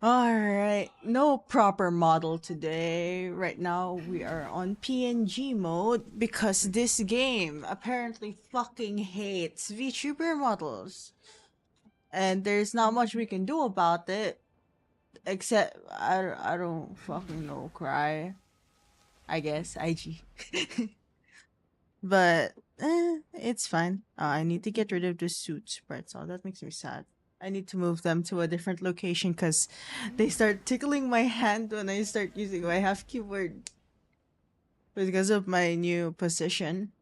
Alright, no proper model today. Right now we are on PNG mode because this game apparently fucking hates VTuber models. And there's not much we can do about it. Except, I don't fucking know, cry. I guess, IG. But, it's fine. I need to get rid of the suit spread, so that makes me sad. I need to move them to a different location because they start tickling my hand when I start using my half keyboard because of my new position.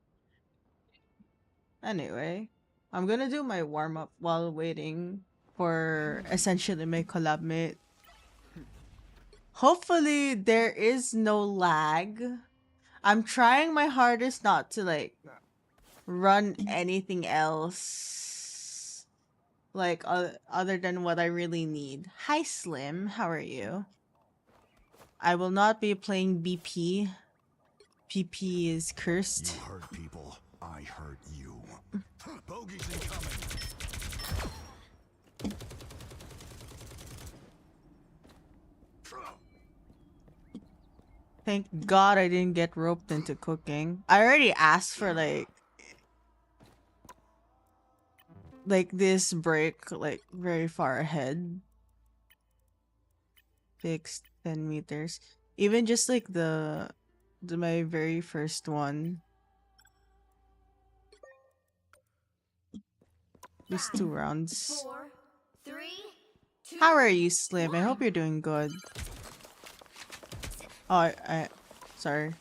Anyway, I'm gonna do my warm up while waiting for essentially my collab mate. Hopefully, there is no lag. I'm trying my hardest not to like run anything else like other than what I really need. Hi Slim, how are you? I will not be playing BP. PP is cursed. You hurt people, I hurt you. Bogies incoming. Thank God I didn't get roped into cooking. I already asked for like this break like very far ahead. Fixed 10 meters. Even just like the my very first one. Just 2 rounds. 4, 3, 2, How are you, Slim? I 1. hope you're doing good. Oh, I sorry.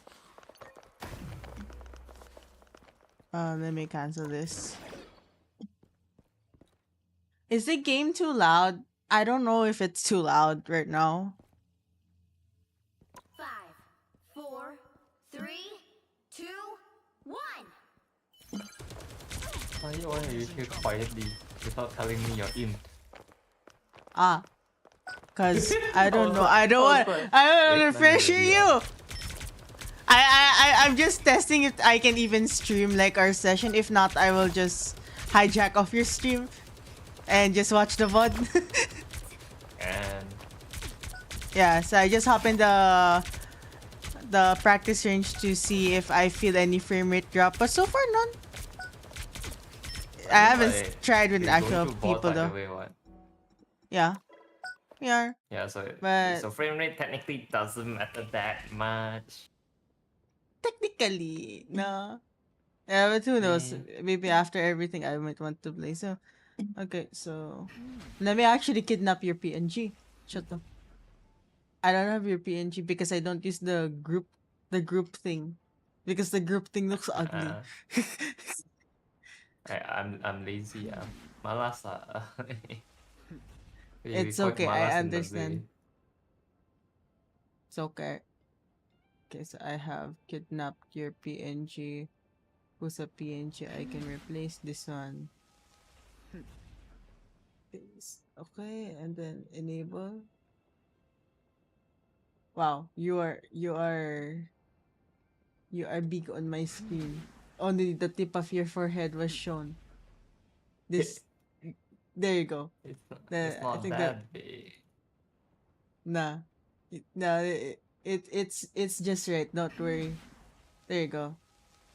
Let me cancel this. Is the game too loud? I don't know if it's too loud right now. 5, 4, 3, 2, 1. Why you hear quietly without telling me you're in? Ah, cause I don't know. I was like, I don't want wait, to let me pressure ready you. I'm just testing if I can even stream like our session. If not, I will just hijack off your stream and just watch the VOD. And Yeah, so I just hop in the practice range to see if I feel any frame rate drop, but so far none. I haven't tried with you're actual going to bot people by the though. way, what? Yeah, we are, Yeah, but so frame rate technically doesn't matter that much. technically, no. Yeah, but who knows? Eh, Maybe after everything, I might want to play. So, okay, so let me actually kidnap your PNG. Shut up. I don't have your PNG because I don't use the group thing, because the group thing looks ugly. uh, I'm lazy. Malas we It's call it okay. I malas in understand. Malay. It's okay. Okay, so I have kidnapped your PNG. Who's a PNG? I can replace this one. Paste. Okay, and then enable. Wow, you are big on my screen. Only the tip of your forehead was shown. This there you go. It's I not think that that big. nah. Nah, it's just right. Don't worry. There you go.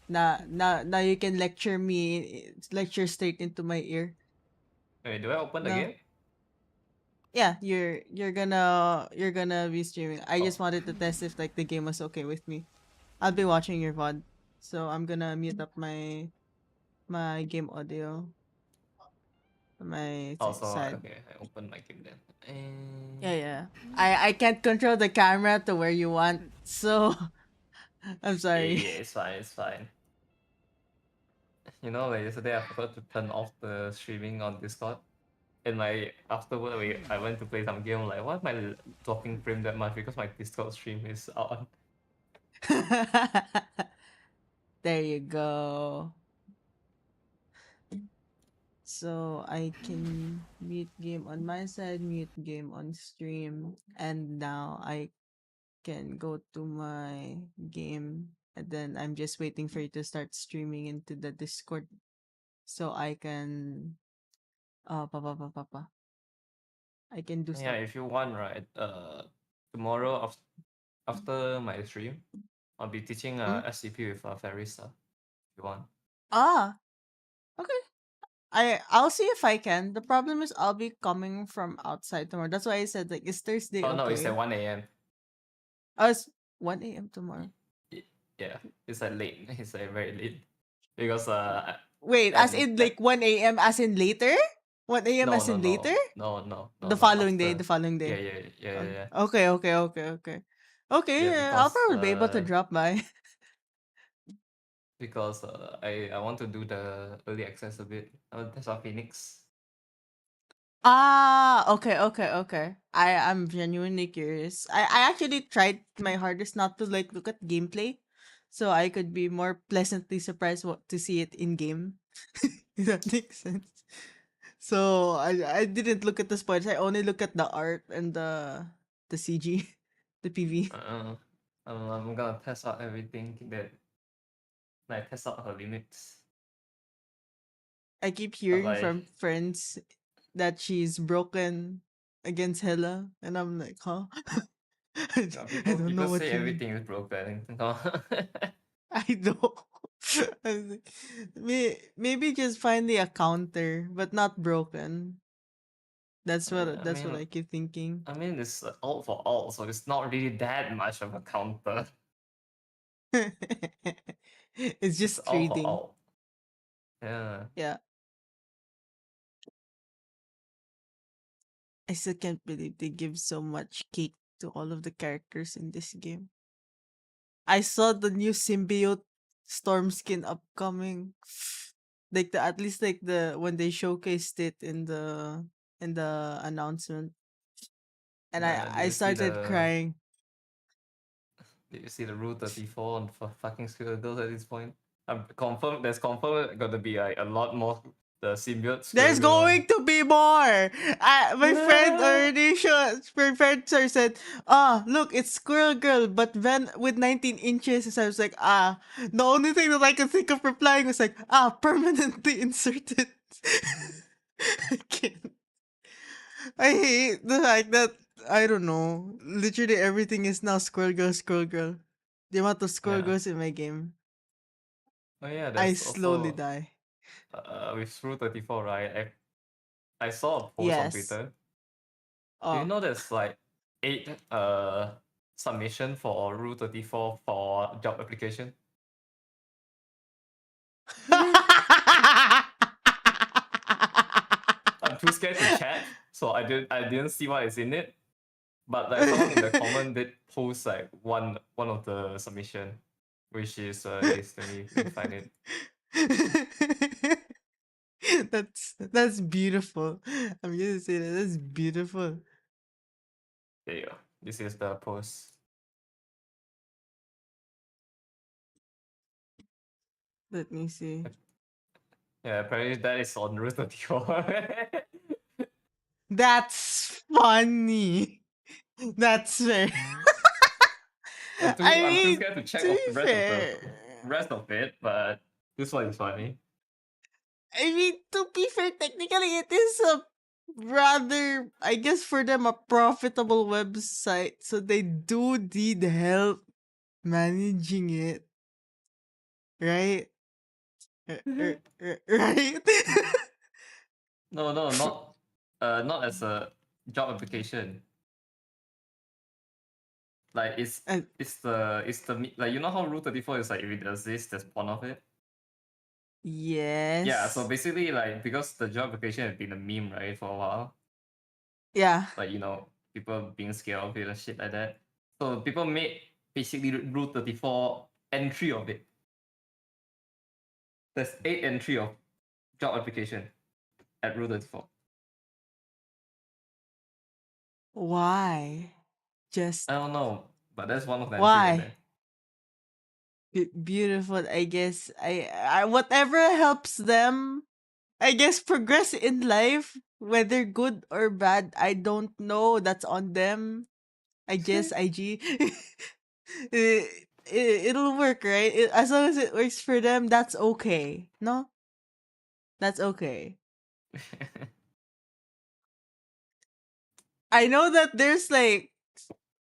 Now you can lecture straight into my ear. Wait, do I open the No. game? Yeah, you're gonna be streaming. I Oh, just wanted to test if like the game was okay with me. I'll be watching your VOD. So I'm gonna mute up my game audio. also Side. okay. I open my game then. Yeah, yeah. I can't control the camera to where you want, so I'm Yeah, sorry. yeah, it's fine, it's fine. You know, like yesterday I forgot to turn off the streaming on Discord. And like afterward, I went to play some game. Like, why am I talking frame that much? Because my Discord stream is on. There you go. So I can mute game on my side, mute game on stream, and now I can go to my game, and then I'm just waiting for you to start streaming into the Discord so I can I can do Yeah, stuff. if you want, right? Tomorrow after my stream, I'll be teaching Hmm? SCP with Farisa. If you want. Ah, okay. I'll see if I can. The problem is I'll be coming from outside tomorrow. That's why I said like is Thursday Oh no, it's at okay? 1 a.m. Oh, it's 1 a.m. tomorrow. Yeah, it's like late. It's like very late because Wait, as and in like 1 a.m. as in later? 1 a.m. no as no in no later? no no no The no following day, after. the following Yeah day. yeah yeah yeah yeah. Okay, okay, okay, okay. Okay, Yeah, yeah, I'll probably be able to because drop by. I want to do the early access a bit. That's our Phoenix. Ah, okay, okay, okay. I'm genuinely curious. I actually tried my hardest not to like look at gameplay, so I could be more pleasantly surprised what to see it in game. If that makes sense. So I didn't look at the spoilers. I only look at the art and the CG, the PV. I'm gonna test out everything that like test out her limits. I keep But hearing like from friends that she's broken against Hela, and I'm like, huh? Yeah, I people don't know people what say you mean. everything is broken. No. I know. I was like, maybe just find the counter, but not broken. I That's what mean, I keep thinking. it's alt for alt, so it's not really that much of a counter. It's It's just alt for trading. alt. Yeah. Yeah. I still can't believe they give so much cake to all of the characters in this game. I saw the new symbiote storm skin upcoming. Like the at least like the when they showcased it in the announcement, and Did I you see started the crying. Rule 34 on for fucking Squirrel Girls at this point? I'm confirmed. There's confirmed gonna be like a lot more the symbiote Squirrel There's Girl one. going to be more. My friend already showed. My friend sir said, "Ah, look, it's Squirrel Girl, but then with 19 inches." So I was like, "Ah." The only thing that I could think of replying was like, "Ah, permanently inserted." I can't. I hate the fact that I don't know. Literally everything is now Squirrel Girl, Squirrel Girl. The amount of Squirrel Yeah. Girls in my game, Oh yeah. I There's slowly also die. with Rule 34, right? I saw a post on Yes. Twitter. Do you Oh. know there's like 8 submission for Rule 34 for job application? I'm too scared to check, so I didn't see what is in it. But like someone in the comment did post like one of the submission, which is this. Let me find it. That's beautiful. I'm gonna say that that's beautiful. There you go. This is the post. Let me see. Yeah, apparently that is on Route 34. That's funny. That's fair. I I'm too mean, scared to check to of the be fair, rest of it, but this one is funny. to be fair, technically it is a rather, I guess for them, a profitable website. So they do need help managing it, right? Right? No, not as a job application. Like And like you know how Rule 34 is like if it exists, there's one of it. Yeah, so yes. basically like because the job application has been a meme, right, for a while. Yeah. Like people being scared of it and shit like that. So people made basically Rule 34 entry of it. There's 8 entry of job application at Rule 34. Why? Just I don't know, but that's one of the entry right why? there. Beautiful, I guess. I whatever helps them, I guess, progress in life, whether good or bad, I don't know. That's on them. I guess IG. It'll work, right? As long as it works for them, that's okay. No, that's okay. I know that there's like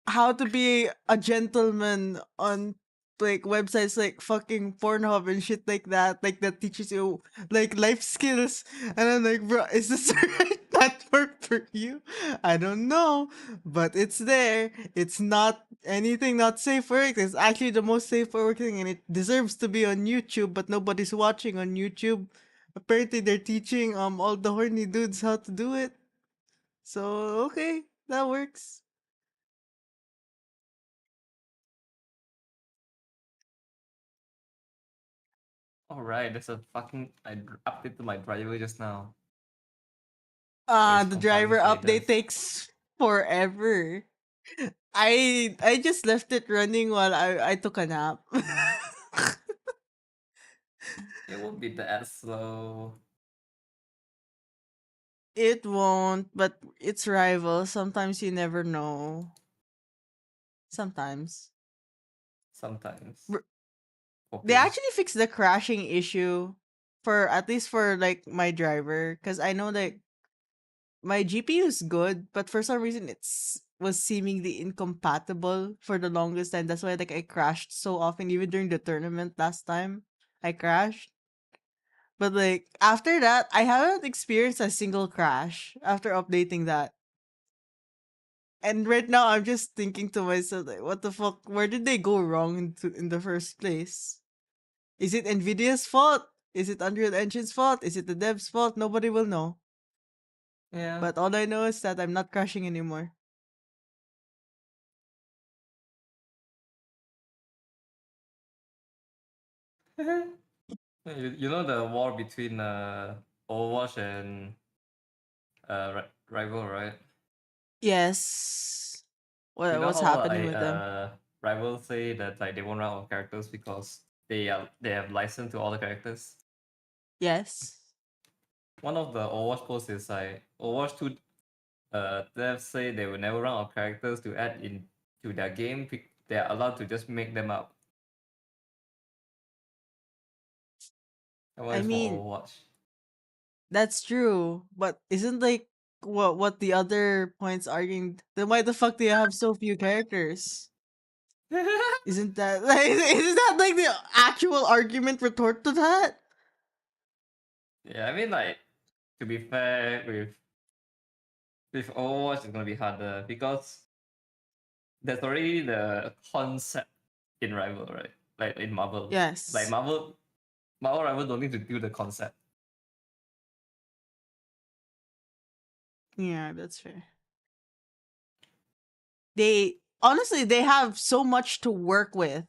how to be a gentleman on like websites like fucking Pornhub and shit like that teaches you like life skills. And I'm like, bro, is this the right platform for you? I don't know, but it's there. It's not anything not safe for it. It's actually the most safe for working, and it deserves to be on YouTube, but nobody's watching on YouTube. Apparently, they're teaching all the horny dudes how to do it. So okay, that works. Alright, there's a fucking I updated my driver just now. So it's The compiling driver update shaders. takes forever. I just left it running while I took a nap. It won't be that slow. It won't, but it's rival. Sometimes you never know. Sometimes. Sometimes. R- They Hoping. actually fixed the crashing issue for at least for like my driver, because I know that my GPU is good, but for some reason was seemingly incompatible for the longest time. That's why like I crashed so often, even during the tournament last time. I crashed. But like after that, I haven't experienced a single crash after updating that. And right now I'm just thinking to myself like what the fuck? Where did they go wrong in the first place? Is it Nvidia's fault? Is it Unreal Engine's fault? Is it the devs' fault? Nobody will know. Yeah. But all I know is that I'm not crashing anymore. You know the war between Overwatch and Rival, right? Yes. You know What's how happening like with them? Rival say that like they won't run out of characters because they have license to all the characters. Yes. One of the Overwatch posts is like Overwatch 2 devs say they will never run out of characters to add in to their game. They are allowed to just make them up. And one I is for mean, Overwatch. that's true. But isn't like what the other points arguing? Then why the fuck do you have so few characters? Isn't that like isn't that like the actual argument retort to that? Yeah, I mean like to be fair with Overwatch it's gonna be harder because there's already the concept in Rival, right? Like in Marvel. Like Yes. Marvel Rival don't need to do the concept. Yeah, that's fair. They honestly they have so much to work with.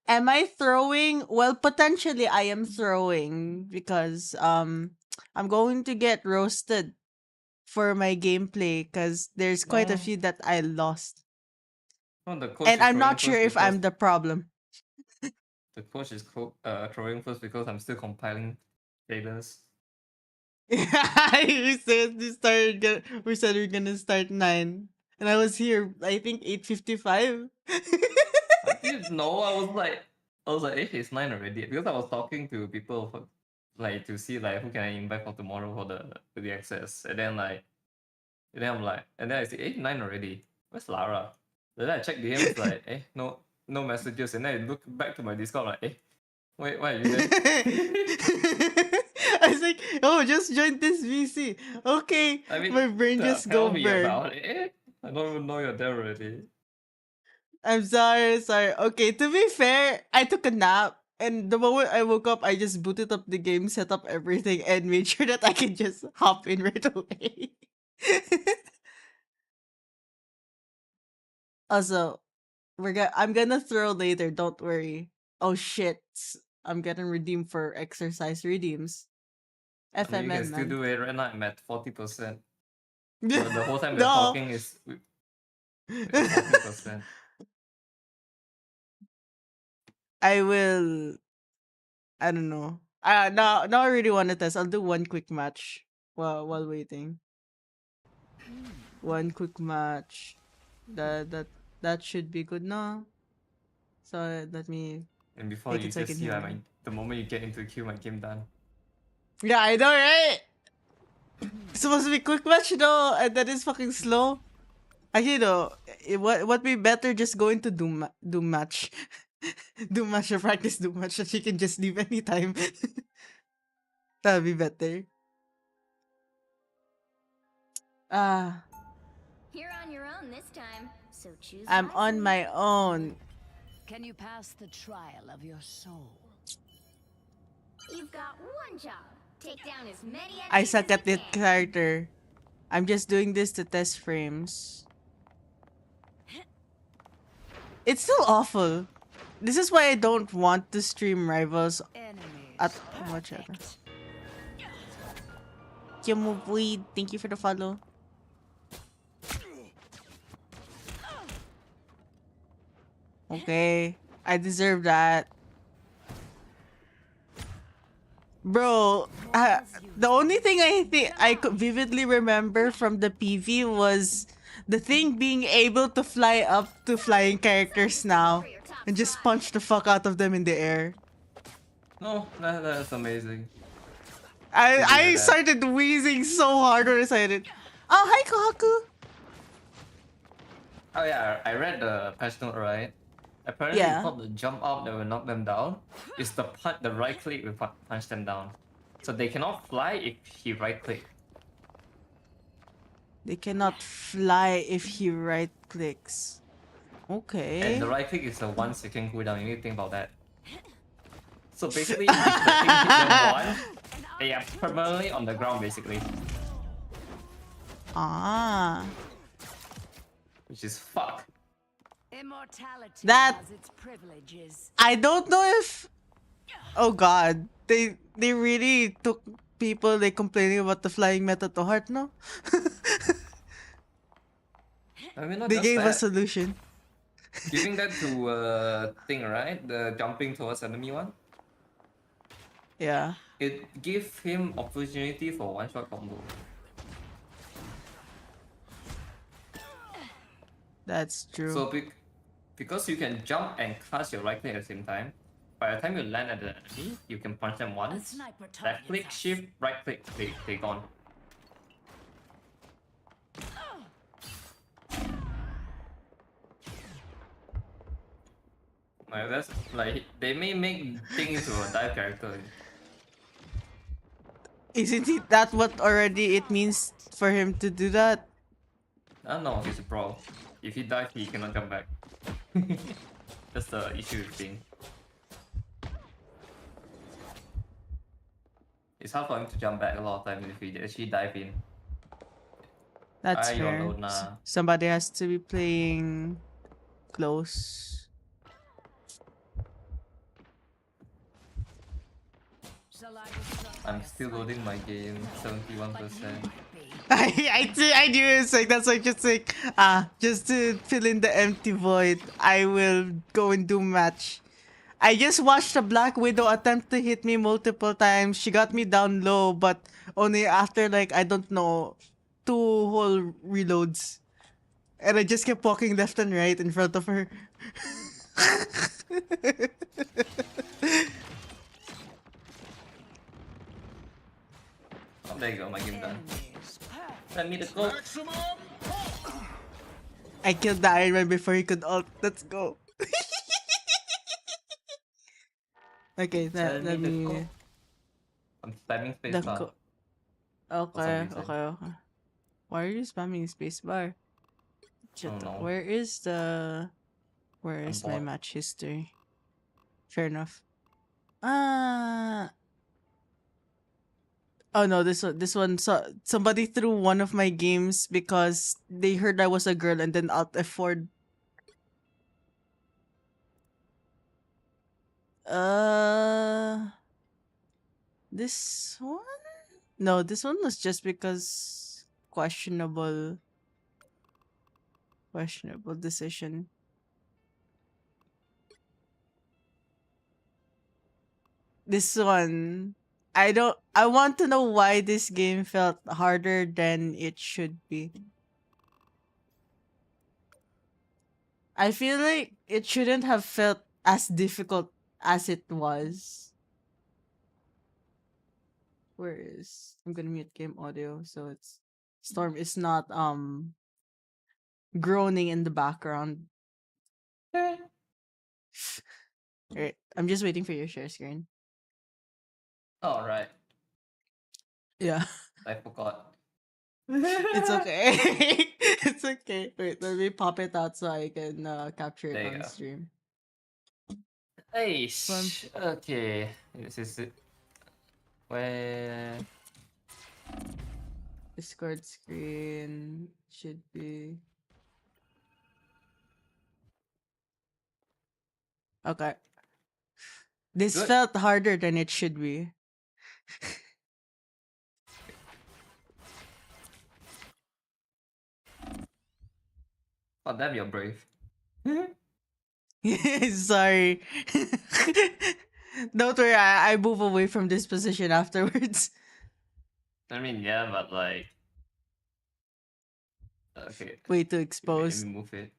Am I throwing? Well, potentially I am throwing because I'm going to get roasted for my gameplay because there's quite a No, few that I lost. no, the coach And is I'm throwing not sure first if because I'm the problem. the coach is throwing first because I'm still compiling tailors. We said we're gonna start 9. And I was here, I think 8:55. I didn't know. I was like, hey, it's 9 already because I was talking to people for, like to see like who can I invite for tomorrow for the access, and then I'm like, and then I say, hey, 9 already. Where's Lara? Then I check DMs like, eh, no messages, and then I look back to my Discord like, eh, wait, why are you there? I was like, oh, just join this VC. Okay, I mean, my brain just go tell me burn. about it. I don't even know you're there already. I'm sorry. Okay, to be fair, I took a nap. And the moment I woke up, I just booted up the game, set up everything, and made sure that I can just hop in right away. Also, I'm gonna throw later, don't worry. Oh shit. I'm getting redeemed for exercise redeems. I mean, you can FMN, still man. do it right now. I'm at 40%. The whole time we're No. talking is at 40%. I will. I don't know. Now I really want to test. I'll do one quick match while waiting. One quick match. That should be good now. So let me And before make you it so I can just see, hear I again. mean, the moment you get into the queue, my game done. Yeah, I know, right? It's supposed to be quick match though, and that is fucking slow. Actually, no. What be better just go into Doom match, Doom match or practice Doom match that you can just leave anytime. That'd be better. Ah, You're on your own this time, so choose I'm on wisely. my own. Can you pass the trial of your soul? You've got one job. Take down as many I enemies suck as at you that can. character. I'm just doing this to test frames. It's still awful. This is why I don't want to stream Rivals Enemies. at much. Boy, thank you for the follow. Okay, I deserve that. Bro, the only thing I think I could vividly remember from the PV was the thing being able to fly up to flying characters now and just punch the fuck out of them in the air. No, that's amazing. I You're good I at that. started wheezing so hard when I said it. Oh, hi Kohaku. Oh yeah, I read the patch note, right? Apparently, it's Yeah, not the jump up that will knock them down. It's the right click will punch them down. So they cannot fly if he right click. they cannot fly if he right clicks. And the Okay. right click is a 1 second cooldown. You need to think about that. So basically, if the thing hit them once, they are permanently on the ground basically, Ah, which is fuck. Immortality that has its privileges. I don't know if. Oh God, they really took people they complaining about the flying meta to heart. No, I mean, not they just gave a that. solution. Giving that to thing, right? The jumping towards enemy one. Yeah, It gives him opportunity for one shot combo. that's true. So because you can jump and cast your right click at the same time, by the time you land at the enemy, you can punch them A once. sniper Left targets click, us. shift, right click, they gone. Like that's like they may make thing into a dive character. Isn't it that what already it means for him to do that? I don't know, he's a pro. If he dive, he cannot come back. That's the issue with thing. It's hard for him to jump back a lot of times if he actually dive in. That's You're fair. alone nah. Somebody has to be playing close. Shall I disrupt I'm their still loading my game, 71%. I do it's like that's like just like just to fill in the empty void. I will go and do match. I just watched a Black Widow attempt to hit me multiple times. She got me down low, but only after like I don't know 2 whole reloads. And I just kept walking left and right in front of her. Oh, there you go, my game done. enemies. Send me the code. I killed the Iron Man before he could ult. Let's go. Okay, Send me let the me code. I'm spamming the spacebar for some okay, reason. okay. Why are you spamming spacebar? don't know. Where is my bored. match history? Fair enough. Uh oh no, this one somebody threw one of my games because they heard I was a girl and then Alt F4. This one? No, this one was just because questionable decision. This one, I want to know why this game felt harder than it should be. I feel like it shouldn't have felt as difficult as it was. Where is I'm gonna mute game audio so it's Storm is not groaning in the background. Right. I'm just waiting for your share screen. Alright, Yeah. I forgot. It's okay. It's okay. Wait, let me pop it out so I can capture it There you on go. stream. Hey, Fun. okay. This is it. Where? Discord screen should be okay. This Good. felt harder than it should be. Oh, damn, you're brave. Sorry. Don't worry, I move away from this position afterwards. I mean, yeah, but like. Okay, Way too let exposed. me move it.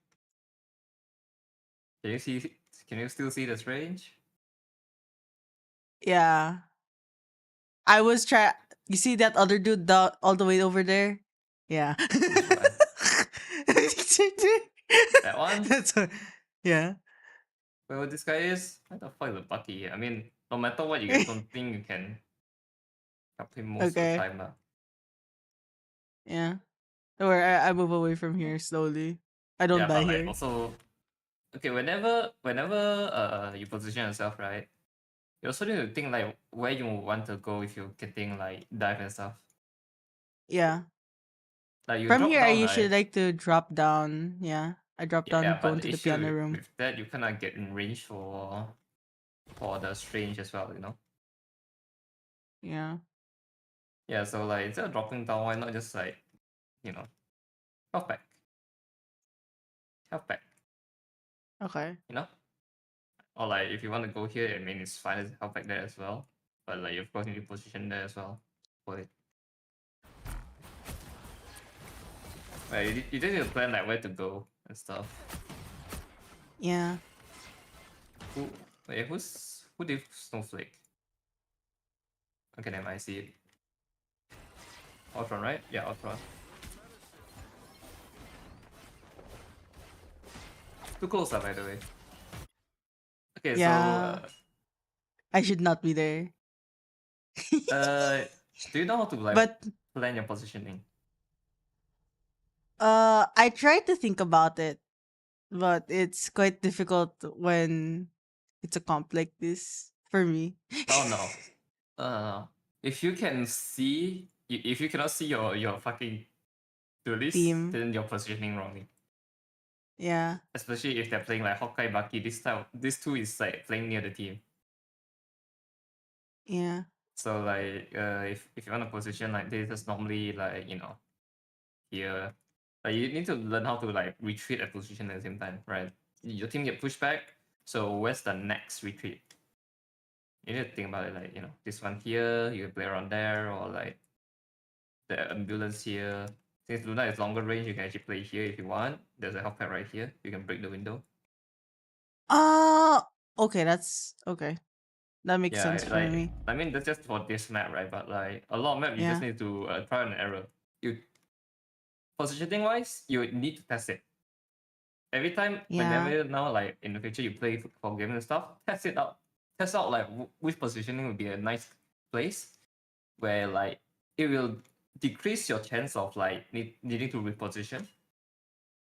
Can you see? Can you still see the range? Yeah. I was try. You see that other dude all the way over there? Yeah. That one. That's a, yeah. Where this guy is? Why the fuck is a Bucky? I mean, no matter what, you get something you can help him most of the Okay. time lah. Yeah. Don't worry, I move away from here slowly. I don't Yeah, die but like here. also, okay, whenever you position yourself, right, you also need to think like where you want to go if you're getting like dive and stuff. Yeah. Like you From drop here, I down, usually right? like to drop down. Yeah. I drop down Yeah, and go but the into the issue piano room. with that, you cannot get in range for the strange as well, you know. Yeah. Yeah, so like instead of dropping down, why not just like, you know, health pack, health pack, Okay. you know. Or like if you want to go here, I mean it's fine as health pack there as well. But like of course you need to position there as well for it. Right, you just need to plan like where to go and stuff. Yeah. Who did Snowflake? Okay, then I see it. Ultron, right? Yeah, Ultron. Too close, by the way. Okay, Yeah. so I should not be there. do you know how to like But plan your positioning? I try to think about it, but it's quite difficult when it's a comp like this for me. Oh no. If you can see, if you cannot see your fucking duelist, Team. then you're positioning wrongly. Yeah. Especially if they're playing like Hawkeye Bucky, this two is like playing near the team. Yeah. So like if you want to position like this, it's normally like, you know, here. Like you need to learn how to like retreat at position at the same time, right? Your team get pushed back, so where's the next retreat? You need to think about it like, you know, this one here, you can play around there, or like the ambulance here. Since Luna is longer range, you can actually play here if you want. There's a health pad right here. You can break the window. Uh okay, that's okay. That makes Yeah, sense for like me. I mean that's just for this map, right? But like a lot of map, you just Yeah. need to try and error. You positioning wise, you need to test it every time. Yeah. Whenever now, like in the future, you play for game and stuff, test it out. Test out like which positioning would be a nice place where like it will decrease your chance of like needing to reposition,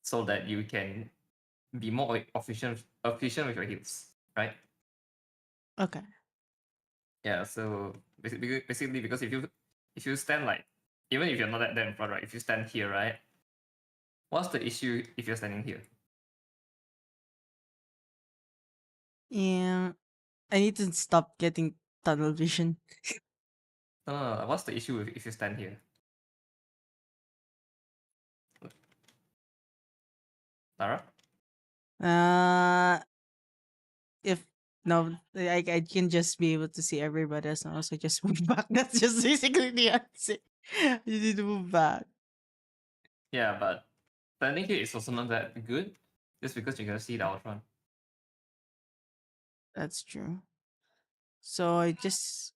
so that you can be more efficient with your heals, right? Okay. Yeah. So basically because if you stand like, even if you're not that in front, right? If you stand here, right? What's the issue if you're standing here? Yeah. I need to stop getting tunnel vision. No. What's the issue if you stand here? Lara? Uh if no, I can just be able to see everybody as long as I just move back. That's just basically the answer. You need to move back. Yeah, but standing here is also not that good, just because you're gonna see the Ultron. That's true. So it's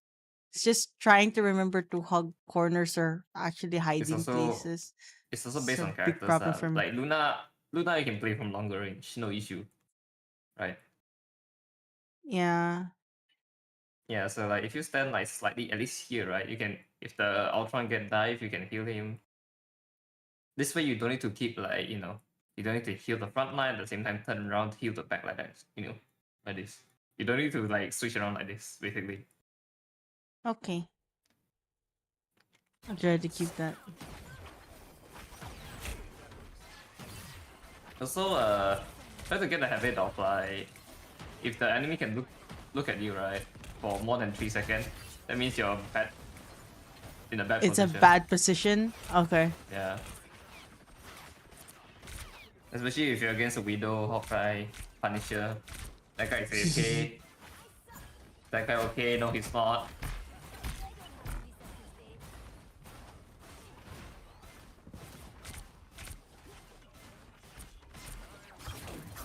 just trying to remember to hug corners or actually It's hiding also places. it's also It's based a on big characters. problem for me. Like Luna you can play from longer range, no issue. Right? Yeah. Yeah, so like if you stand like slightly at least here, right? You can, if the Ultron get dive, you can heal him. This way you don't need to keep like, you know, you don't need to heal the front line at the same time turn around, heal the back like that, you know, like this. You don't need to like switch around like this, basically. Okay. I'll try to keep that. Also, try to get the habit of like, if the enemy can look at you, right, for more than 3 seconds, that means you're in a bad It's a position. bad position. Okay. Yeah. Especially if you're against a Widow, Hawkeye, Punisher. That guy is okay. That guy okay, no he's not.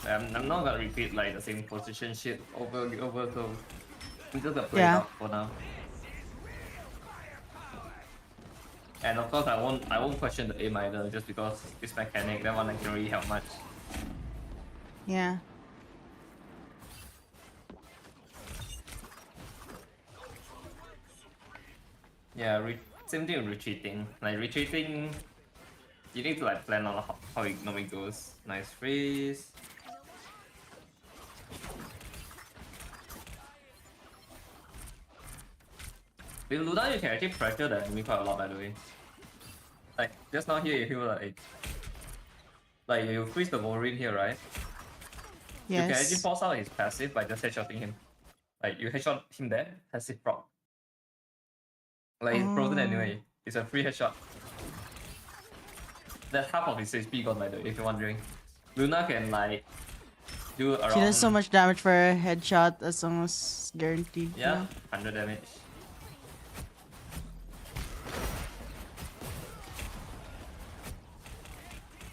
I'm not gonna repeat like the same position shit over so we just gonna play it Yeah. out for now. And of course I won't question the aim either, just because this mechanic, that one I can really help much. Yeah. Yeah, same thing with retreating. Like retreating, you need to like plan on how it normally goes. Nice freeze. With Luna, you can actually pressure the enemy quite a lot, by the way. Like just now here, you feel like you freeze the Wolverine here, right? You can actually Yes. force out his passive by just headshotting him. Like you headshot him there, passive proc. Like he's frozen Oh. anyway. It's a free headshot. That's half of his HP gone, by the way, if you're wondering. Luna can like do around, She does so much damage for a headshot as long as guaranteed. yeah, No? 100 damage.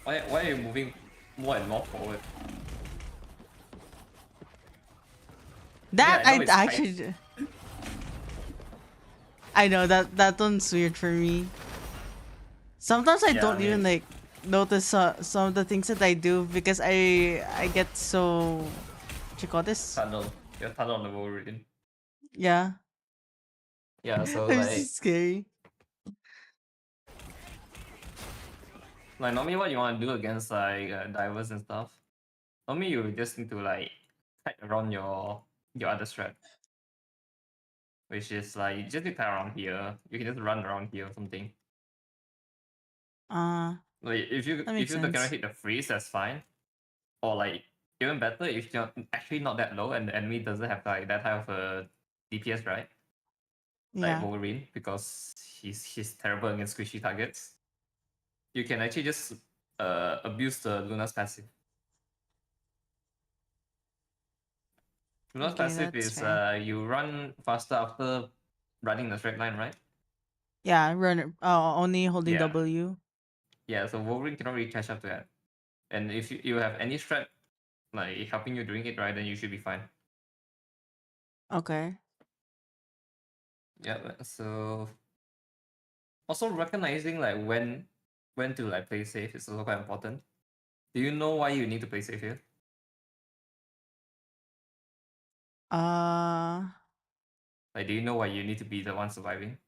Why are you moving more and more forward? That Yeah, I know I it's tight. actually. I know that one's weird for me. Sometimes I Yeah, don't I mean, even like notice some of the things that I do because I get so. What you call this? tunnel. You're tunnel on the Wolverine. Yeah. Yeah, so It's just scary. like normally what you want to do against like divers and stuff. Normally you just need to like kite around your other strat. Which is like you just need to kite around here. You can just run around here or something. Like if That you makes cannot sense. hit the freeze, that's fine. Or like even better if you're actually not that low and the enemy doesn't have like that high of a DPS, right? Like Yeah. Wolverine, because he's terrible against squishy targets. You can actually just abuse the Luna's passive. Luna's Okay, passive that's is fair. you run faster after running the straight line, right? Yeah, run. Only holding Yeah. W. Yeah, so Wolverine cannot really catch up to that. And if you have any strat like helping you doing it right, then you should be fine. Okay. Yeah, so also recognizing like when to like play safe is also quite important. Do you know why you need to play safe here? Uh, Like, do you know why you need to be the one surviving?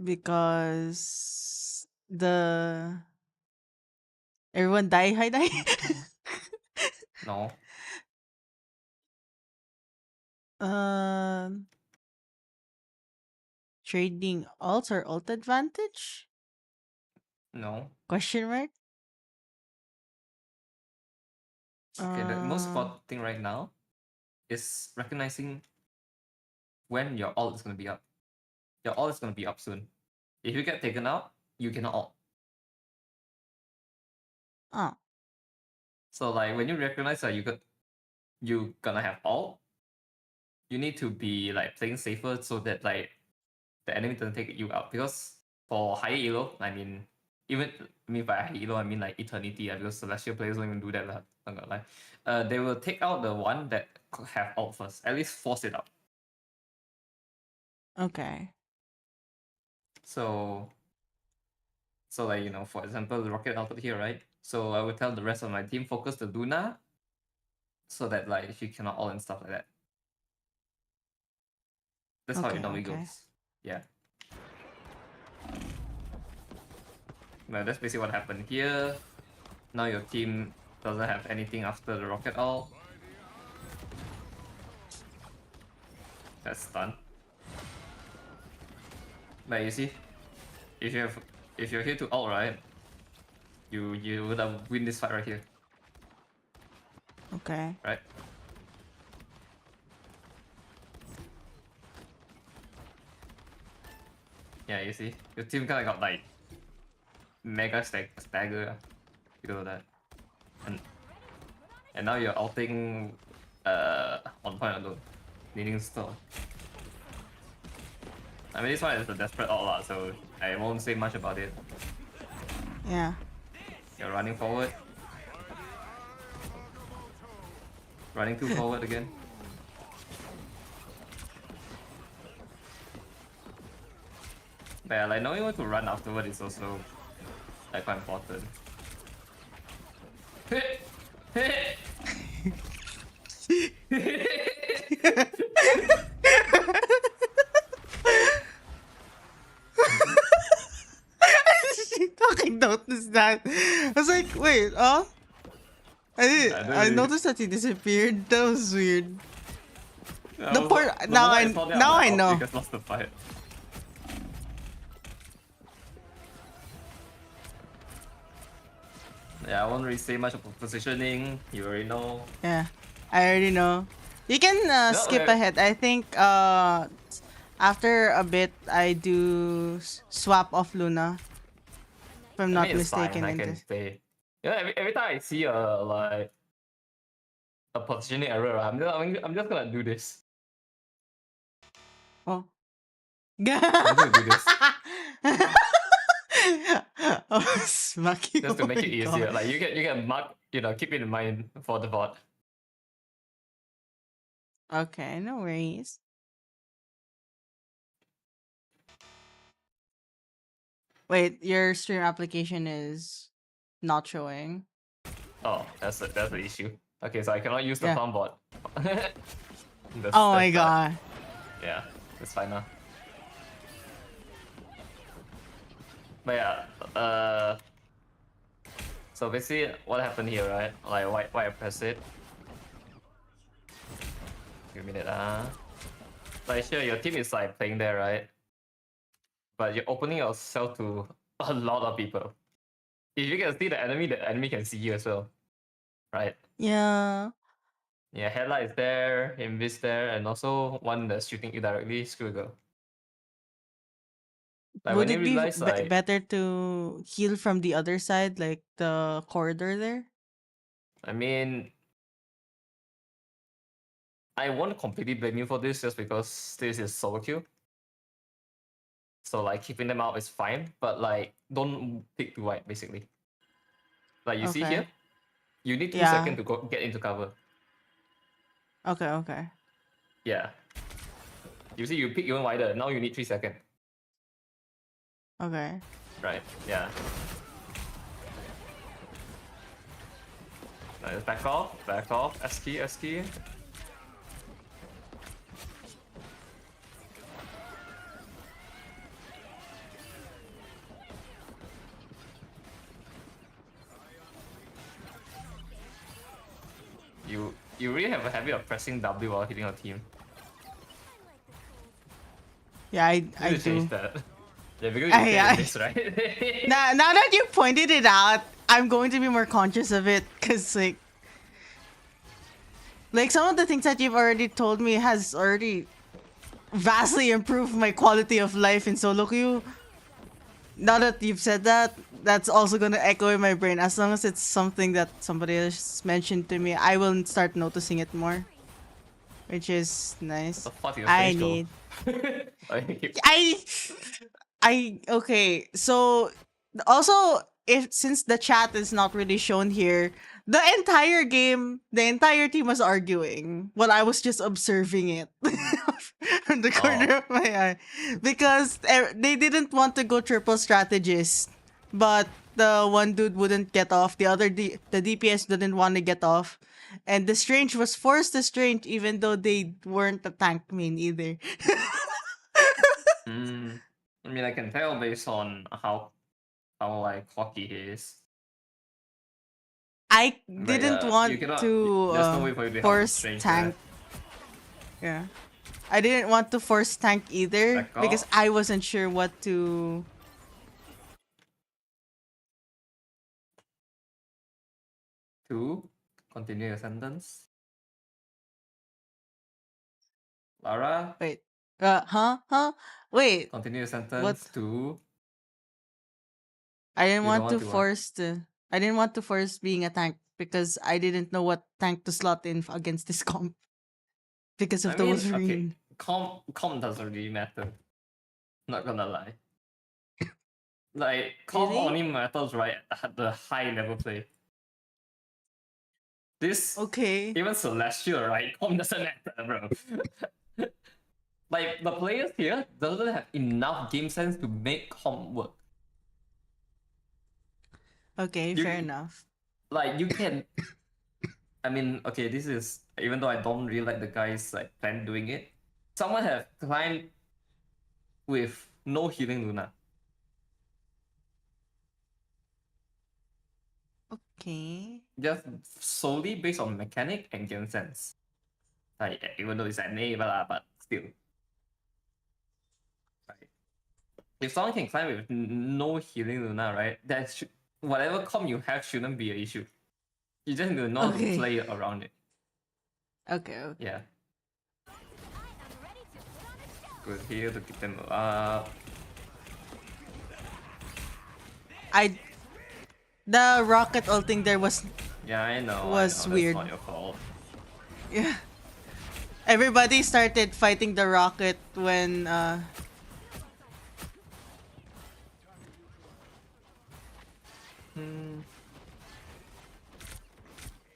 because the everyone die, hi die. No, um, trading alt or alt advantage? no. Question mark. Okay, the most Uh, important thing right now is recognizing when your ult is gonna be up. Your ult is gonna be up soon. If you get taken out, you cannot ult. oh, So like when you recognize that you gonna have ult, you need to be like playing safer so that like the enemy doesn't take you out. Because for higher elo, I mean by high elo I mean like eternity, because celestial players don't even do that lah. Not gonna lie. They will take out the one that have ult first. At least force it out. okay. So like for example, the rocket ulted here, right? So I would tell the rest of my team focus the Luna so that like she cannot ult and stuff like that. That's how it Okay, normally okay. goes. Yeah. Well, that's basically what happened here. Now your team doesn't have anything after the rocket ult. That's done. But you see, if you're here to ult, right, you would have win this fight right here, Okay. right? Yeah, you see, your team kind of got like mega stagger because of that, and now you're ulting on point alone, needing stall. I mean, this one is a desperate ult lah, so I won't say much about it. Yeah. You're running forward. Running too forward again. But yeah, like knowing when to run afterward is also like quite important. She fucking noticed that. I was like, wait, I don't I really. noticed that he disappeared. That was weird. I The was poor. like- the Now moment saw that, I'm now like, I oh, know. you guys lost the fight. Yeah, I won't really say much about positioning. You already know. Yeah, I already know. You can No, skip ahead. I think after a bit I do swap off Luna. If I'm I not mean, it's fine. mistaken. I can stay. Yeah, every time I see like a positioning error, I'm just gonna do this. Oh. I'm just gonna do this Oh, smacking. just to Oh make my it easier. God. Like you can mark, keep it in mind for the bot. Okay, no worries. Wait, your stream application is not showing. Oh, that's the issue. Okay, so I cannot use the Yeah. farm bot. Oh my that's bad. God. Yeah, it's fine now. But yeah, so basically what happened here, right? Like why I press it? Give me a minute. Like sure, your team is like playing there, right? But you're opening yourself to a lot of people. If you can see the enemy can see you as well, right? Yeah. Yeah, headlight is there, invis there, and also one that's shooting you directly. Screw go. Like Would when you it be realize, like, better to heal from the other side, like the corridor there? I mean, I won't completely blame you for this just because this is solo queue. So like keeping them out is fine, but like don't pick too wide basically. Like you see Okay. here, you need 2 Yeah. seconds to get into cover. Okay, okay. Yeah. You see, you pick even wider. Now you need 3 seconds. Okay. Right. Yeah. Nice. Back off. Back off. S key. S key. You really have a habit of pressing W while hitting your team. Yeah, I You need to do. change that. Yeah, because you I- this, right? Now that you pointed it out, I'm going to be more conscious of it, cause like some of the things that you've already told me has already vastly improved my quality of life in solo queue. Now that you've said that, that's also gonna echo in my brain. As long as it's something that somebody else mentioned to me, I will start noticing it more, which is nice. The fuck is your I facial? need. Like, Okay, so also if since the chat is not really shown here, the entire game, the entire team was arguing while I was just observing it from the corner of my eye because they didn't want to go triple strategist, but the one dude wouldn't get off. The DPS didn't want to get off, and the strange was forced to strange even though they weren't a tank main either. I mean, I can tell based on how like cocky he is. I But didn't yeah, want you cannot. to There's no way for you to help force strange tank. Yeah. I didn't want to force tank either Back because off. I wasn't sure what to. Two. Continue your sentence. Lara, Wait. Huh? Wait. continue your sentence. What? Two. I didn't You don't want want to to what? force the. I didn't want to force being a tank because I didn't know what tank to slot in against this comp because of I the mean, Wolverine. okay, comp doesn't really matter. Not gonna lie. Like comp Really? only matters right at the high level play. This Okay. even celestial, right? Comp doesn't matter, bro. Like the players here doesn't have enough game sense to make comp work. Okay, You- fair enough. like you can. I mean, okay, this is even though I don't really like the guys like plan doing it. Someone have climbed with no healing Luna. Okay. Just solely based on mechanic and game sense. Like even though it's anime, but still. Right. If someone can climb with no healing Luna, right? That whatever com you have shouldn't be an issue. You just need to know how to Okay. play around it. Okay. Yeah. I am ready to put on a show. Good here to keep them up. The rocket ulting there was Yeah, I know. was That's weird. not your fault. Yeah. Everybody started fighting the rocket when Hmm.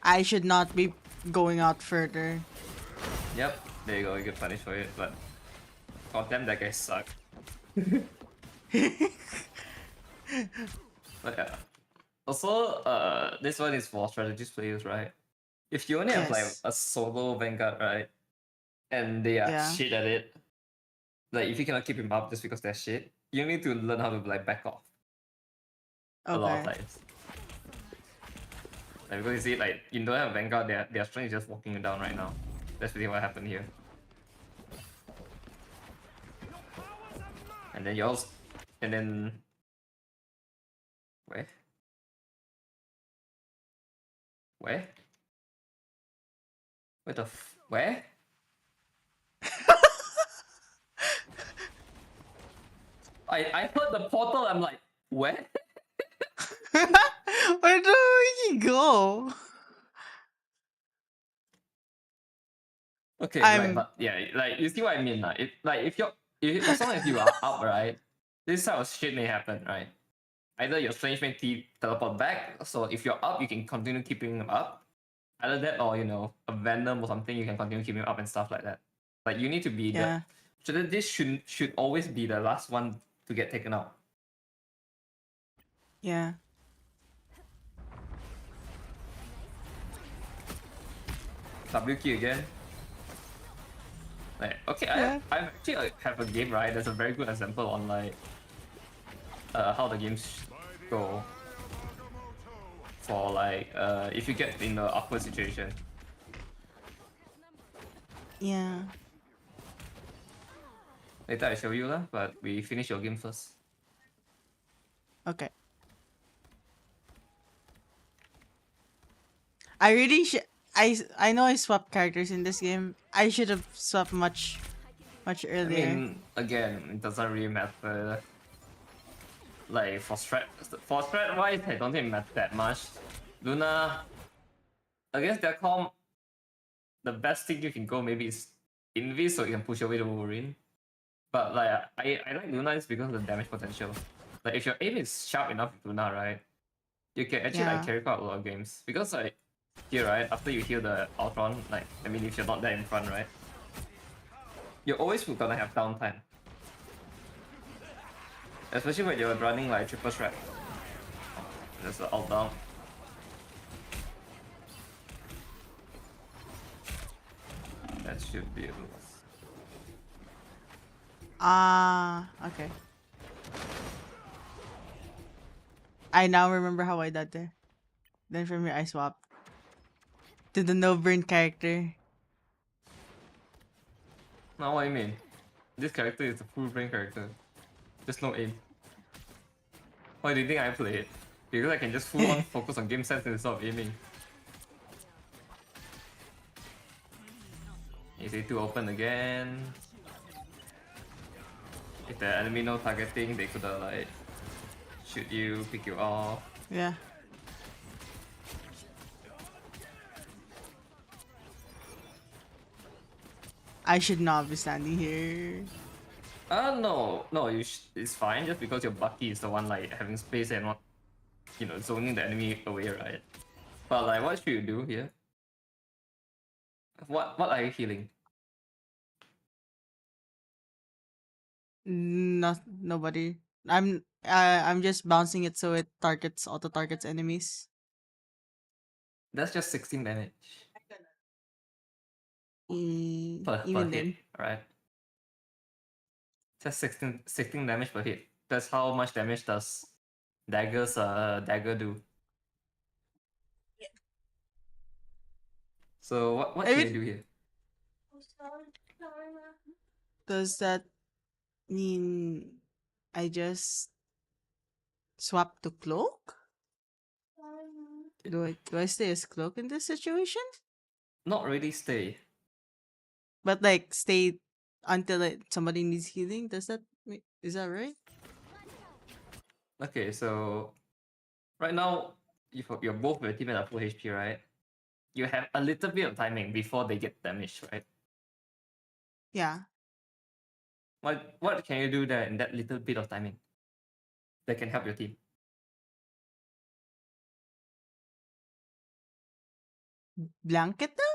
I should not be going out further. Yep. There you go. You get punished for it, but god damn, that guy sucked. But yeah. Also, this one is for strategist players, right? If you only have like Yes. a solo Vanguard, right, and they are Yeah. shit at it, like if you cannot keep him up just because they're shit, you need to learn how to like back off a lot of Okay. times. Like, because you see, like you don't have Vanguard, their strength is just walking you down right now. That's really what happened here. And then yours, and then where? Where? Where the where? I heard the portal. I'm like, where? Where do he go? Okay, like, I'm but yeah, like you see what I mean, like, if you're if as long as you are up, right, this type of shit may happen, right? Either your strange may teleport back, so if you're up, you can continue keeping him up. Either that, or a venom or something, you can continue keeping him up and stuff like that. Like you need to be the. yeah. So that this should always be the last one to get taken out. Yeah. W key again. Like okay, Yeah. I actually have a game, right. That's a very good example on like how the games go for like if you get in an awkward situation. Yeah. Later I show you lah, but we finish your game first. Okay. I really should. I know I swapped characters in this game. I should have swapped much I earlier. mean, again, it doesn't really matter. Like for strat wise, I don't think it matters that much. Luna, against their comp, the best thing you can go maybe is Invis, so you can push away the Wolverine. But like I like Luna is because of the damage potential. Like if your aim is sharp enough with Luna, right, you can actually like Yeah. carry out a lot of games. Because like here, right, after you heal the Ultron, like I mean if you're not there in front, right, you're always gonna have downtime. Especially when you're running like triple strat. There's the alt down. That should be able. Okay. I now remember how I died there. Then from here I swapped to the no burn character. Now what do you mean? This character is a full brain character. Just no aim. Why do you think I play it? Because I can just full on focus on game sense instead of aiming. Is A2 open again? If the enemy no targeting, they could like shoot you, pick you off. Yeah. I should not be standing here. No, it's fine just because your Bucky is the one like having space and not, zoning the enemy away, right? But like, what should you do here? What are you healing? Not nobody. I'm just bouncing it so it auto targets enemies. That's just 16 damage per Even hit. then. Alright. Just 16 damage per hit. That's how much damage does dagger do. So what I can mean, you do here? does that mean I just swap to cloak? Do I stay as cloak in this situation? Not really stay. But like stay until somebody needs healing? Is that right? Okay, so right now, if you're both your team at full HP, right? You have a little bit of timing before they get damaged, right? Yeah. What can you do there in that little bit of timing that can help your team? Blanket them?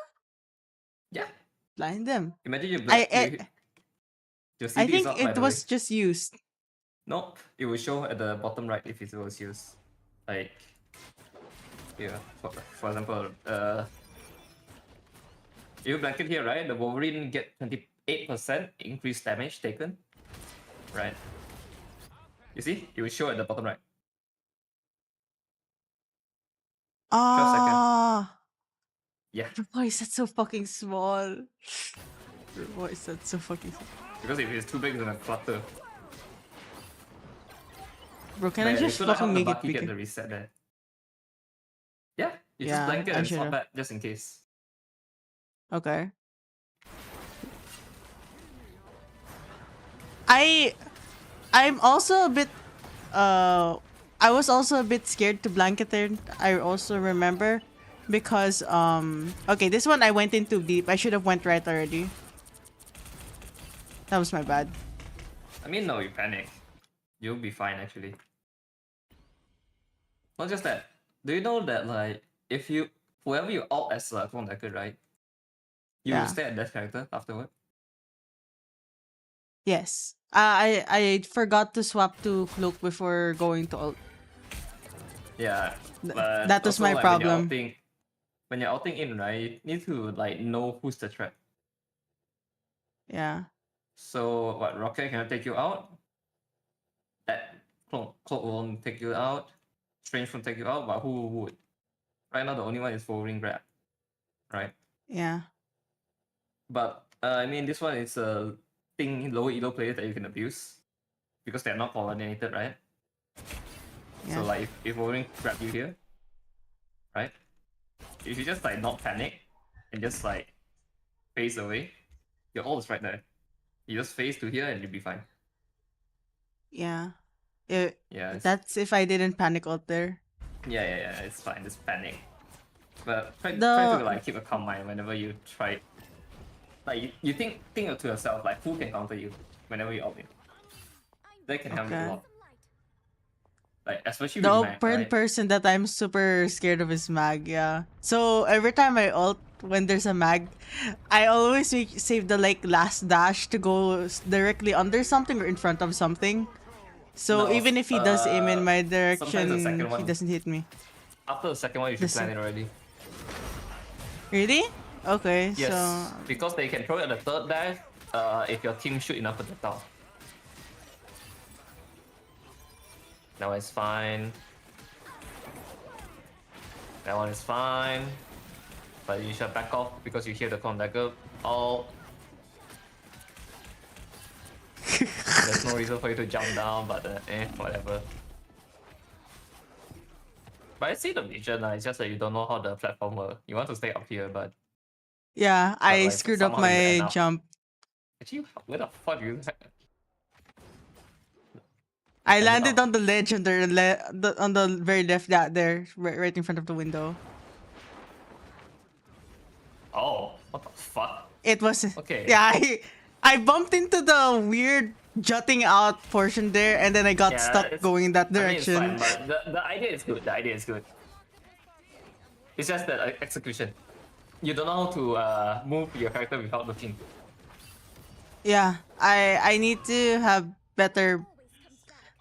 Yeah. Blind them. Imagine you I, black I your I CD is think up, by it the way. was just used. No, it will show at the bottom right if it was used. Like, yeah, for example, you blanket here, right? The Wolverine get 28% increased damage taken, right? You see? It will show at the bottom right. 12 seconds. Ah, Yeah, why is that so fucking small? Why is that so fucking small? because if it's too big, it's gonna clutter. Bro, can But I yeah, you just could have fucking the make it Bucky get bigger? the reset there. Yeah, you just Yeah, blanket I and should swap have. back just in case. Okay. I'm also a bit I was also a bit scared to blanket there. I also remember because okay, this one I went in too deep. I should have went right already. That was my bad. I mean, no, you panic. You'll be fine actually. Not just that. Do you know that like if you whoever you out as a clone decker, right? You will Yeah. stay at that character afterward. Yes. I forgot to swap to cloak before going to ult. Yeah, but That was also my like problem. when you're outing in, right, you need to like know who's the threat. Yeah. So what Rocket cannot take you out. That cloak won't take you out. Strange won't take you out, but who would? Right now the only one is Wolverine grab. Right? Yeah. But I mean this one is a thing lower elo players that you can abuse. Because they're not coordinated, right? Yeah. So like if Wolverine grab you here, right? If you just like not panic and just like face away, your ult is right there. You just face to here and you'll be fine. Yeah. Yeah, That's if I didn't panic out there. yeah, it's fine. Just panic. But try to The like keep a calm mind whenever you try. Like you think to yourself like who can counter you whenever you out there. That can help you a Okay. lot. Like especially The with only Mag, right? person that I'm super scared of is Mag, yeah. So every time I ult when there's a Mag, I always save the like last dash to go directly under something or in front of something. So No, even if he does aim in my sometimes the direction, second he one. doesn't hit me. After the second one, you should plan it already. Really? Okay, Yes, so because they can throw it at the third dash. If your team shoot enough projectile. That one is fine. That one is fine. But you should back off because you hear the clone dagger. Oh. There's no reason for you to jump down, but whatever. But I see the vision, it's just that you don't know how the platform works. You want to stay up here, but yeah, I like screwed up somehow you end my up. jump. Actually, where the fuck you? I ended landed up? on the ledge on on the very left, yeah, there, right in front of the window. Oh, what the fuck? It was Okay. yeah. I bumped into the weird jutting out portion there, and then I got stuck going in that I mean, it's direction. fine, but the idea is good. The idea is good. It's just that execution. You don't know how to move your character without looking. Yeah, I need to have better.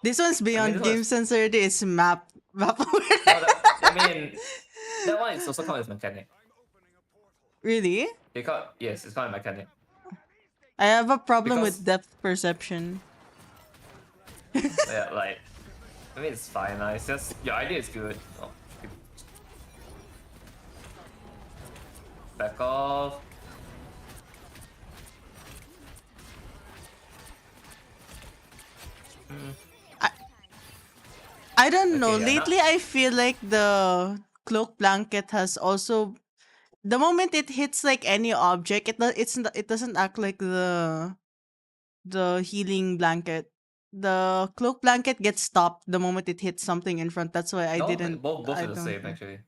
This one's beyond this game one's- sense already. It's map No, I mean, That one is also called as mechanic. Really? Yes, it's called a mechanic. I have a problem Because with depth perception. yeah, like I mean it's fine. It's just your idea is good. Oh, back off. I don't know. Okay, yeah, Lately, I feel like the cloak blanket has also the moment it hits like any object, it doesn't act like the healing blanket. The cloak blanket gets stopped the moment it hits something in front. That's why I no, didn't. both I are the don't same know. actually.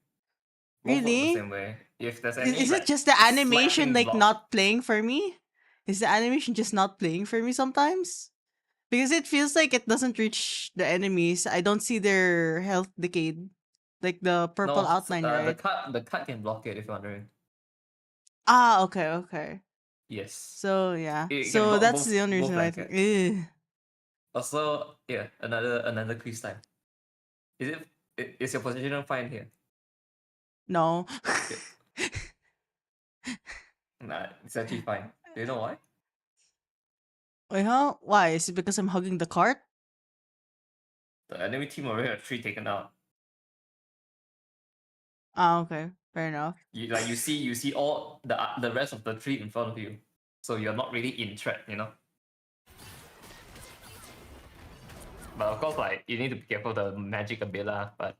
Both work the Really? same way. If there's Is, any is it like just the slight animation thing like blocked, not playing for me? Is the animation just not playing for me sometimes? Because it feels like it doesn't reach the enemies. I don't see their health decayed. Like the purple no, outline, right? the cut can block it if you're wondering. Ah, okay, okay. Yes, So yeah. it can So block that's the only both reason why I think. blankets. Also, yeah, another quiz time. Is is your position fine here? No. Okay. Nah, it's actually fine. Do you know why? Wait, huh? Why? Is it because I'm hugging the cart? The enemy team already have 3 taken out. Ah, okay. Fair enough. You see all the rest of the 3 in front of you, so you're not really in threat, you know. But of course, like you need to be careful the magic a bit lah. But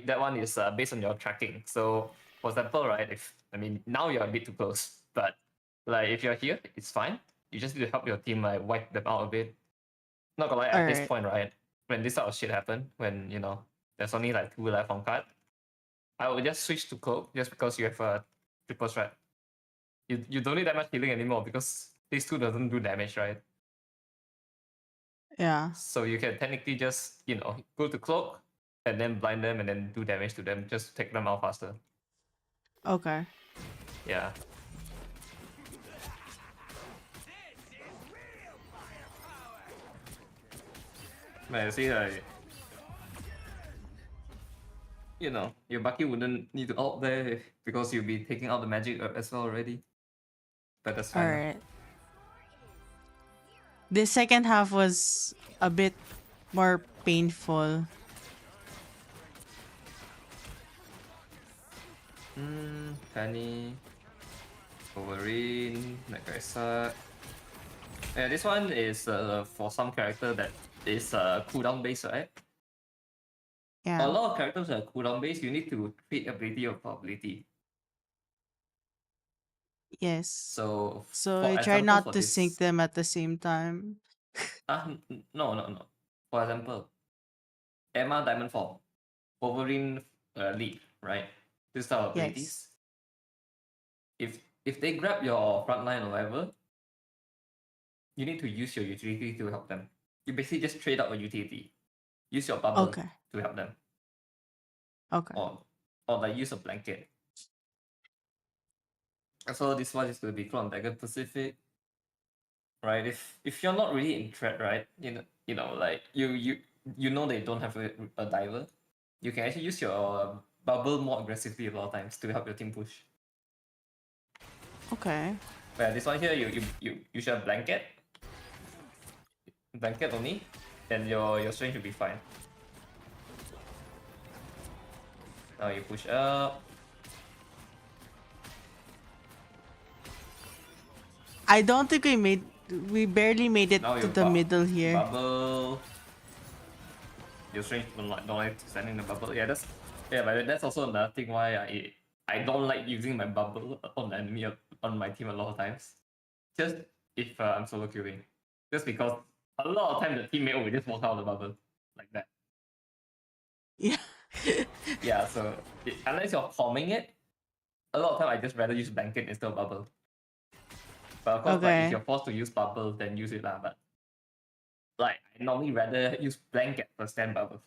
that one is based on your tracking. So for example, right? If I mean now you're a bit too close, but like if you're here, it's fine. You just need to help your team like wipe them out a bit. Not gonna lie, All at this right. point, right? When this sort of shit happen, when you know there's only like 2 left on card, I will just switch to cloak just because you have a triple threat. You don't need that much healing anymore because these 2 doesn't do damage, right? Yeah. So you can technically just, you know, go to cloak and then blind them and then do damage to them just to take them out faster. Okay. Yeah. Man, see, like, you know, your Bucky wouldn't need to out there because you'll be taking out the magic as well already. But that's All fine. right. The second half was a bit more painful. Penny, Wolverine, that guy suck. Yeah, this one is for some character that is cooldown based, right? A Yeah. lot of characters are cooldown based. You need to treat ability or ability. Yes. So, So for I try example, not for to sync this, them at the same time. no. For example, Emma Diamond Fall, Wolverine lead, right? This type of Yes. abilities. If they grab your frontline or whatever, you need to use your utility to help them. You basically just trade out a utility. Use your bubble Okay. to help them, Okay. or like use a blanket. So this one is going to be Clone Dagger Pacific, right? If you're not really in threat, right? You know, like you know they don't have a diver, you can actually use your bubble more aggressively a lot of times to help your team push. Okay. But this one here, you use a blanket only, and your strength should be fine. Now you push up. I don't think we barely made it Now to you the middle here. bubble. Your strength don't like standing in the bubble. But that's also another thing why I don't like using my bubble on the enemy on my team a lot of times. Just if I'm solo queuing, just because a lot of time the teammate will just walk out of the bubble like that. Yeah. Yeah, so unless you're forming it, a lot of time I just rather use blanket instead of bubble. But of course, like if Okay. you're forced to use bubble, then use it lah. But like I normally rather use blanket for stand bubble,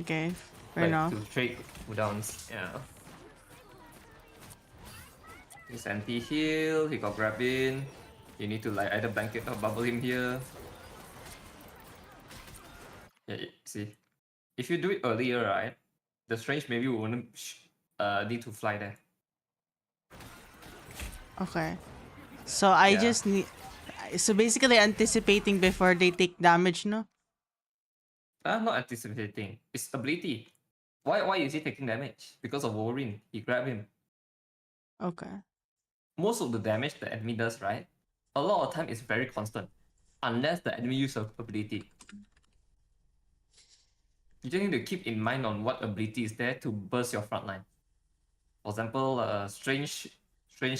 Okay. Fair like enough. to trade cooldowns. Yeah. He's anti-heal, he got grab in. You need to like either blanket or bubble him here. Yeah, see? if you do it earlier, right, the strange maybe wouldn't need to fly there. Okay. So I Yeah. just need. So basically, anticipating before they take damage, no? Not anticipating. It's ability. Why is he taking damage? Because of Wolverine. He grabbed him. Okay. Most of the damage the enemy does, right? A lot of time is very constant. Unless the enemy uses ability. You just need to keep in mind on what ability is there to burst your front line. For example, strange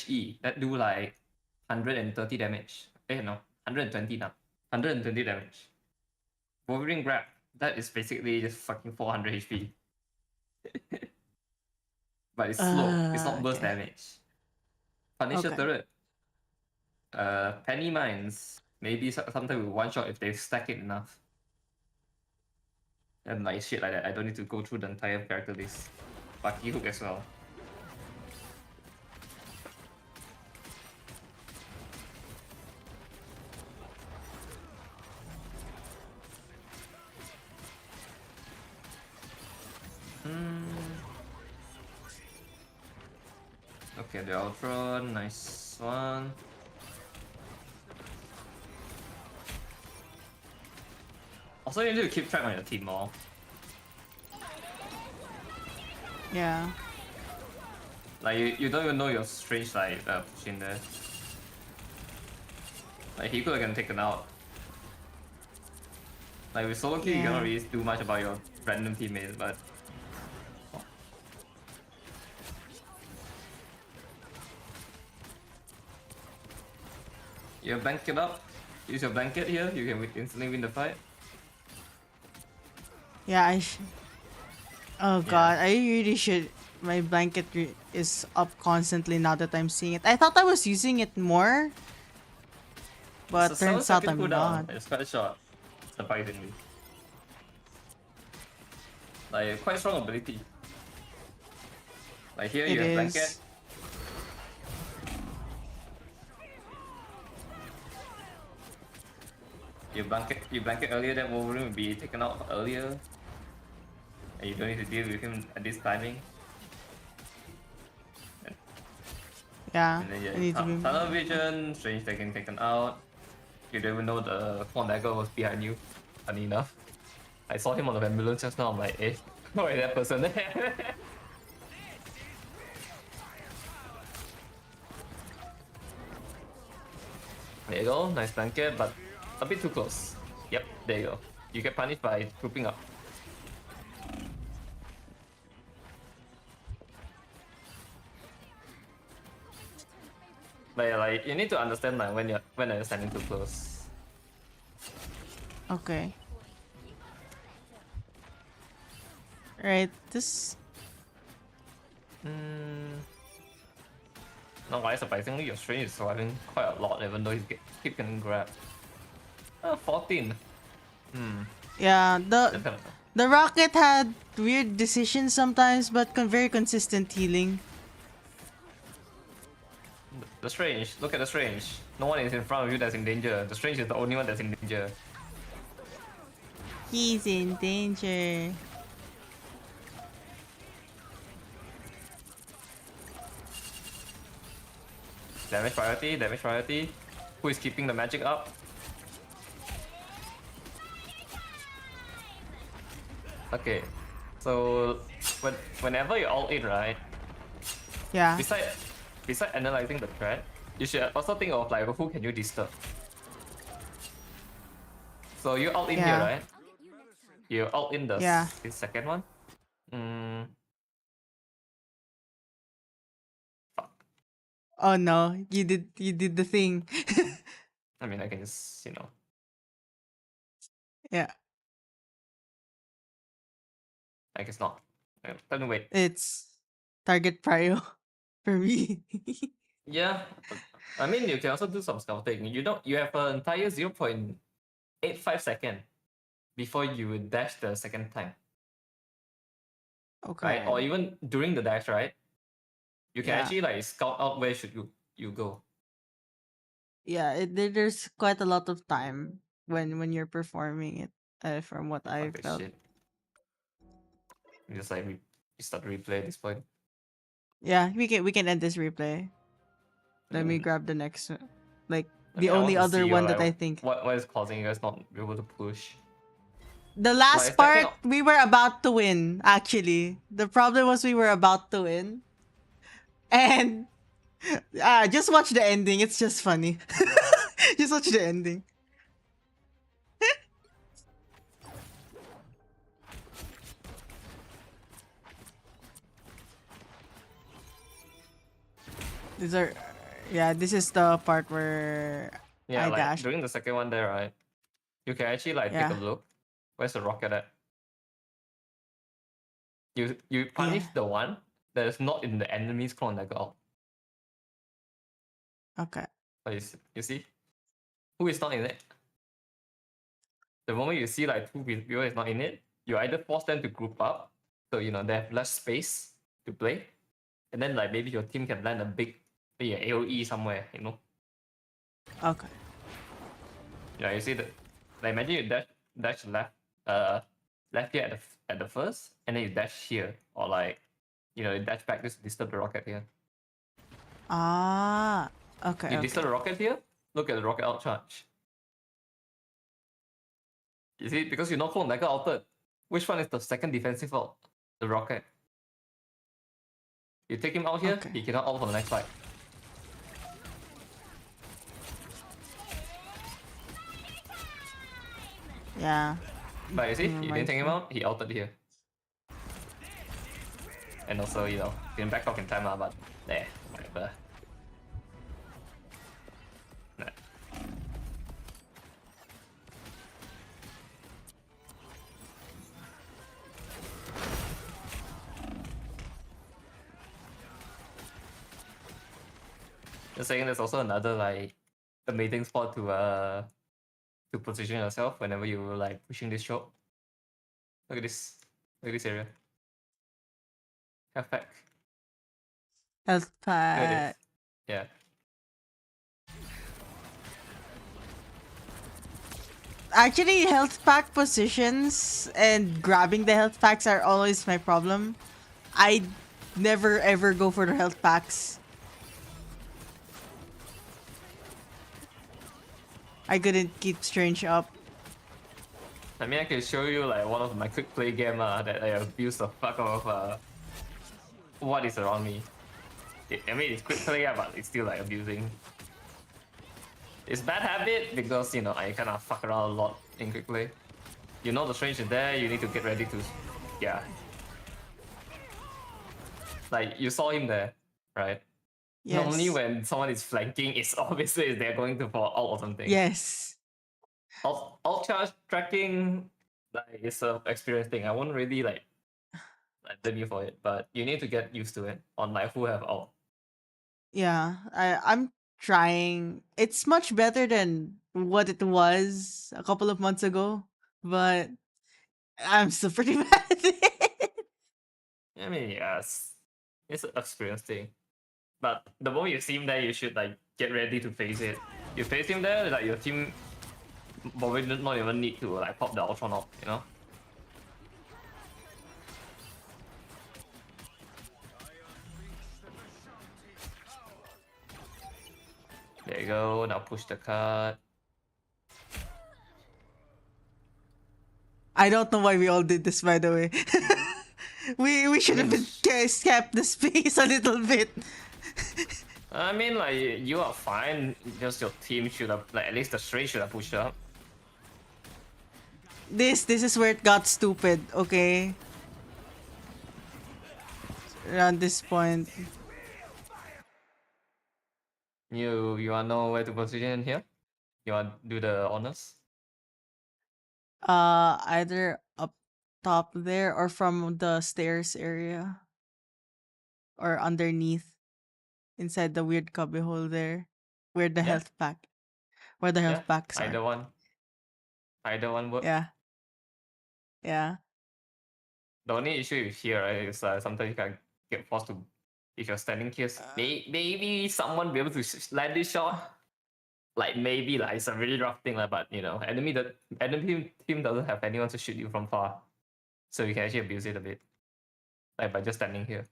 E that do like 130 damage. No, 120 now. 120 damage. Wolverine grab, that is basically just fucking 400 HP. But it's slow. It's not burst Okay. damage. Punisher Okay. turret. Penny mines. Maybe sometimes with one shot if they stack it enough. And like shit like that. I don't need to go through the entire character list. Bucky hook as well. Okay, the Ultron, nice one. Also, you need to keep track on your team more. Yeah. Like you don't even know your strange like pushing there. Like he could have taken out. Like with solo queue, you cannot Yeah. really do much about your random teammates, but you blanket up. Use your blanket here. You can instantly win the fight. Yeah. Oh Yeah. god, I really should. My blanket is up constantly now that I'm seeing it. I thought I was using it more, but It's a 7 turns out second I'm not. cooldown. It's quite short, surprisingly. Like quite strong ability. Like here It you have blanket. is. You blanket earlier, then Wolverine will be taken out earlier. And you don't need to deal with him at this timing. Yeah. And then yeah, I need to be. tunnel vision, strange taken out. You don't even know the Quan Dagger was behind you. Funny enough. I saw him on the ambulance just now, I'm like, eh, why is that person there? There you go, nice blanket, but a bit too close. Yep, there you go. You get punished by grouping up. But yeah, like you need to understand like when you're standing too close. Okay. Right. This. No, why surprisingly your strange is surviving quite a lot even though he keep getting grabbed. 14. Yeah. That's kind of The rocket had weird decisions sometimes, but very consistent healing. the strange. Look at the strange. No one is in front of you that's in danger. The strange is the only one that's in danger. He's in danger. Damage priority, damage priority. Who is keeping the magic up? Okay, so whenever you all in, right? Yeah. Beside analyzing the threat, you should also think of like who can you disturb. So you all in here, Yeah. right? You all in the Yeah. second one. Fuck. Oh no, you did the thing. I mean, I can just Yeah. I guess not. Tell me wait. It's target prio for me. Yeah, I mean you can also do some scouting. You have an entire 0.85 second before you dash the second time, right? Okay. Or even during the dash, right? You can Yeah. actually like scout out where should you go. Yeah, there's quite a lot of time when you're performing it, from what I Fuck this felt. shit. You just like you start to replay at this point. Yeah, we can end this replay. Let me Mm. grab the next one. Like I the mean, I want only to see other one that I like think. what is causing you guys not be able to push. The Like last stacking part up. we were about to win, actually. The problem was we were about to win. And just watch the ending. It's just funny. Just watch the ending. These are yeah, this is the part where Yeah, I like dashed. during the second one there, right? You can actually like take a Yeah. look. Where's the rocket at? You Yeah. punish the one that is not in the enemy's clone like oh. Okay. You see? Who is not in it? The moment you see like two people is not in it, you either force them to group up, so you know they have less space to play, and then like maybe your team can land a big AOE somewhere, you know. Okay. Yeah, you see that. Like imagine you dash left, left here at the first, and then you dash here, or like, you know, you dash back just disturb the rocket here. Ah. Okay. You Okay. disturb the rocket here. Look at the rocket out charge. You see, because you know clone dagger altered. Which one is the second defensive ult? The rocket. You take him out here, Okay. he cannot ult for the next fight. Yeah. But you see, you didn't take him Mindful. out, he altered here. And also, you know, didn't back off in time, but whatever. Nah. Just saying, there's also another like amazing spot to position yourself whenever you like pushing this shot. Look at this. Look at this area. Half pack. Health Look at this. pack. Yeah. Actually, health pack positions and grabbing the health packs are always my problem. I never ever go for the health packs. I couldn't keep Strange up. I mean, I can show you like one of my quick play game that I abuse the fuck out of what is around me. I mean, it's quick play, but it's still like abusing. It's bad habit because you know I kind of fuck around a lot in quick play. You know the Strange is there, you need to get ready to, yeah. Like you saw him there, right? Yes. Normally when someone is flanking, it's obviously they're going to fall out or something. Yes. Alt charge tracking, like it's a experience thing. I won't really like blame you for it, but you need to get used to it on like who have alt. Yeah. I'm trying. It's much better than what it was a couple of months ago, but I'm still pretty bad at it. I mean, yes, it's an experience thing. But the moment you see him there, you should like get ready to face it. You face him there, like your team probably not even need to like pop the Ultron up, you know? There you go, now push the card. I don't know why we all did this, by the way. we should have been kept the space a little bit. I mean, like, you are fine, just your team should have, like, at least the Stray should have pushed up. This is where it got stupid, okay? Around this point. You wanna know where to position here? You wanna do the honors? Either up top there or from the stairs area. Or underneath. Inside the weird cubbyhole there. Where the Yeah. health pack. Where the health Yeah, packs either are. one. Either one work. Yeah. Yeah. The only issue is here, right, is sometimes you can get forced to, if you're standing here, maybe someone be able to land this shot. Like maybe like it's a really rough thing, like, but you know, enemy team doesn't have anyone to shoot you from far, so you can actually abuse it a bit. like by just standing here.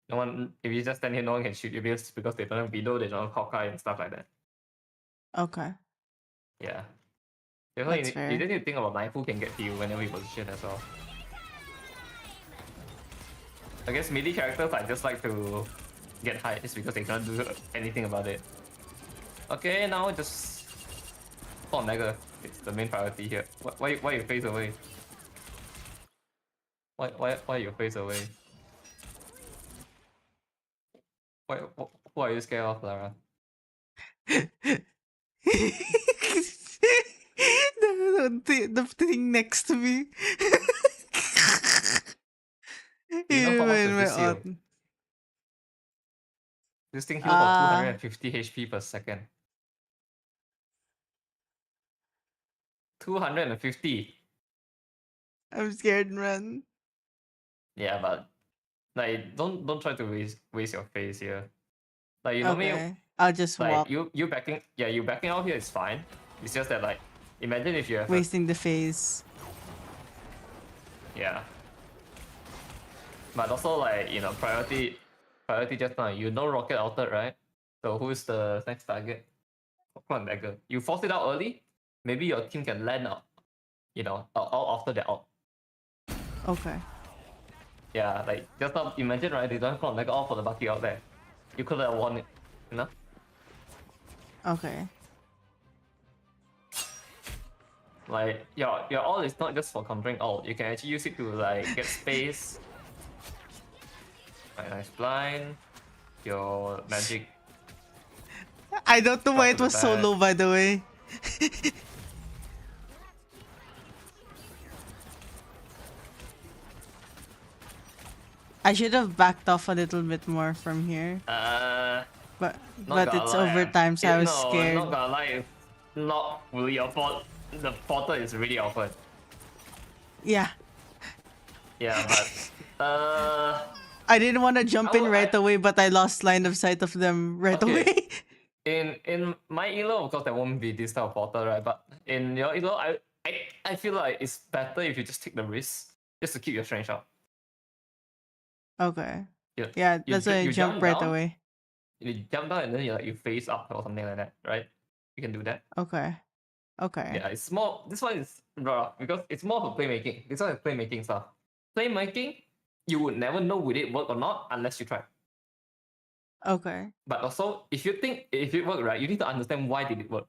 No one, if you just stand here, no one can shoot you because they don't have Beetle, they don't have Hawkeye and stuff like that. Okay. Yeah. You That's you fair. just need to think about knife who can get to you whenever you position as well. I guess melee characters I just like to get high just because they can't do anything about it. Okay, now just spawn dagger. It's the main priority here. Why you face away? Why you face away? Who are you scared of, Lara? The thing next to me. You know how much In does my this heal? autumn. This thing heals for 250 HP per second. 250. I'm scared, man. Yeah, but like don't try to waste your face here. Like you know me, Okay. I'll just like walk, you backing you backing out here is fine. It's just that like imagine if you have wasting the phase. yeah. But also like priority just now. You know rocket altered, right? So who's the next target? Come on, dagger. You force it out early, maybe your team can land out. Out after the out. Okay. Yeah, like just now imagine right, they don't come dagger out for the bucket out there. You could have won it, you know? Okay. Like your ult is not just for countering ult. You can actually use it to like get space. Right, nice blind. Your magic. I don't know why Drop it to the was so back. low, by the way. I should have backed off a little bit more from here, Not but gonna it's lie. overtime, so I was No, scared. not gonna lie. Not really your fault. The portal is really offered. Yeah. Yeah, but I didn't want to jump in right I- away, but I lost line of sight of them right Okay. away. in my elo, of course, there won't be this type of portal, right? But in your elo, I feel like it's better if you just take the risk just to keep your strength up. Okay. You, Yeah, you, that's why I you jumped jump right down, away. you jump down and then you face up or something like that, right? You can do that. Okay. Okay. Yeah, it's more. This one is raw because it's more for playmaking. This one is playmaking stuff. Playmaking, you would never know would it work or not unless you try. Okay. But also, if you think if it worked right, you need to understand why did it work.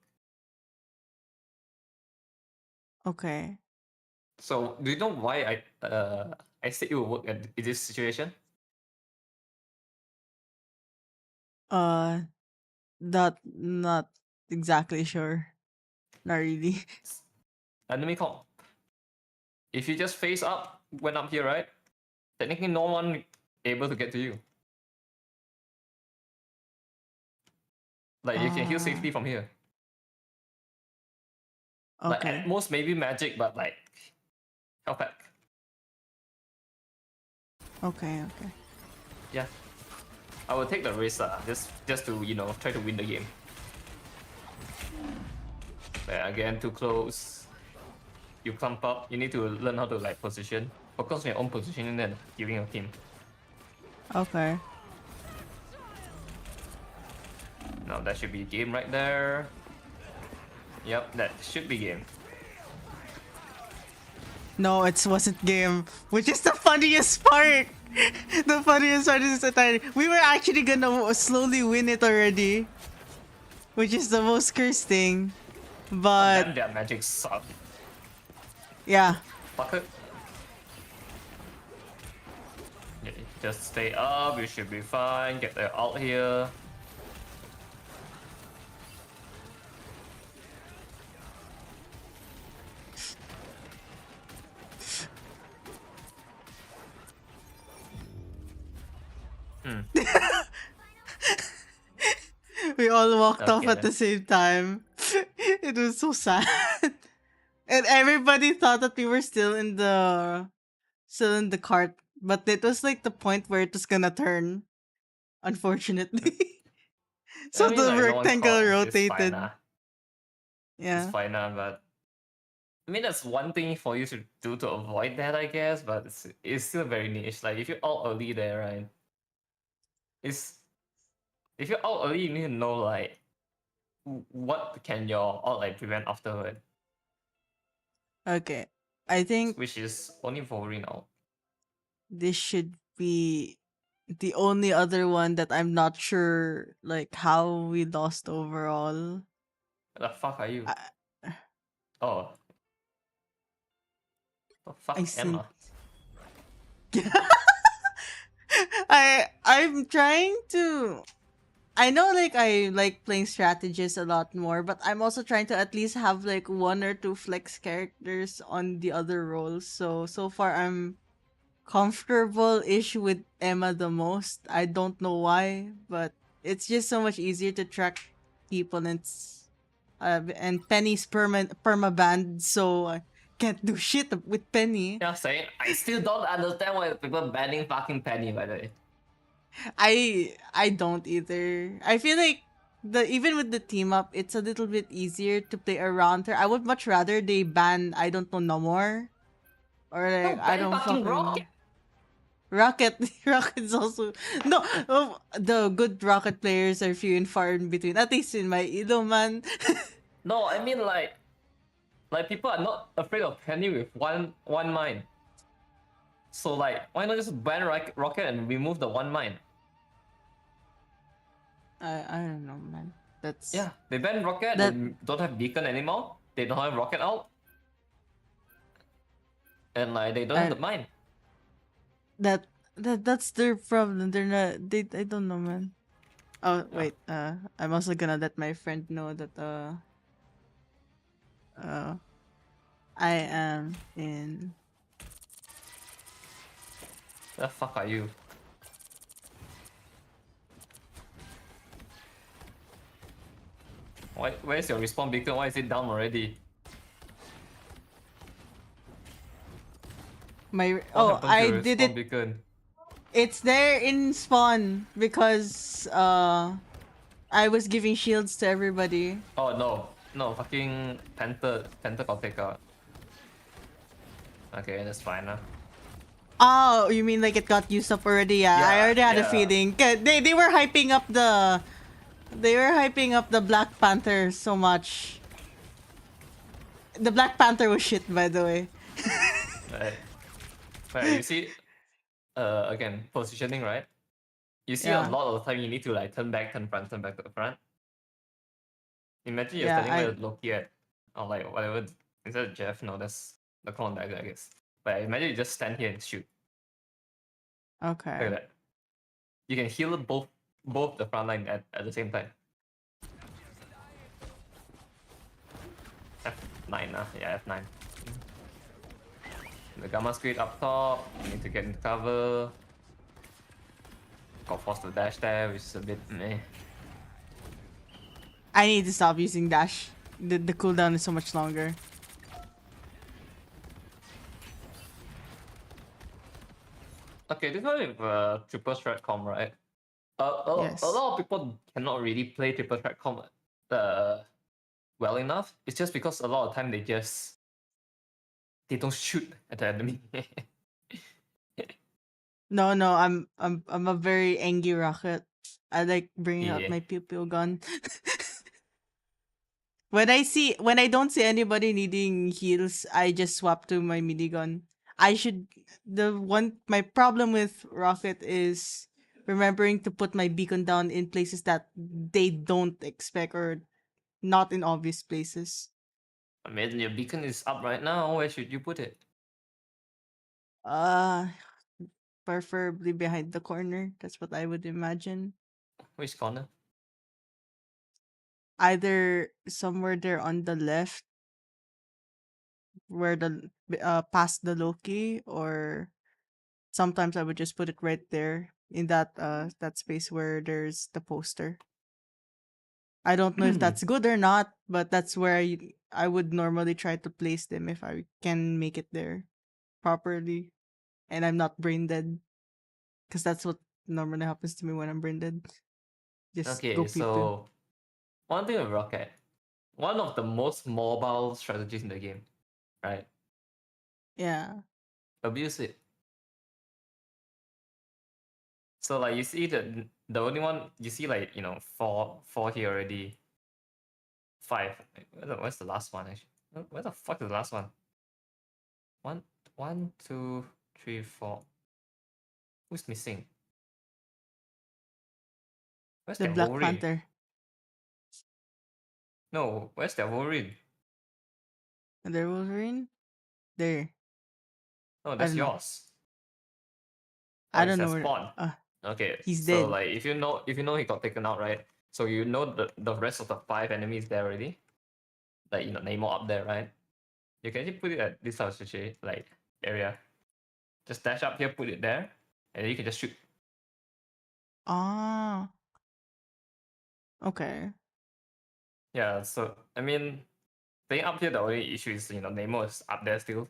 Okay. So, do you know why I said it will work in this situation? Uh, not exactly sure. Not really. Enemy comp. If you just face up, went up here, right? Technically, no one able to get to you. Like you can heal safety from here. Like Okay. at most maybe magic, but like health pack. Okay. Okay. Yeah. I will take the risk, just to try to win the game. But again, too close. You clump up. You need to learn how to like position. Focus on your own positioning and giving your team. Okay. Now that should be game right there. Yep, that should be game. No, it wasn't game, which is the funniest part. The funniest part is that we were actually gonna slowly win it already, which is the most cursed thing. But Then their magic suck. yeah, Bucket. Yeah, just stay up. You should be fine. Get the ult here. we all walked off Okay. at the same time. It was so sad, and everybody thought that we were still in the cart, but it was like the point where it was gonna turn. Unfortunately, so I mean, the like, no one rectangle caught. It's fine, rotated. It's Yeah. fine, but I mean, that's one thing for you to do to avoid that, I guess, but it's still very niche. Like, if you're out early there, right? It's if you're out early, you need to know like what can your out like prevent afterward, Okay. I think which is only Wolverine out. this should be the only other one that I'm not sure like how we lost overall. The fuck are you? I, Oh, the I fuck, think Emma. I'm trying to. I know like I like playing strategists a lot more, but I'm also trying to at least have like one or two flex characters on the other roles. So far I'm comfortable ish with Emma the most. I don't know why, but it's just so much easier to track people, and and Penny's perma banned, so I can't do shit with Penny. Yeah, saying I still don't understand why people banning fucking Penny. By the way, I don't either. I feel like the even with the team up, it's a little bit easier to play around her. I would much rather they ban I don't know no more, or no, like I ban don't fucking fucking Rocket. know. Rocket Rocket's also no, the good Rocket players are few and far in between. At least in my Elo man. No, I mean like people are not afraid of Penny with one mine. So like, why not just ban Rocket and remove the one mine? I don't know, man. That's Yeah, they ban Rocket. They that don't have Beacon anymore. They don't have Rocket out, and like they don't have I the mine. that's their problem. They're not. They I don't know, man. Oh Yeah. wait. I'm also gonna let my friend know that uh I am in. The fuck are you? Where's your respawn beacon? Why is it down already? My What oh happened to I your did respawn it. beacon? It's there in spawn because I was giving shields to everybody. Oh no, fucking Panther got take out. Okay, that's fine now. Oh, you mean like it got used up already? Yeah, I Yeah, already had a yeah. feeling. They were hyping up the Black Panther so much. The Black Panther was shit, by the way. Right. Right, you see, again, positioning, right? You see a Yeah, lot of the time you need to like turn back to the front. Imagine you're yeah. standing where Loki at, or like whatever. Is that Jeff? No, that's the clone dagger, I guess. But imagine you just stand here and shoot. Look at Okay. that. You can heal both the front line at the same time. F9, yeah, F9. The gamma squid up top. You need to get into cover. Got forced to dash there, which is a bit meh. I need to stop using dash. The cooldown is so much longer. Okay, this one with triple strat com, right? A Yes. lot of people cannot really play triple strat com well enough. It's just because a lot of time they don't shoot at the enemy. No, no. I'm a very angry rocket. I like bringing out Yeah. my pew pew gun. When I don't see anybody needing heals, I just swap to my minigun. I should my problem with Rocket is remembering to put my beacon down in places that they don't expect, or not in obvious places. I mean, your beacon is up right now. Where should you put it? Uh Preferably behind the corner. That's what I would imagine. Which corner? Either somewhere there on the left where past the Loki, or sometimes I would just put it right there in that space where there's the poster. I don't know if that's good or not, but that's where I would normally try to place them if I can make it there properly and I'm not brain dead, because that's what normally happens to me when I'm brain dead. Just go Okay, pew pew. so one thing with Rocket, one of the most mobile strategies in the game. right? Yeah. Abuse it. So like you see the only one you see like four here already. 5. Where's the last one actually? Where the fuck is the last one? One, 2, 3, 4. Who's missing? Where's The their Black Wolverine? Panther. No, where's their Wolverine? And their Wolverine? There. No, I that's don't know. yours. Oh, I it don't know says where. Spawn. Okay, He's so dead. like if you know he got taken out, right? So you know the rest of the 5 enemies there already. Like Namor up there, right? You can actually put it at this house actually, like area. Just dash up here, put it there, and then you can just shoot. Ah. Okay. Yeah, so I mean, staying up here, the only issue is Namor is up there still.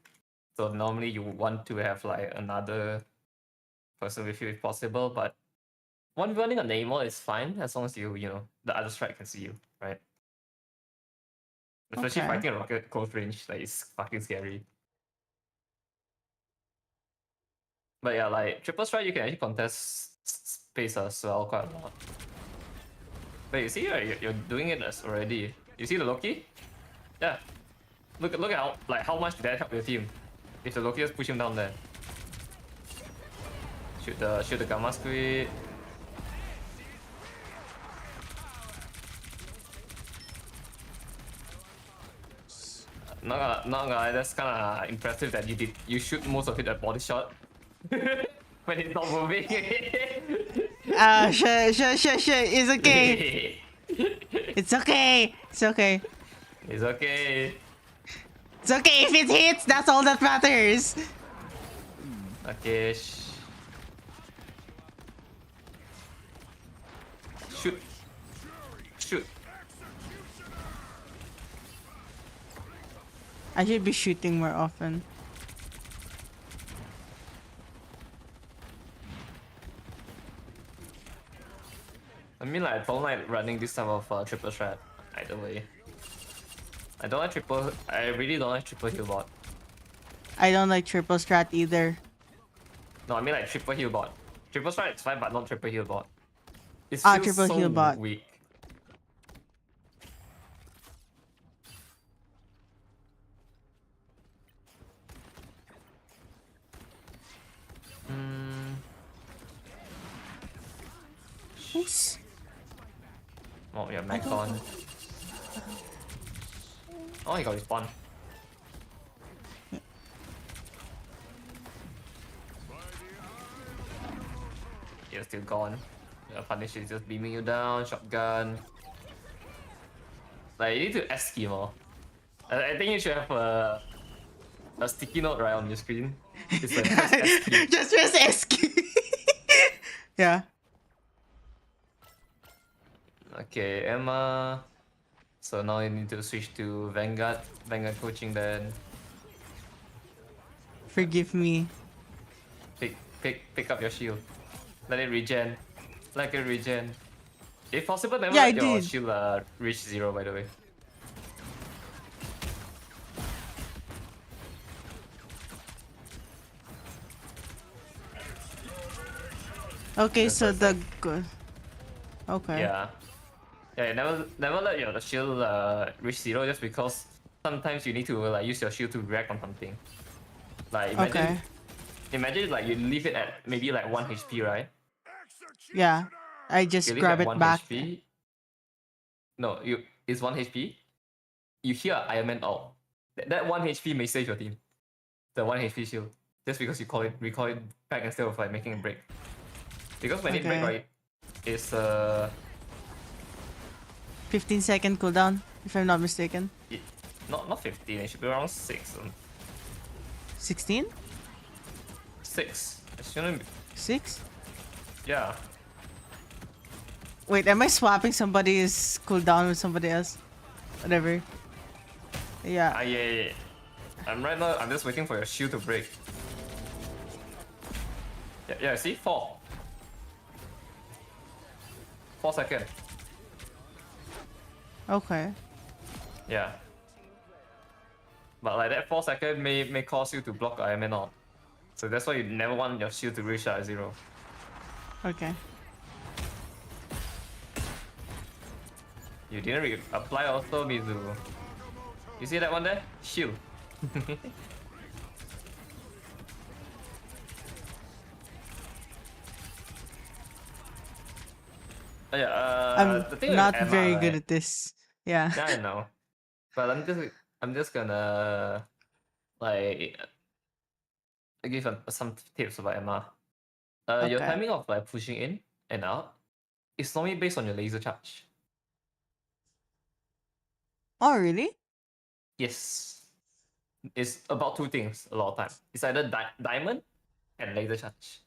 So normally you would want to have like another person with you if possible, but one running a Namor is fine as long as the other strike can see you, right? Especially Okay. fighting a rocket close range, like it's fucking scary. But yeah, like triple strike you can actually contest space as well quite a lot. But you see, right, you're doing it as already. You see the Loki? Yeah. Look at how much did that help your team? If the Loki just push him down there. Shoot the Gamma Squid. Not gonna lie, that's kinda impressive that you shoot most of it at body shot. When it's not moving. Shit. It's okay. It's okay. It's okay. It's okay. It's okay if it hits. That's all that matters. Okay. Shoot. Shoot. I should be shooting more often. I mean, like, I don't like running this type of triple strat either way. I really don't like triple heal bot. I don't like triple strat either. No, I mean like triple heal bot. Triple strat is fine, but not triple heal bot. It Ah, feels triple so heal bot. weak. Oops. Oh, yeah, Mac on. Oh, he got respawn. You're still gone. The punish is just beaming you down, shotgun. Like, you need to S key more. I think you should have a sticky note right on your screen. It's like press S key. Just press S key. Yeah. Okay, Emma. So now you need to switch to Vanguard. Vanguard coaching then. Forgive me. Pick up your shield. Let it regen. Let it regen. If possible, never Yeah, I let your did. shield reach 0, by the way. Okay, That's so the perfect. good. Okay. Yeah. Yeah, never let your shield reach 0 just because sometimes you need to like use your shield to react on something. Like Okay. imagine like you leave it at maybe like 1 HP, right? Yeah. I You just leave grab at it 1 back. HP. No, it's 1 HP. You hear Iron Man out. That 1 HP may save your team. The 1 HP shield. Just because you recall it back instead of like making a break. Because when it break, Okay. right, it's 15-second cooldown, if I'm not mistaken. not 15, it should be around 6. 16? 6. It shouldn't be, 6? yeah. Wait, am I swapping somebody's cooldown with somebody else? Whatever. Yeah. Yeah. I'm just waiting for your shield to break. Yeah, see? 4. 4 seconds. Okay. Yeah. But like that 4 second may cause you to block a Iron Man out. So that's why you never want your shield to reach at 0. Okay. You didn't apply also, Mizu. You see that one there? Shield. Oh, yeah, I'm the thing with not Emma, very right? good at this. Yeah. Yeah, I know. But I'm just gonna like give some tips about Emma. Your Okay. timing of like pushing in and out is normally based on your laser charge. Oh, really? Yes. It's about two things a lot of time. It's either diamond and laser charge.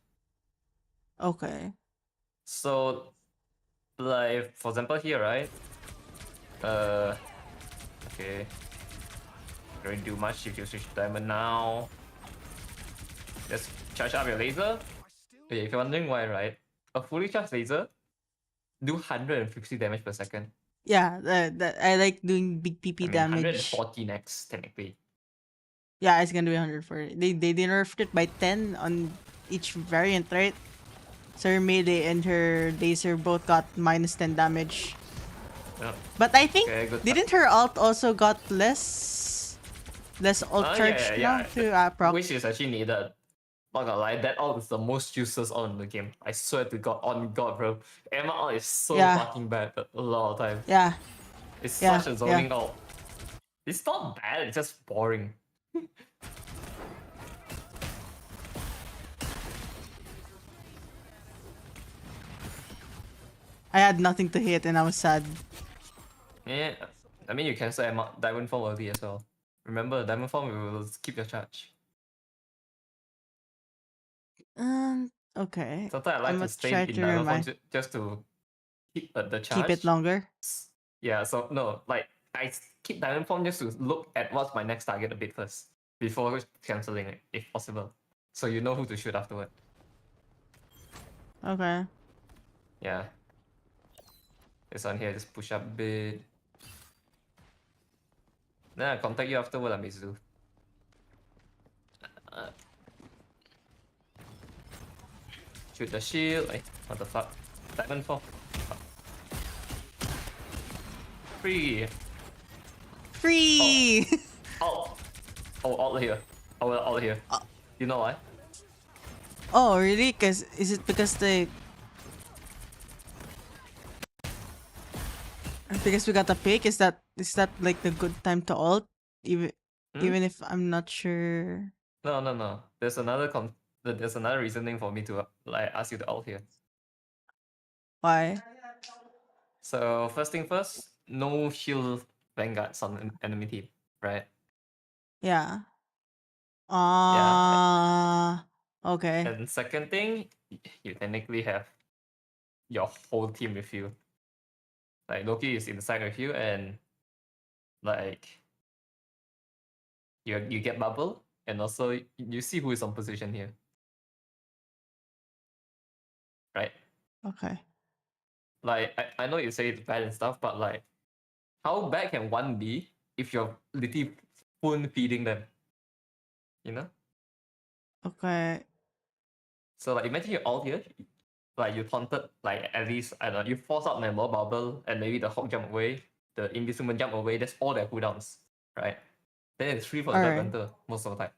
Okay. So like for example here, right? Uh okay. Don't do much if you switch to diamond now. Just charge up your laser. Okay, if you're wondering why, right? A fully charged laser do 150 damage per second. Yeah, I like doing big PP I mean damage. 140 next technically. Yeah, it's gonna be 140. They nerfed it by 10 on each variant, right? So her melee and her laser both got minus 10 damage. Yeah. But I think Okay, good. didn't her alt also got less ult charge now to proc? Which is actually needed. Not gonna lie, that ult is the most useless ult in the game. I swear to God, on God, bro. Emma ult is so Yeah. fucking bad a lot of times. Yeah. It's Yeah, such a zoning ult. It's not bad, it's just boring. I had nothing to hit and I was sad. Yeah, I mean you can say Diamond Form early as well. Remember, Diamond Form will keep your charge. Okay. Sometimes I like I'm to gonna stay try in to Diamond Form remind. just to keep the Keep it charge. longer. Yeah, so no, like I keep Diamond Form just to look at what's my next target a bit first before cancelling it, if possible. So you know who to shoot afterward. Okay. Yeah. This one here, just push up a bit. Then I contact you afterward, Mizu. Shoot the shield. What the fuck? Diamond Form. Free. Free. Oh, all here. All here. You know why? Oh, really? Is it because because we got a pick? Is that like the good time to ult? Even Hmm? even if I'm not sure. No. There's another reasoning for me to like ask you to ult here. Why? So first thing first, no shield vanguards on an enemy team, right? Yeah. Yeah. Okay. And second thing, you technically have your whole team with you. Like Loki is inside with you, and like you get bubble, and also you see who is on position here, right? Okay. Like I know you say it's bad and stuff, but like how bad can one be if you're literally spoon feeding them? You know? Okay. So like imagine you're all here, like you taunted like at least I don't know, you force out member bubble and maybe the hawk jump away, the invisible jump away, that's all their cooldowns, right? Then it's free for the Black Alright. Panther most of the time.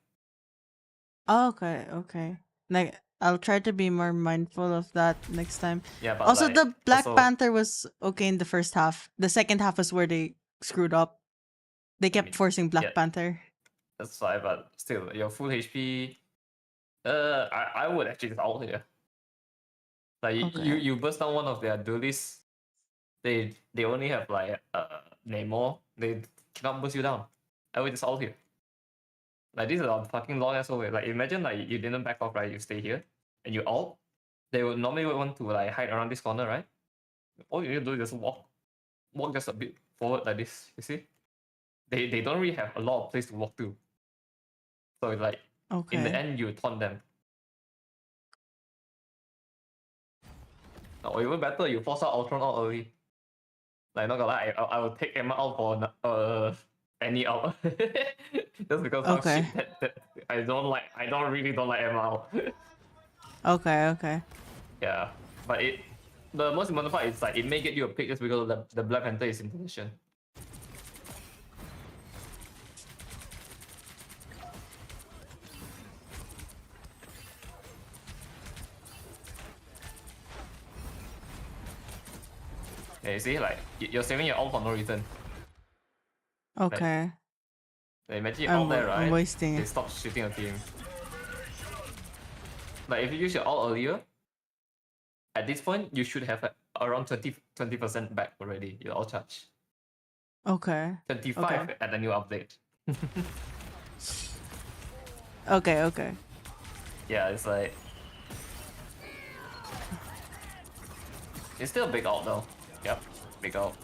Okay. Okay. Like I'll try to be more mindful of that next time. Yeah, but Also, like the Black also Panther was okay in the first half. The second half was where they screwed up. They I kept mean forcing yeah, Black Panther. that's fine, but still your full HP I would actually just out here. Like Okay. you burst down one of their duelists, they only have like Namor, they cannot burst you down. I would just out here. Like this is a fucking long ass way. Like imagine like you didn't back off, right? You stay here and you ult. They would normally want to like hide around this corner, right? All you need to do is just walk just a bit forward like this. You see? They don't really have a lot of place to walk to. So like in the Okay. end you taunt them. Or even better, you force out Ultron out early. Like not gonna lie, I will take Emma out for any out. Just because how Okay. shit that I don't like. I don't really don't like ML. Okay, okay. Yeah, but the most important part is like it may get you a pick just because the Black Panther is in position. Yeah, you see, like you're saving your ult for no reason. Okay. Like, imagine you're out there, I'm right? wasting They it. stop shooting a team. Like if you use your ult earlier, at this point you should have around 20% back already. Your ult charge. Okay. 25 Okay. at the new update. Okay, okay. Yeah, it's like it's still a big ult though. Yep, big ult.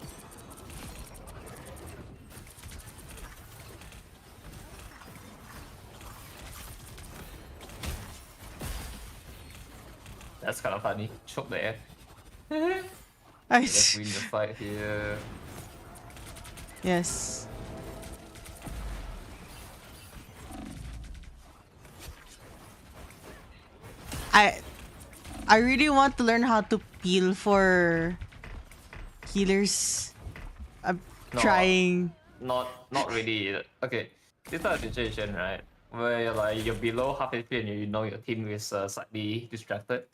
That's kind of funny. Choke the air. Let's win the fight here. Yes. I really want to learn how to peel for healers. I'm No, trying. not really. Okay, this type of situation, right? Where you're below half HP and you know your team is slightly distracted.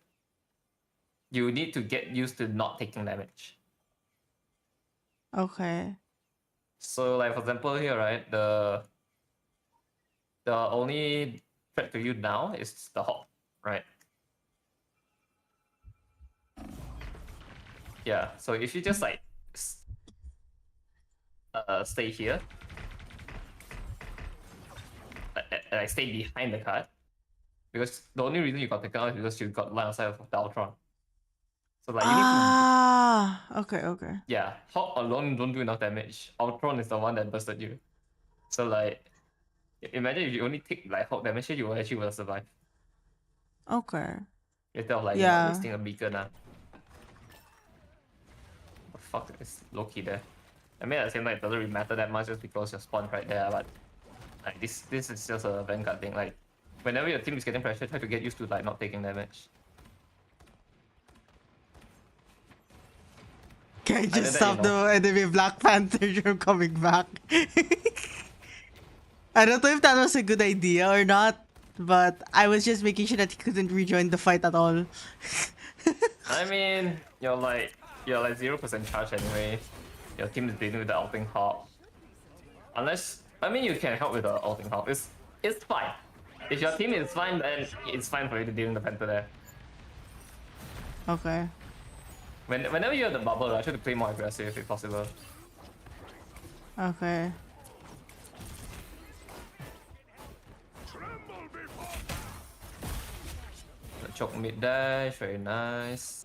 You need to get used to not taking damage. Okay. So like for example here, right, the only threat to you now is the hawk, right? Yeah. So if you just like stay here, like stay behind the card, because the only reason you got taken out is because you got line of sight of the Ultron. So like you need to, Ah, okay, okay. yeah, hawk alone don't do enough damage. Ultron is the one that busted you. So like imagine if you only take like hawk damage, you will actually survive. Okay. Instead of like Yeah. wasting a beacon. The fuck is Loki there? I mean, at the same time, it doesn't really matter that much just because you're spawned right there. But like this is just a Vanguard thing. Like whenever your team is getting pressure, try to get used to like not taking damage. Can I Either just that, you stop know. the enemy Black Panther from coming back? I don't know if that was a good idea or not, but I was just making sure that he couldn't rejoin the fight at all. I mean, you're like 0% charge anyway. Your team is dealing with the ulting hawk. Unless I mean you can help with the ulting hawk. It's fine. If your team is fine, then it's fine for you to deal with the Panther there. Okay. Whenever you have the bubble, I try to play more aggressive if possible. Okay. The choke mid dash, very nice.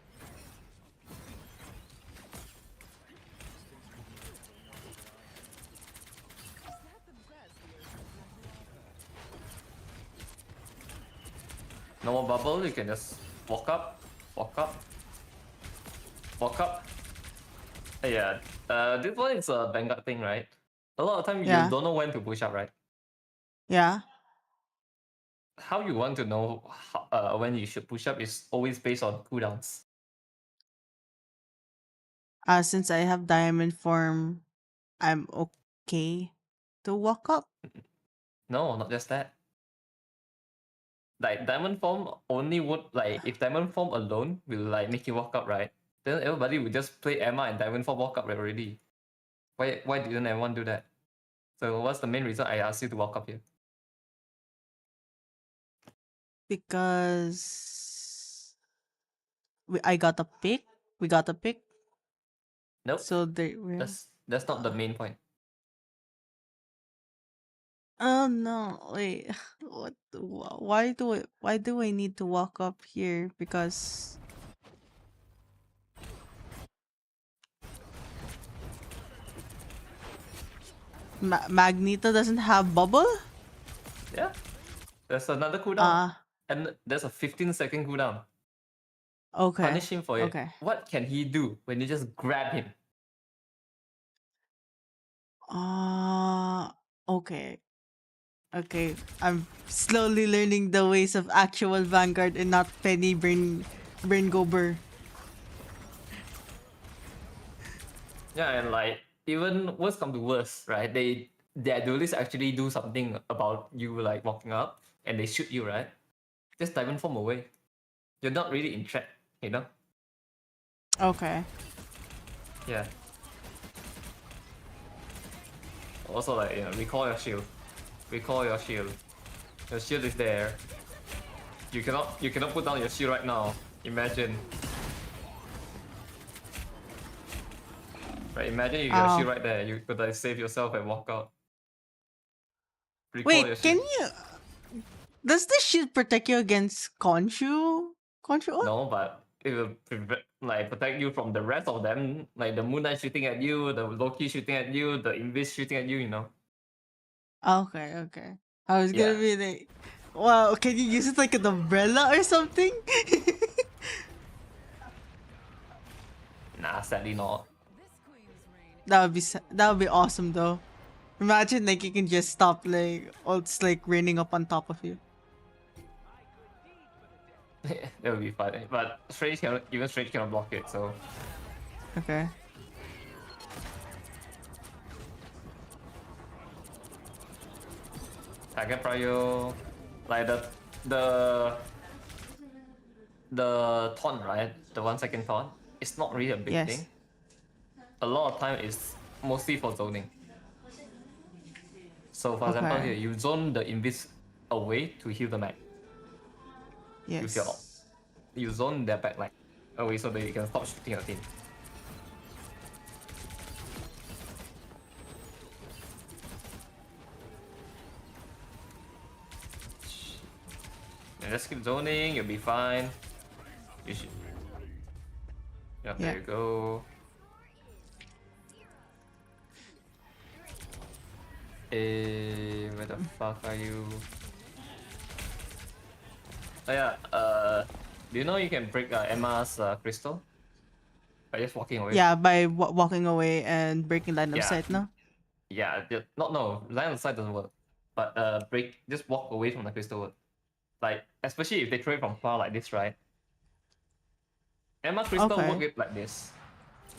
No more bubble, you can just walk up, walk up, walk up. Yeah, this one is a Vanguard thing, right? A lot of time you Yeah. don't know when to push up, right? Yeah. How you want to know when you should push up is always based on cooldowns. Since I have diamond form, I'm okay to walk up. No, not just that. Like diamond form only would like if diamond form alone will like make you walk up, right? Then everybody would just play Emma and diamond form walk up already. Why didn't everyone do that? So what's the main reason I asked you to walk up here? Because I got a pick. We got a pick. Nope. So there we That's not the main point. Oh no, wait. Why do I need to walk up here? Because Magneto doesn't have bubble? Yeah. There's another cooldown. And there's a 15-second cooldown. Okay. Punish him for it. Okay. What can he do when you just grab him? Okay. Okay, I'm slowly learning the ways of actual Vanguard and not Penny Brain Gober. Yeah, and like even worse come to worse, right? Their duelists actually do something about you like walking up and they shoot you, right? Just dive from away. You're not really in threat, you know? Okay. Yeah. Also like recall your shield. Recall your shield. Your shield is there. You cannot put down your shield right now. Imagine. Right, imagine you got a shield Oh. right there. You could like save yourself and walk out. Recall your Wait, can shield. you? Does this shield protect you against Khonshu? Khonshu ult? No, but it will like protect you from the rest of them, like the Moon Knight shooting at you, the Loki shooting at you, the Invis shooting at you. You know. Okay, okay. I was Yeah. gonna be like, wow, can you use it like an umbrella or something? Nah, sadly not. That would be awesome though. Imagine like you can just stop like ults like raining up on top of you. That would be fun. But Strange cannot block it. So Okay. target prio, like the taunt, right? The 1 second taunt. It's not really a big Yes. thing. A lot of time is mostly for zoning. So for example Okay. here, you zone the invis away to heal the mech. With your Yes. you zone their backline away so that you can stop shooting your team. And just keep zoning, you'll be fine. You should. Yeah, there Yeah. you go. Where the fuck are you? Oh yeah, do you know you can break Emma's crystal? By just walking away? Yeah, by walking away and breaking line of Yeah. sight, no? Yeah, no, line of sight doesn't work. But just walk away from the crystal work. Like, especially if they throw it from far like this, right? Emma crystal Okay. work it like this.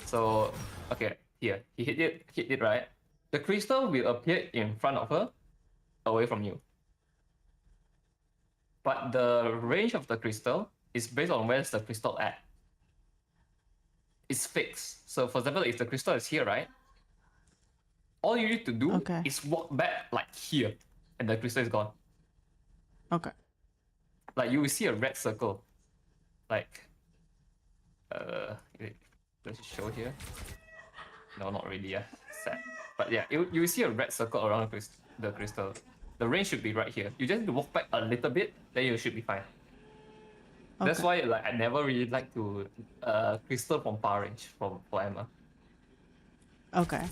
So, okay, here. He hit it, right? The crystal will appear in front of her, away from you. But the range of the crystal is based on where's the crystal at. It's fixed. So for example, if the crystal is here, right? All you need to do Okay. is walk back like here, and the crystal is gone. Okay. Like you will see a red circle. Like, let's show here. No, not really. Yeah, sad. But yeah, you will see a red circle around the crystal. The range should be right here. You just need to walk back a little bit, then you should be fine. That's Okay. why like I never really like to crystal from far range for Emma. Okay.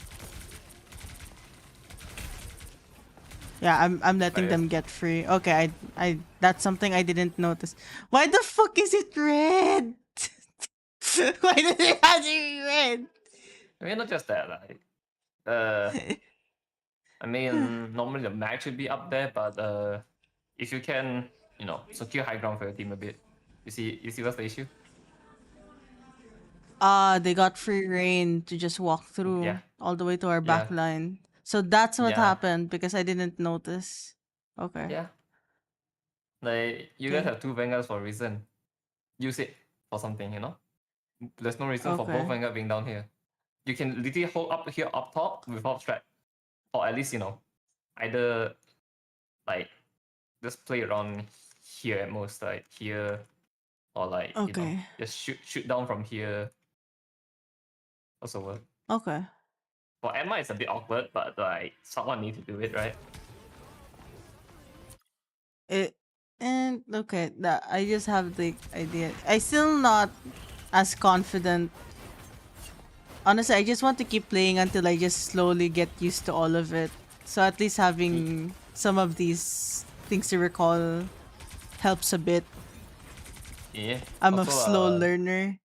Yeah, I'm letting Right. them get free. Okay, I that's something I didn't notice. Why the fuck is it red? Why does it have to be red? I mean, not just that, like, I mean, normally the mag should be up there, but if you can, secure high ground for your team a bit. You see what's the issue? They got free reign to just walk through Yeah. all the way to our Yeah. back line. So that's what Yeah. happened because I didn't notice. Okay. Yeah. Like, you guys Okay. have two Vanguards for a reason. Use it for something, There's no reason for both Okay. Vanguard being down here. You can literally hold up here up top without strat. Or at least, either like just play around here at most, like here, or like Okay. just shoot down from here. Also work. Okay. For Emma it's a bit awkward, but like someone needs to do it, right? And okay, that I just have the idea. I still not as confident. Honestly, I just want to keep playing until I just slowly get used to all of it. So at least having some of these things to recall helps a bit. Yeah. I'm a Also, slow learner.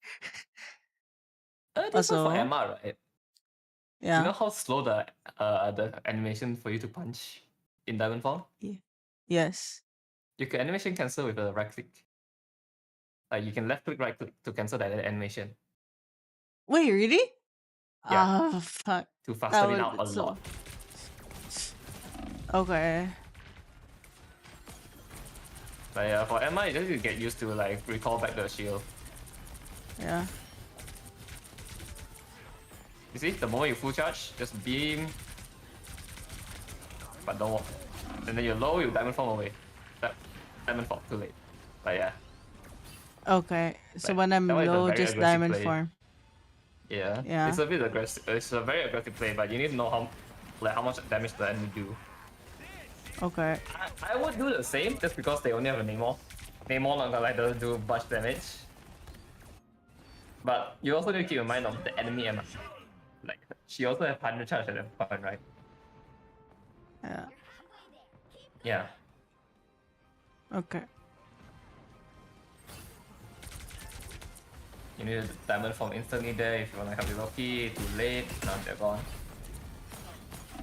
this one for Also, Emma, right? yeah. You know how slow the animation for you to punch? in diamond form, Yes. you can animation cancel with a right click. Like you can left click, right click to cancel that animation. Wait, really? Yeah. Ah, fuck. To That fasten it would out a so. lot. Okay. But yeah, for Emma, you just need to get used to like recall back the shield. Yeah. You see, the moment you full charge, just beam, but don't walk. And then you're low, you diamond form away. Diamond form, too late. But yeah. Okay. So But when I'm that one is a low, very just aggressive diamond play. form. Yeah. Yeah. It's a bit aggressive. It's a very aggressive play, but you need to know how much damage the enemy do. Okay. I would do the same just because they only have a Namor. Namor not gonna like doesn't do much damage. But you also need to keep in mind of the enemy Emma. Like she also has 100 charge at that point, right? Yeah. Yeah. Okay. You need a diamond form instantly there if you wanna help your LOFI. Too late. Now they're gone.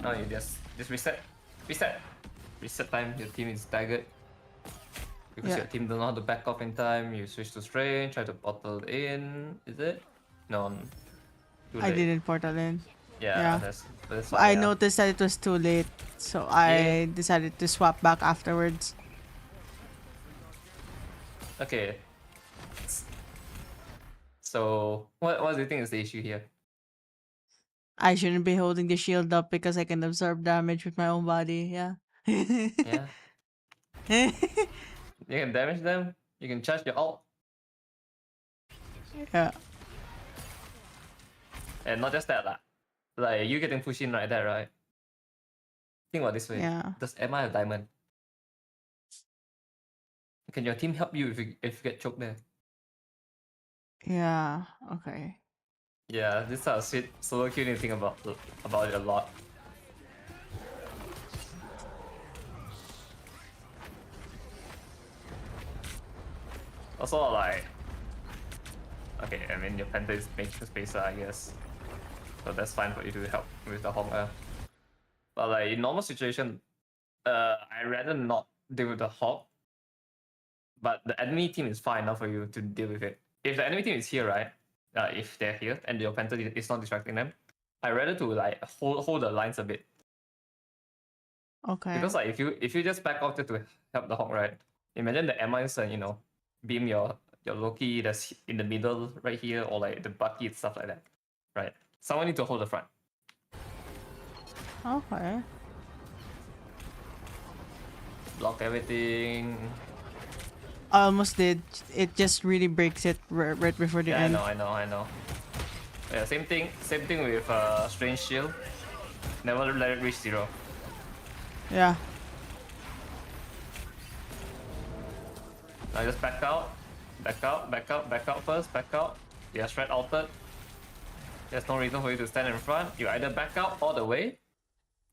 Now you just reset. Reset time. Your team is staggered. Because Yeah. your team doesn't know how to back off in time, you switch to strain, try to portal in. Is it? No. Too late. I didn't portal in. Yeah, Yeah. that's But why, I yeah. noticed that it was too late, so I decided to swap back afterwards. Okay. So, what do you think is the issue here? I shouldn't be holding the shield up because I can absorb damage with my own body. Yeah. Yeah. You can damage them, you can charge your ult, Yeah. and not just that, like you getting pushed in like that, right? Think about this way. Yeah. Does Emma have diamond? Can your team help you if you get choked there? Yeah. Okay. Yeah, this type of shit, solo queue need to think about it a lot. Also, like, okay, I mean your Penta is making space, I guess, so that's fine for you to help with the Honga. But like in normal situation, I rather not deal with the Hawk. But the enemy team is far enough for you to deal with it. If the enemy team is here, right? If they're here and your Penta is not distracting them, I rather to like hold the lines a bit. Okay. Because like if you just back off to help the Hawk, right? Imagine the Emma is beam your Loki that's in the middle right here, or like the Bucky and stuff like that, right? Someone need to hold the front. Okay. Block everything. I almost did. It just really breaks it right before the Yeah, end. I know. Yeah, same thing with Strange Shield. Never let it reach 0. Yeah. Now just back out first, back out. Yeah, straight altered. There's no reason for you to stand in front. You either back out all the way.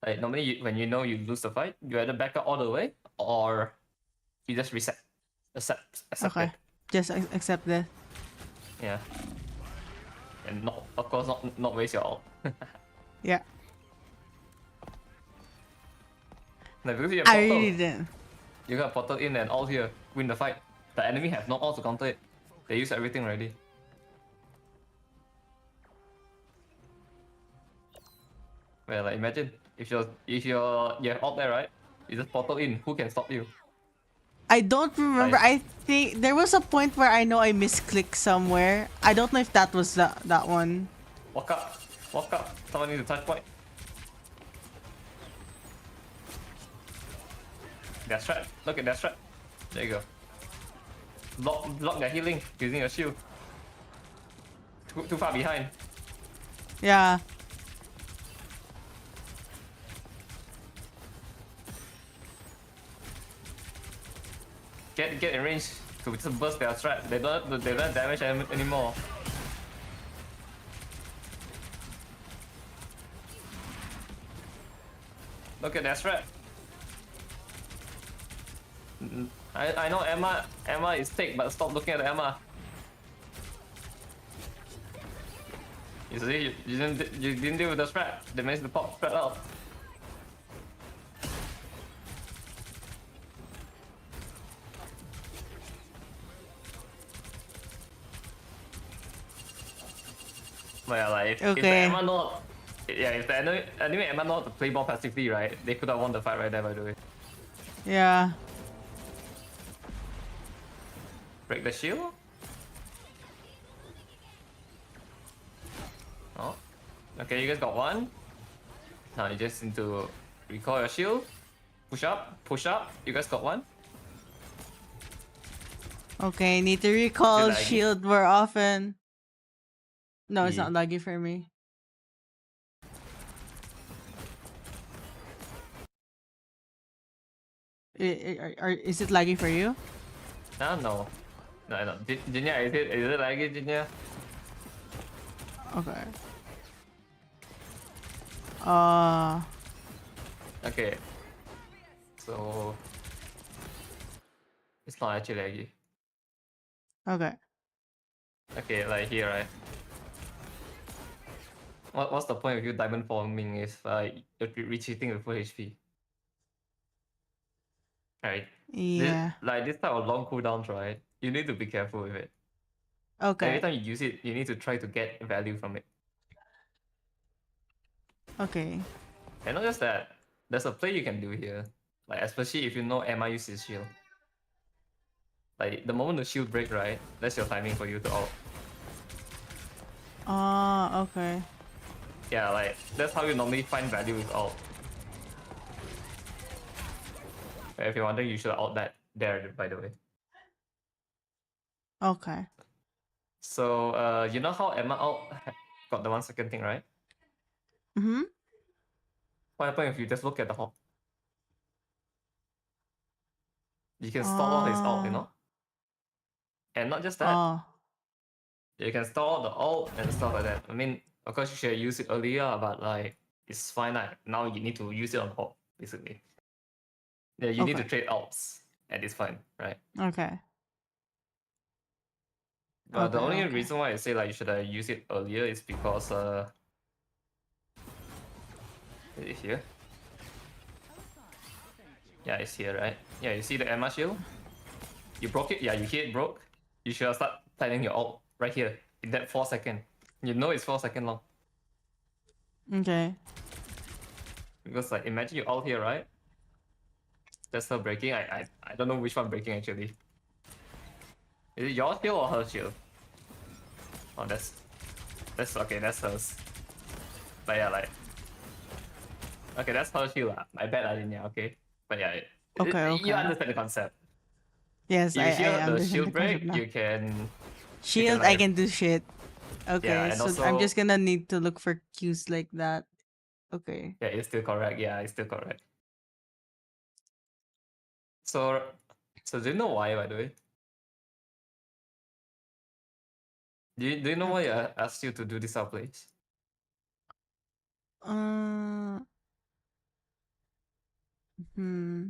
Like normally, when you know you lose the fight, you either back out all the way or you just reset. Accept Okay. it. Just accept that. Yeah. And not, of course, not waste your ult. Yeah. Like, because you have I portal, really didn't. you got portal in and all here, win the fight. The enemy have no ult to counter it. They use everything already. Well, like imagine if you have ult there, right? You just portal in. Who can stop you? I don't remember. I think there was a point where I know I misclicked somewhere. I don't know if that was that one. Walk up. Someone needs a touch point. That's right. Look at that right. There you go. Block their healing using your shield. Too far behind. Yeah. Get in range to just burst their strat. They don't damage anymore. Look at that strat. I know Emma is thick, but stop looking at Emma. You see, you didn't deal with the strat. They managed to pop strat out. But yeah, like if the Okay. Emma know, yeah, if the enemy Emma know how to play more passively, right, they could have won the fight right there. By the way, Yeah. break the shield. Oh, okay, you guys got one. Now you just need to recall your shield. Push up, push up. You guys got one. Okay, need to Is it recall laggy? shield more often. No, it's Yeah. not laggy for me. Is it laggy for you? Ah, no. No, no. Jinya, is it laggy, Jinya? Okay. Uh, Okay. So it's not actually laggy. okay. Okay, like here, right? What's the point of you diamond forming if you're retreating with full HP? Right? Yeah. This type of long cooldowns, right? You need to be careful with it. Every Okay. time you use it, you need to try to get value from it. Okay. And not just that, there's a play you can do here. Like especially if you know Emma uses shield. Like the moment the shield break, right? That's your timing for you to ult. Okay. Yeah, like that's how you normally find value with ult. If you're wondering, you should ult that there, by the way. Okay. So you know how Emma ult got the 1 second thing, right? Mm-hmm. What happens if you just look at the hop? You can stall his ult, you Uh, know? And not just that, oh, you can stall the ult and stuff like that. I mean, of course you should have used it earlier, but like it's fine. Like, now you need to use it on hop, basically. Yeah, you need to okay. trade ults, and it's fine, right? Okay. But the Okay. only Okay. reason why I say like you should have used it earlier is because is it here? Yeah, it's here, right? Yeah, you see the Emma shield? You broke it? Yeah, you hit it broke. You should have started planning your ult right here in that 4 second. You know it's 4 second long. Okay. Because like imagine you ult here, right? That's her breaking. I don't know which one breaking actually. Is it your shield or her shield? Oh, that's okay. That's hers. But yeah, like okay, that's her shield. My bad, I didn't. Yeah, okay. But yeah, Okay. you Okay. understand the concept. Yes, You I hear the understand the shield concept break, now. you can Shield, I like can do shit. yeah, Okay, and so I'm just also gonna need to look for cues like that. Okay. yeah, it's still correct. Yeah, it's still correct. So do you know why, by the way? Do you know why Okay. I asked you to do this outplays? Uh, hmm.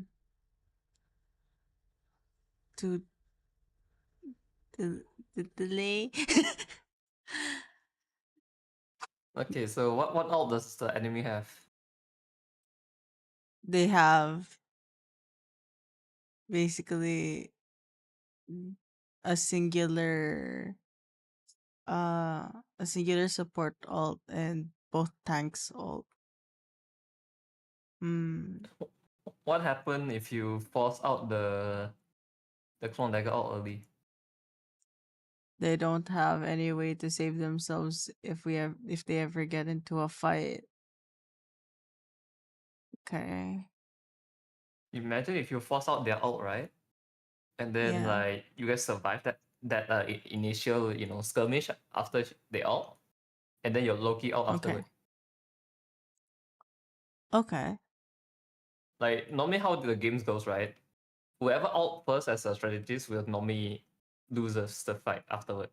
To the delay. Okay, so what all does the enemy have? They have basically a singular uh a singular support alt and both tanks alt. Hmm. What happened if you force out the clone dagger out early? They don't have any way to save themselves if they ever get into a fight. Okay. Imagine if you force out their ult, right? And then Yeah. like you guys survive that initial skirmish after they ult, and then your Loki ult Okay. afterward. Okay. Like normally how the games goes, right? Whoever ult first as a strategist will normally loses the fight afterward.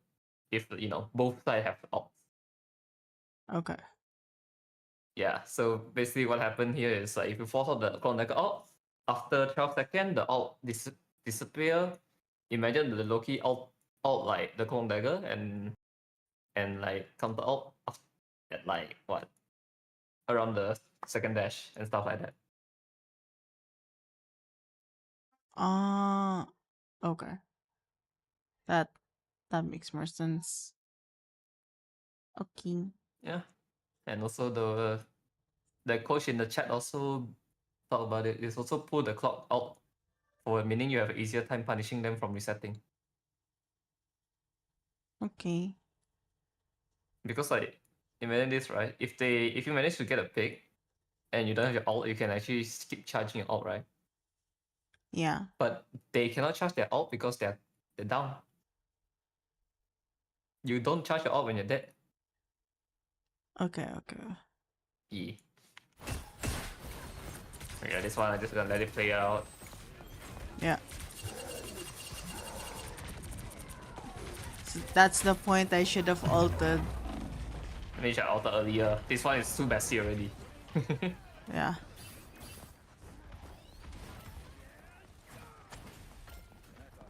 If both sides have ult. Okay. Yeah. So basically what happened here is like if you force out the clone dagger ult, after 12 seconds the ult disappear. Imagine the Loki ult like the clone dagger and like counter ult at like what around the second dash and stuff like that. Uh okay. That that makes more sense. Okay. Yeah, and also the coach in the chat also talk about it. It's also pull the clock out for meaning you have an easier time punishing them from resetting. Okay. Because like imagine this, right? If you manage to get a pick and you don't have your ult, you can actually keep charging your ult, right? Yeah. But they cannot charge their ult because they're down. You don't charge your ult when you're dead. Okay. Okay. Yeah. Yeah, this one I just gonna let it play out. Yeah. So that's the point I should have altered. I mean, I should alter earlier. This one is too messy already. Yeah.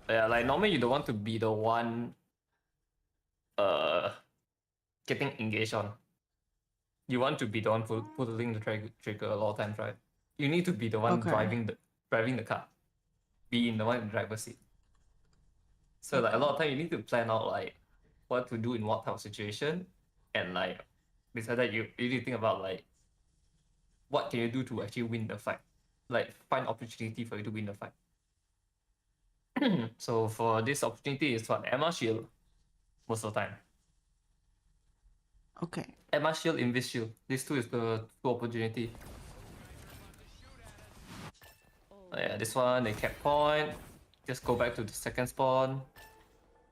Yeah, like normally you don't want to be the one uh getting engaged on. You want to be the one pulling the trigger a lot of times, right? You need to be the one Okay. driving the car. Be in the one in the driver's seat. So like a Okay. lot of time you need to plan out like what to do in what type of situation, and like besides that you need to think about like what can you do to actually win the fight, like find opportunity for you to win the fight. So for this opportunity is what Emma Shield most of the time. Okay. Emma Shield, Invis Shield. These two is the two opportunity. Yeah, this one they cap point. Just go back to the second spawn,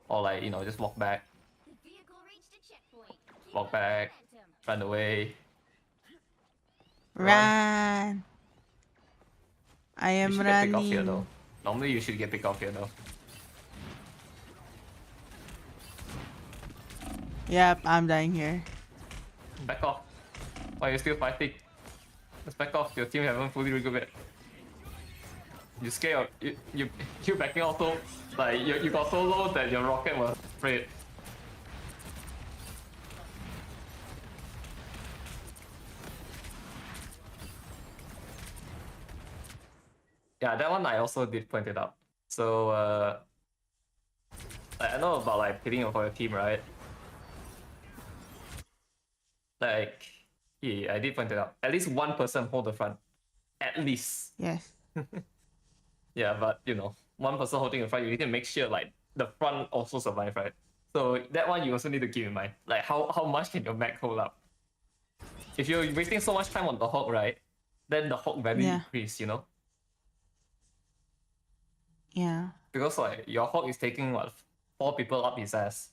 or like just walk back, The vehicle reached a checkpoint. Keep walk up the back, momentum. run away, run. Run. I You am should get pick off here though. running. Normally you should get pick off here though. Yep, I'm dying here. Back off. Why are you still fighting? Let's back off. Your team haven't fully recovered. You scared. You backing off so like you got so low that your rocket was afraid. Yeah, that one I also did point it out. So I know about like pitting for your team, right? Like yeah, I did point it out. At least one person hold the front. At least. Yes. Yeah, but one person holding the front, you need to make sure like the front also survive, right? So that one you also need to keep in mind. Like how much can your mech hold up? If you're wasting so much time on the hawk, right? Then the hawk value Yeah. decrease, Yeah. Because like your hawk is taking what 4 people up his ass,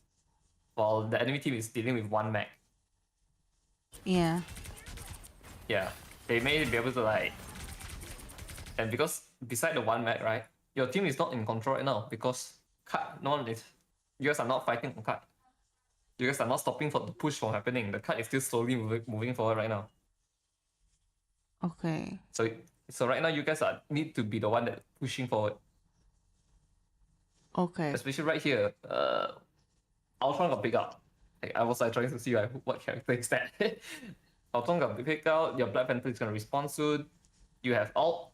while the enemy team is dealing with one mech. Yeah. Yeah, they may be able to like, and because beside the one mech, right, your team is not in control right now because cut. No one is. You guys are not fighting on cut. You guys are not stopping for the push from happening. The cut is still slowly moving forward right now. Okay. So right now you guys need to be the one that pushing forward. Okay. Especially right here. Ultron got picked up. Like I was like trying to see like what character is that. Ultron got picked out. Your Black Panther is gonna respawn soon. You have ult.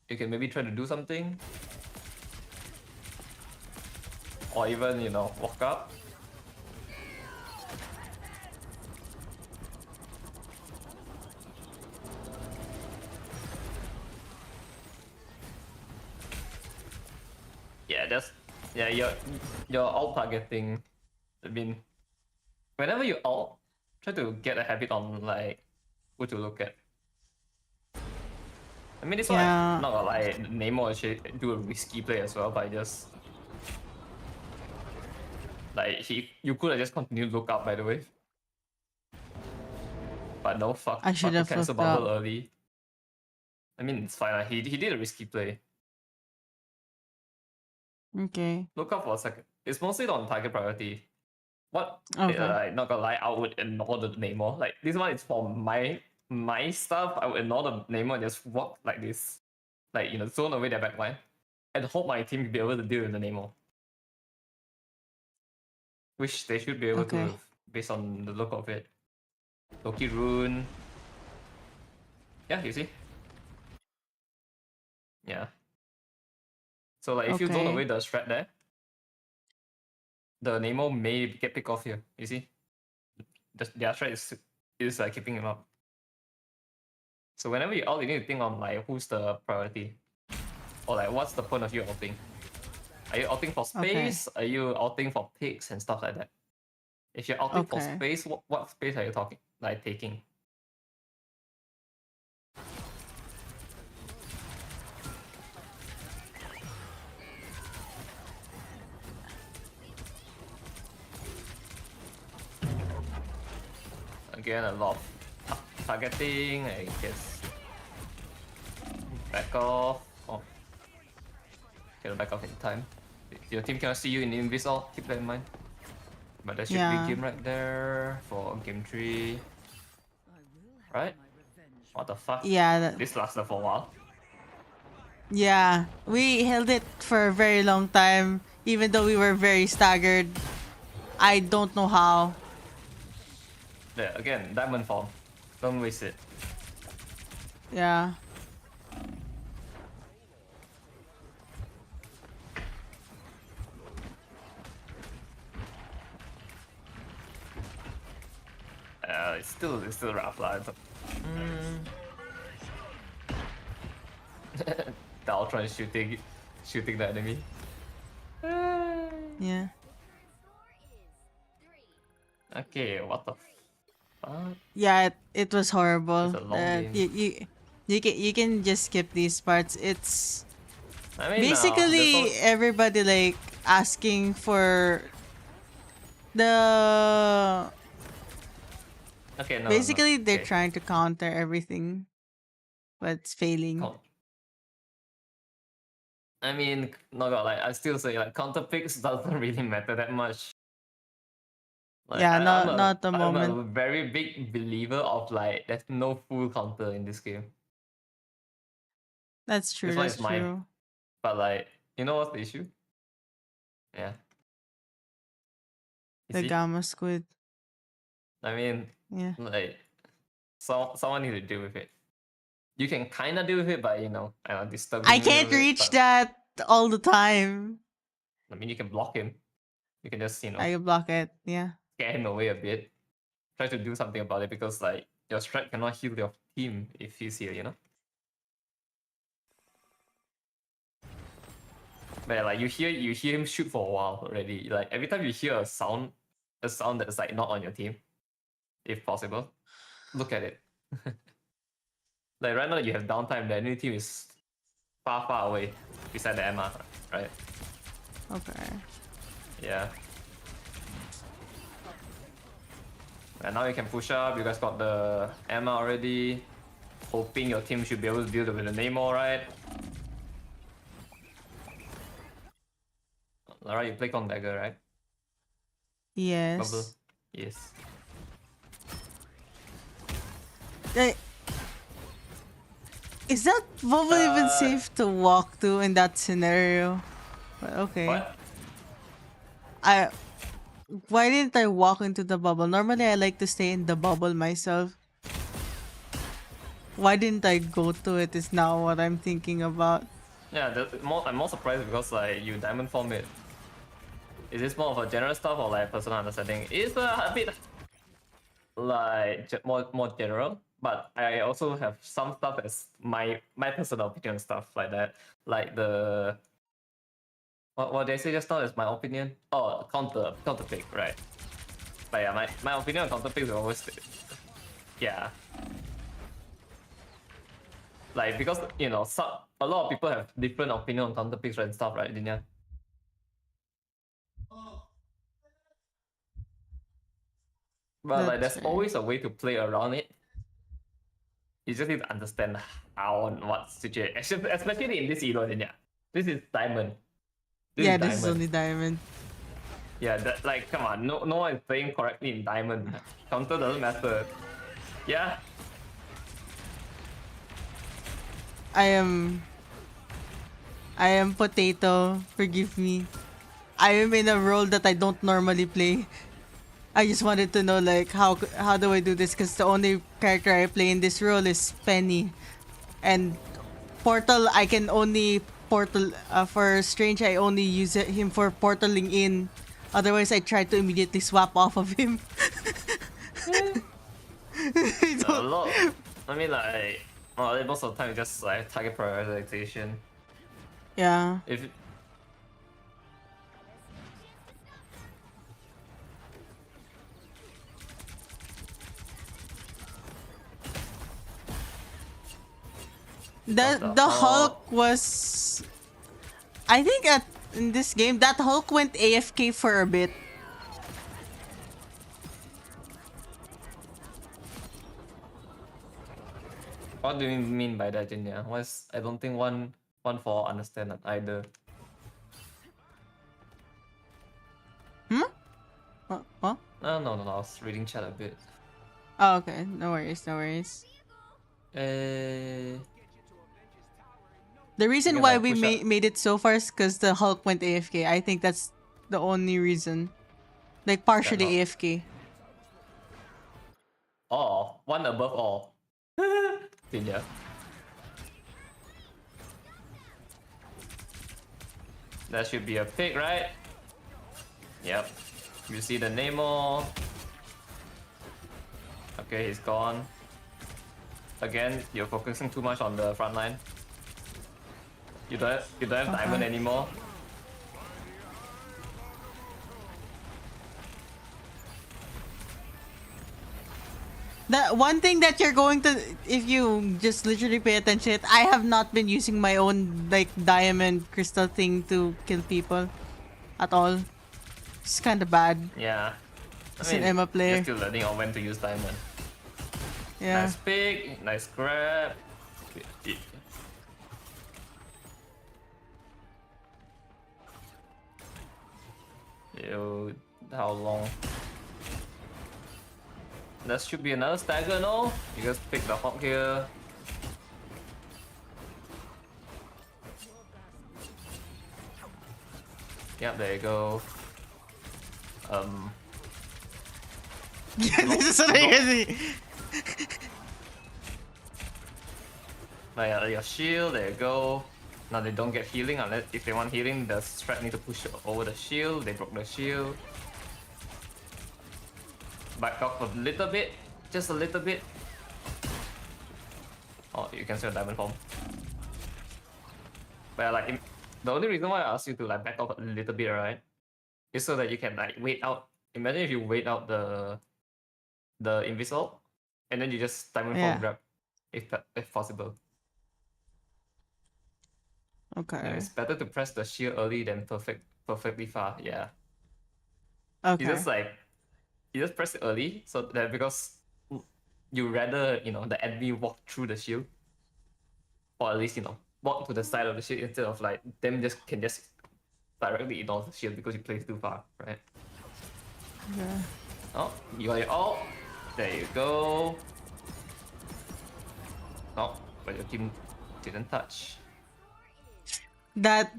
You can maybe try to do something, or even walk up. Yeah, your ult targeting. I mean, whenever you ult, try to get a habit on like who to look at. I mean, this one Yeah. not gonna lie, Nemo actually do a risky play as well, but just like you could have just continued look up, by the way. But no, fuck I should to have cancel looked up. bubble early. I mean, it's fine. He did a risky play. Okay. Look up for a second. It's mostly on target priority. What? Okay. Not gonna lie, I would ignore the Nemo. Like this one is for my stuff. I would ignore the Nemo and just walk like this, like zone away their backline, and hope my team will be able to deal with the Nemo. Which they should be able Okay. to, based on the look of it. Loki rune. Yeah, you see. Yeah. So like if you zone Okay. away the strat there, the Nemo may get picked off here. You see, their strat is is like keeping him up. So whenever you ult, you need to think on like who's the priority, or like what's the point of you ulting. Are you ulting for space? Are you ulting for picks and stuff like that? If you're ulting for Okay. space, what space are you talking like taking? Again, a lot of targeting, I guess. Back off. Oh. Get back off in time. Your team cannot see you in invis ult, keep that in mind. But that should Yeah. be game right there for game 3. Right? What the fuck? Yeah. This lasted for a while. Yeah. We held it for a very long time, even though we were very staggered. I don't know how. There, again, diamond form. Don't waste it. Yeah. It's still rough lah. The Ultron is shooting the enemy. Yeah. Okay, what the fuck? Yeah, it was horrible. It's a long game. You can just skip these parts. It's I mean, basically everybody like asking for the okay, no. basically they're okay. trying to counter everything, but it's failing. I mean, no god, like I still say like counter picks doesn't really matter that much. Like, Yeah, not I'm at the I'm a moment. very big believer of like there's no full counter in this game. That's true. This one That's is mine. true. But like, you know what's the issue? Yeah. You The see? gamma squid. I mean, Yeah. like, someone need to deal with it. You can kind of deal with it by, disturbing I me a can't bit, reach but, that all the time. I mean, you can block him. You can just, I can block it. Yeah. scare him away a bit. Try to do something about it because, like, your strat cannot heal your team if he's here, you know? But yeah, like, you hear him shoot for a while already. Like, every time you hear a sound that's, like, not on your team, if possible, look at it. Like, right now you have downtime, the enemy team is far away beside the Emma, right? Okay. Yeah. And now you can push up, you guys got the Emma already. Hoping your team should be able to deal with the Namor, right? Alright, you play on dagger, right? Yes. Bubble. Yes. Eh, is that bubble even safe to walk to in that scenario? But okay. What? Why didn't I walk into the bubble? Normally I like to stay in the bubble myself. Why didn't I go to it is now what I'm thinking about. Yeah, I'm more surprised because like you diamond form it. Is this more of a general stuff or like personal understanding? It's a bit like more general, but I also have some stuff that's my personal opinion stuff like that. Like the what they say just now is my opinion. Oh, counter pick, right? But yeah, my opinion on counter picks is always yeah. Like because a lot of people have different opinion on counter picks and stuff, right, Dinya? But like That's there's right. always a way to play around it. You just need to understand how and what situation, especially in this elo, Dinya. This is diamond. This is only diamond. Yeah, like come on, no one is playing correctly in diamond. Counter doesn't matter. Yeah. I am potato, forgive me. I am in a role that I don't normally play. I just wanted to know like how do I do this because the only character I play in this role is Penny. And Portal I can only portal for Strange I only use him for portaling in. Otherwise I try to immediately swap off of him. A lot. I mean, like, well, most of the time it's just like target prioritization. Yeah. If The Hulk was, I think in this game that Hulk went AFK for a bit. What do you mean by that, Jinya? I don't think one for understand that either. Huh? No, I was reading chat a bit. Oh, okay. No worries, no worries. Eh, The reason can, why like, we push up. made it so far is because the Hulk went AFK. I think that's the only reason. Like partially Hulk. AFK. All one above all. Jinya. That should be a pick, right? Yep. You see the Nemo. Okay, he's gone. Again, you're focusing too much on the front line. You don't have diamond anymore. The one thing that you're going to, if you just literally pay attention, I have not been using my own like diamond crystal thing to kill people at all. It's kind of bad. Yeah. As an Emma player. You're still learning on when to use diamond. Yeah. Nice pick, nice grab. Yo, how long? That should be another stagger, no? You guys pick the hawk here. Yep, there you go. This is so crazy. Your shield, there you go. Now they don't get healing unless if they want healing, the strat need to push over the shield. They broke the shield. Back off a little bit, just a little bit. Oh, you can see a diamond form. But like, the only reason why I asked you to like back off a little bit, right, is so that you can like wait out. Imagine if you wait out the invisible, and then you just diamond form grab, if possible. Okay. Yeah, it's better to press the shield early than perfectly far. Yeah. Okay. You just press it early so that because you rather the enemy walk through the shield, or at least walk to the side of the shield instead of like them just directly ignore the shield because you place too far, right? Yeah. Oh, you got it all. There you go. Oh, but your team didn't touch. That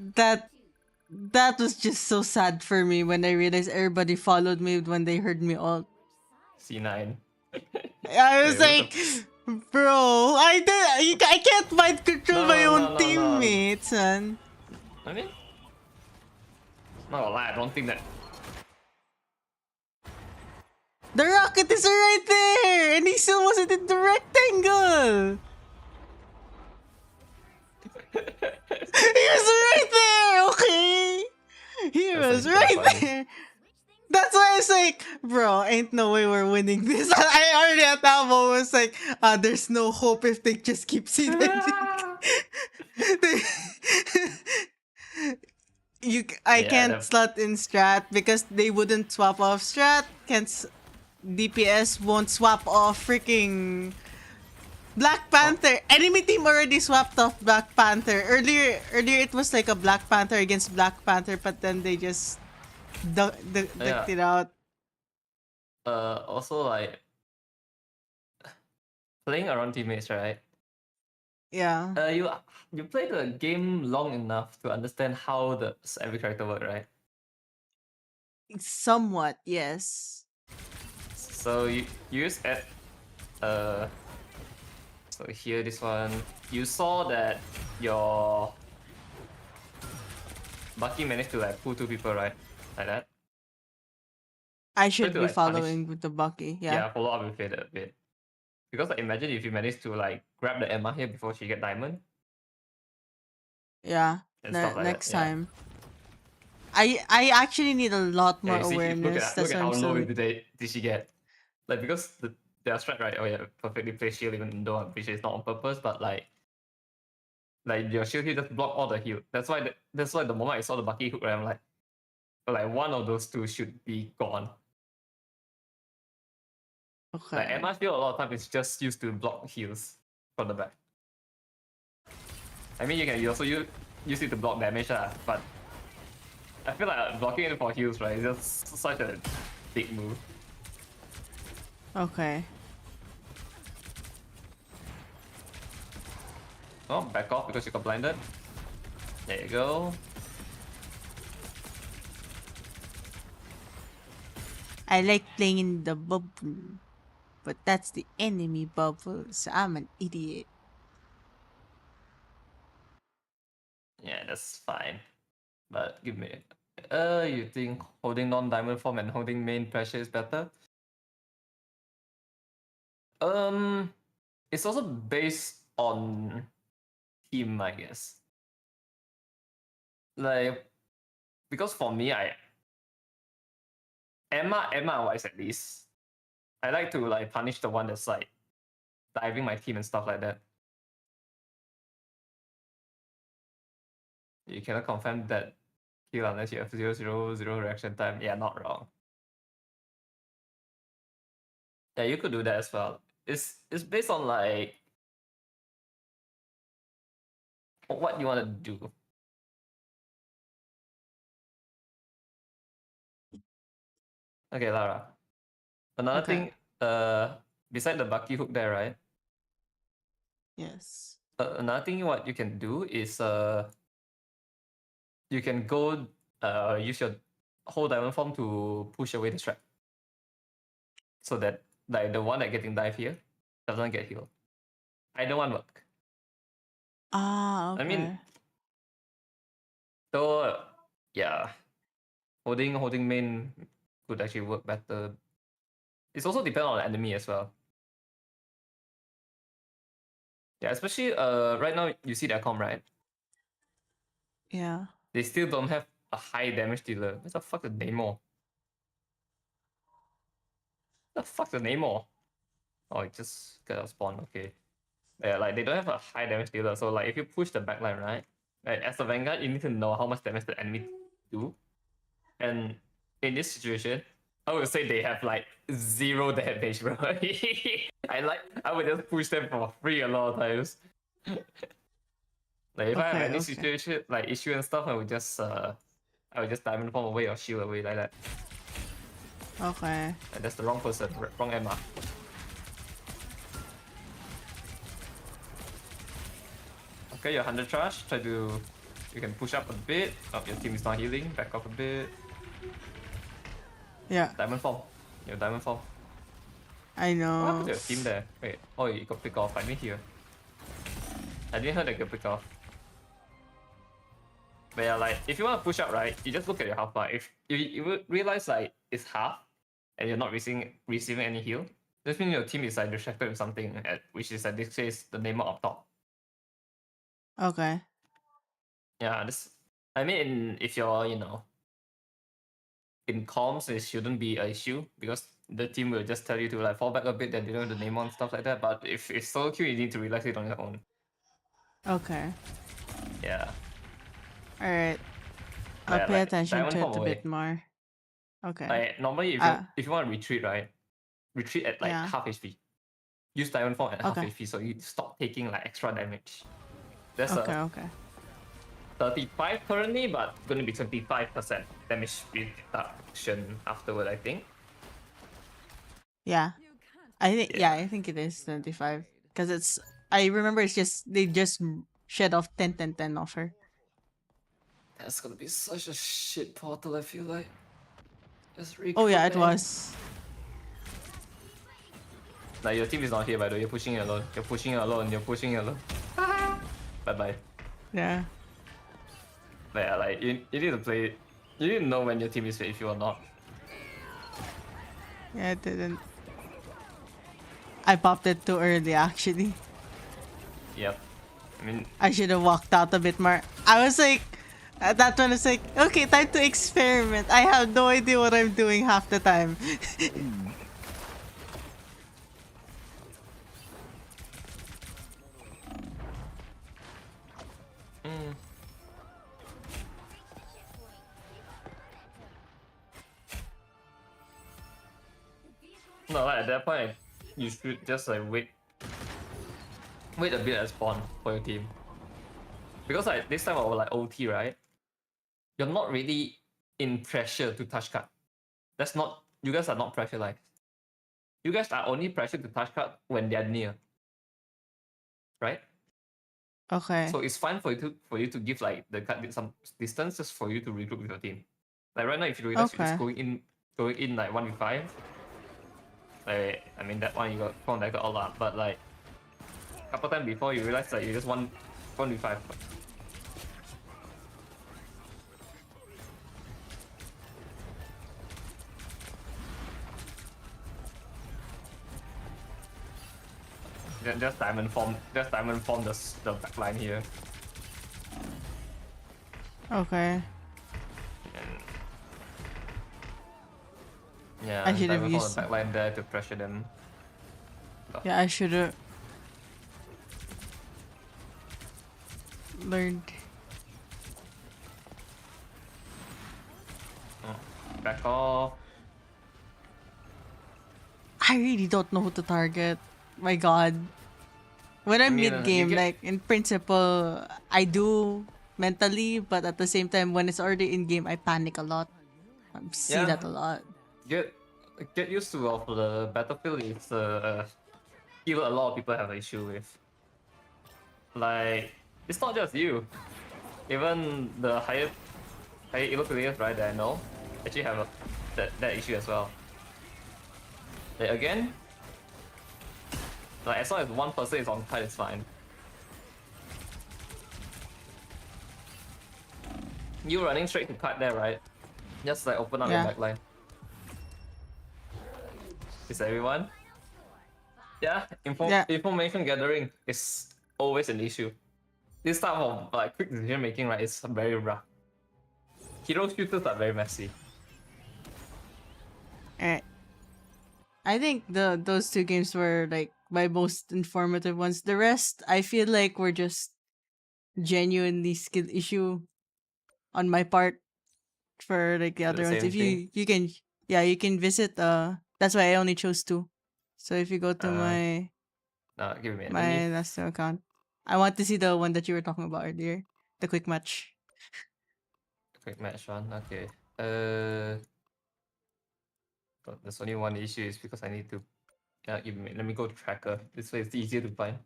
was just so sad for me when I realized everybody followed me when they heard me ult. C9. I was like, bro, I can't mind control my own teammates, man. I mean, not gonna lie, I don't think that. The rocket is right there, and he still wasn't in the rectangle. He was right there, okay? He was right there. That's why I was like, bro, ain't no way we're winning this. I already at that moment was like, there's no hope if they just keep seeding. I can't slot in strat because they wouldn't swap off strat. DPS won't swap off freaking Black Panther. Enemy team already swapped off Black Panther. Earlier it was like a Black Panther against Black Panther, but then they just ducked it out. Also like playing around teammates, right? Yeah. You played the game long enough to understand how every character work, right? Somewhat, yes. So you use so here this one, you saw that your Bucky managed to like pull 2 people, right? Like that. I should be following with the Bucky. Yeah. Yeah, follow up with it a bit. Because like, imagine if you manage to like grab the Emma here before she get diamond Yeah. and stuff like that. Next Yeah. time. I actually need a lot Yeah, more you see, awareness. look That's at why how I'm low still. did she get? Like because their strat, right? Oh yeah, perfectly placed shield, even though I'm pretty sure it's not on purpose, but like your shield here just block all the heal. That's why the moment I saw the Bucky hook, right, I'm like one of those two should be gone. Like Okay. Emma's shield a lot of time is just used to block heals from the back. I mean, you also use it to block damage, but I feel like blocking it for heals, right, is just such a big move. Okay. Oh, back off because you got blinded. There you go. I like playing in the bubble, but that's the enemy bubble, so I'm an idiot. Yeah, that's fine. But give me. You think holding non-diamond form and holding main pressure is better? It's also based on team, I guess. Like, because for me, Emma wise at least, I like to like punish the one that's like diving my team and stuff like that. You cannot confirm that kill unless you have 000 reaction time. Yeah, not wrong. Yeah, you could do that as well. It's based on like what you want to do. Okay, Lara. Another Okay. thing, beside the Bucky hook there, right? Yes. Another thing what you can do is you can go use your whole diamond form to push away the trap, so that like the one that getting dive here doesn't get healed. Either one work. Ah, I mean, okay. though, yeah, holding main could actually work better. It's also depend on the enemy as well. Yeah, especially right now you see their comp, right? Yeah. They still don't have a high damage dealer. What the fuck is Namor? What the fuck is Namor? Oh, it just got a spawn. Okay. Yeah, like they don't have a high damage dealer. So like if you push the backline, right? Like as a Vanguard, you need to know how much damage the enemy do. And in this situation, I would say they have like zero damage, bro. I would just push them for free a lot of times. Like if I have Okay, any okay. situation like issue and stuff, I would just diamond form away or shield away like that. Okay. And that's the wrong person, wrong Emma. Okay, you're 100 charge. You can push up a bit. Oh, your team is not healing. Back off a bit. Yeah, Diamond form. Your diamond form. I What happened know. to your team there? Wait. Oh, you got pick off. I didn't hear. I didn't hear that you got pick off. But yeah, like if you want to push up, right, you just look at your health bar. If you realize like it's half and you're not receiving any heal, this means your team is like distracted with something, which is at this case the Namor up top. Okay. Yeah, I mean, if you're in comms, it shouldn't be an issue because the team will just tell you to like fall back a bit, then they don't have the Namor and stuff like that. But if it's solo queue, you need to relax it on your own. Okay. Yeah. Alright. I'll Yeah, pay like attention diamond to form it a away. bit more. Okay. Like normally, Uh, if you want to retreat, right, retreat at like yeah. half HP. Use diamond form at half Okay. HP, so you stop taking like extra damage. That's Okay, a okay. 35 currently, but gonna be 25% damage reduction afterward, I think. Yeah. Yeah. I think it is 25. Because I remember they just shed off 10 10 10 off her. That's gonna be such a shit portal, I feel like. Just Oh yeah, it recruit, man. was. Like your team is not here, by the way. You're pushing it alone. You're pushing it alone. You're pushing it alone. Bye bye. Yeah. But yeah, like you need to play. You need to know when your team is with you or not. Yeah, it didn't. I popped it too early, actually. Yep. I mean, I should have walked out a bit more. I was like, at that one, it's like, okay, time to experiment. I have no idea what I'm doing half the time. no, like, at that point, you should just like wait a bit at spawn for your team. Because like this time of like OT, right? You're not really in pressure to touch card. That's not, you guys are not pressurized. You guys are only pressured to touch card when they're near. Right? Okay. So it's fine for you to give like the card some distance just for you to regroup with your team. Like right now, if you realize you're just Okay. going in like 1v5, like I mean that one you got connected all up, but like a couple times before you realize that you just 1v5. Just diamond form the back line here. Okay. And yeah, I should have diamond form the used. back line there to pressure them. Yeah, I should have learned. Back off. I really don't know who to target. My god. When I'm mean, mid you game, get- like in principle, I do mentally, but at the same time, when it's already in game, I panic a lot. I see Yeah. that a lot. Get used to of the battlefield is skill a lot of people have an issue with. Like it's not just you. Even the higher elo players, right, that I know actually have that issue as well. Like again, like as long as one person is on card, it's fine. You running straight to card there, right? Just like open up your Yeah. backline. Is everyone? Yeah, Yeah. information gathering is always an issue. This type of like quick decision making, right, is very rough. Hero shooters are very messy. Alright. I think those two games were like my most informative ones. The rest, I feel like were just genuinely skill issue on my part for like the The other ones. same If thing. you can, yeah, you can visit. That's why I only chose two. So if you go to my No, give me a minute. Let my me last account, I want to see the one that you were talking about earlier, the quick match. quick match one. Okay. But there's only one issue is because I need to. Yeah, give me. Let me go to tracker. This way it's easier to find.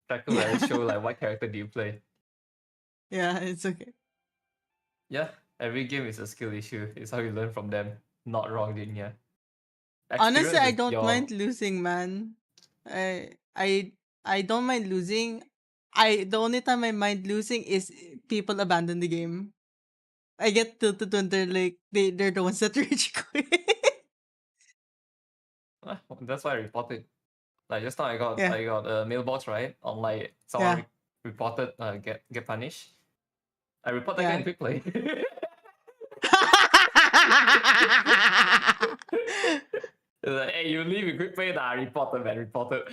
Tracker where it show like what character do you play. Yeah, it's okay. Yeah, every game is a skill issue. It's how you learn from them. Not wrong, Dinya. Honestly, I Experience is don't your. mind losing, man. I I don't mind losing. The only time I mind losing is people abandon the game. I get tilted when they're like they're the ones that rage quit. That's why I reported. Like just now, Yeah. I got a mailbox, right, on like someone Yeah. reported get punished. I report that guy Yeah. in quick play. Like, hey, you leave in quick play, nah, reported, man, reported.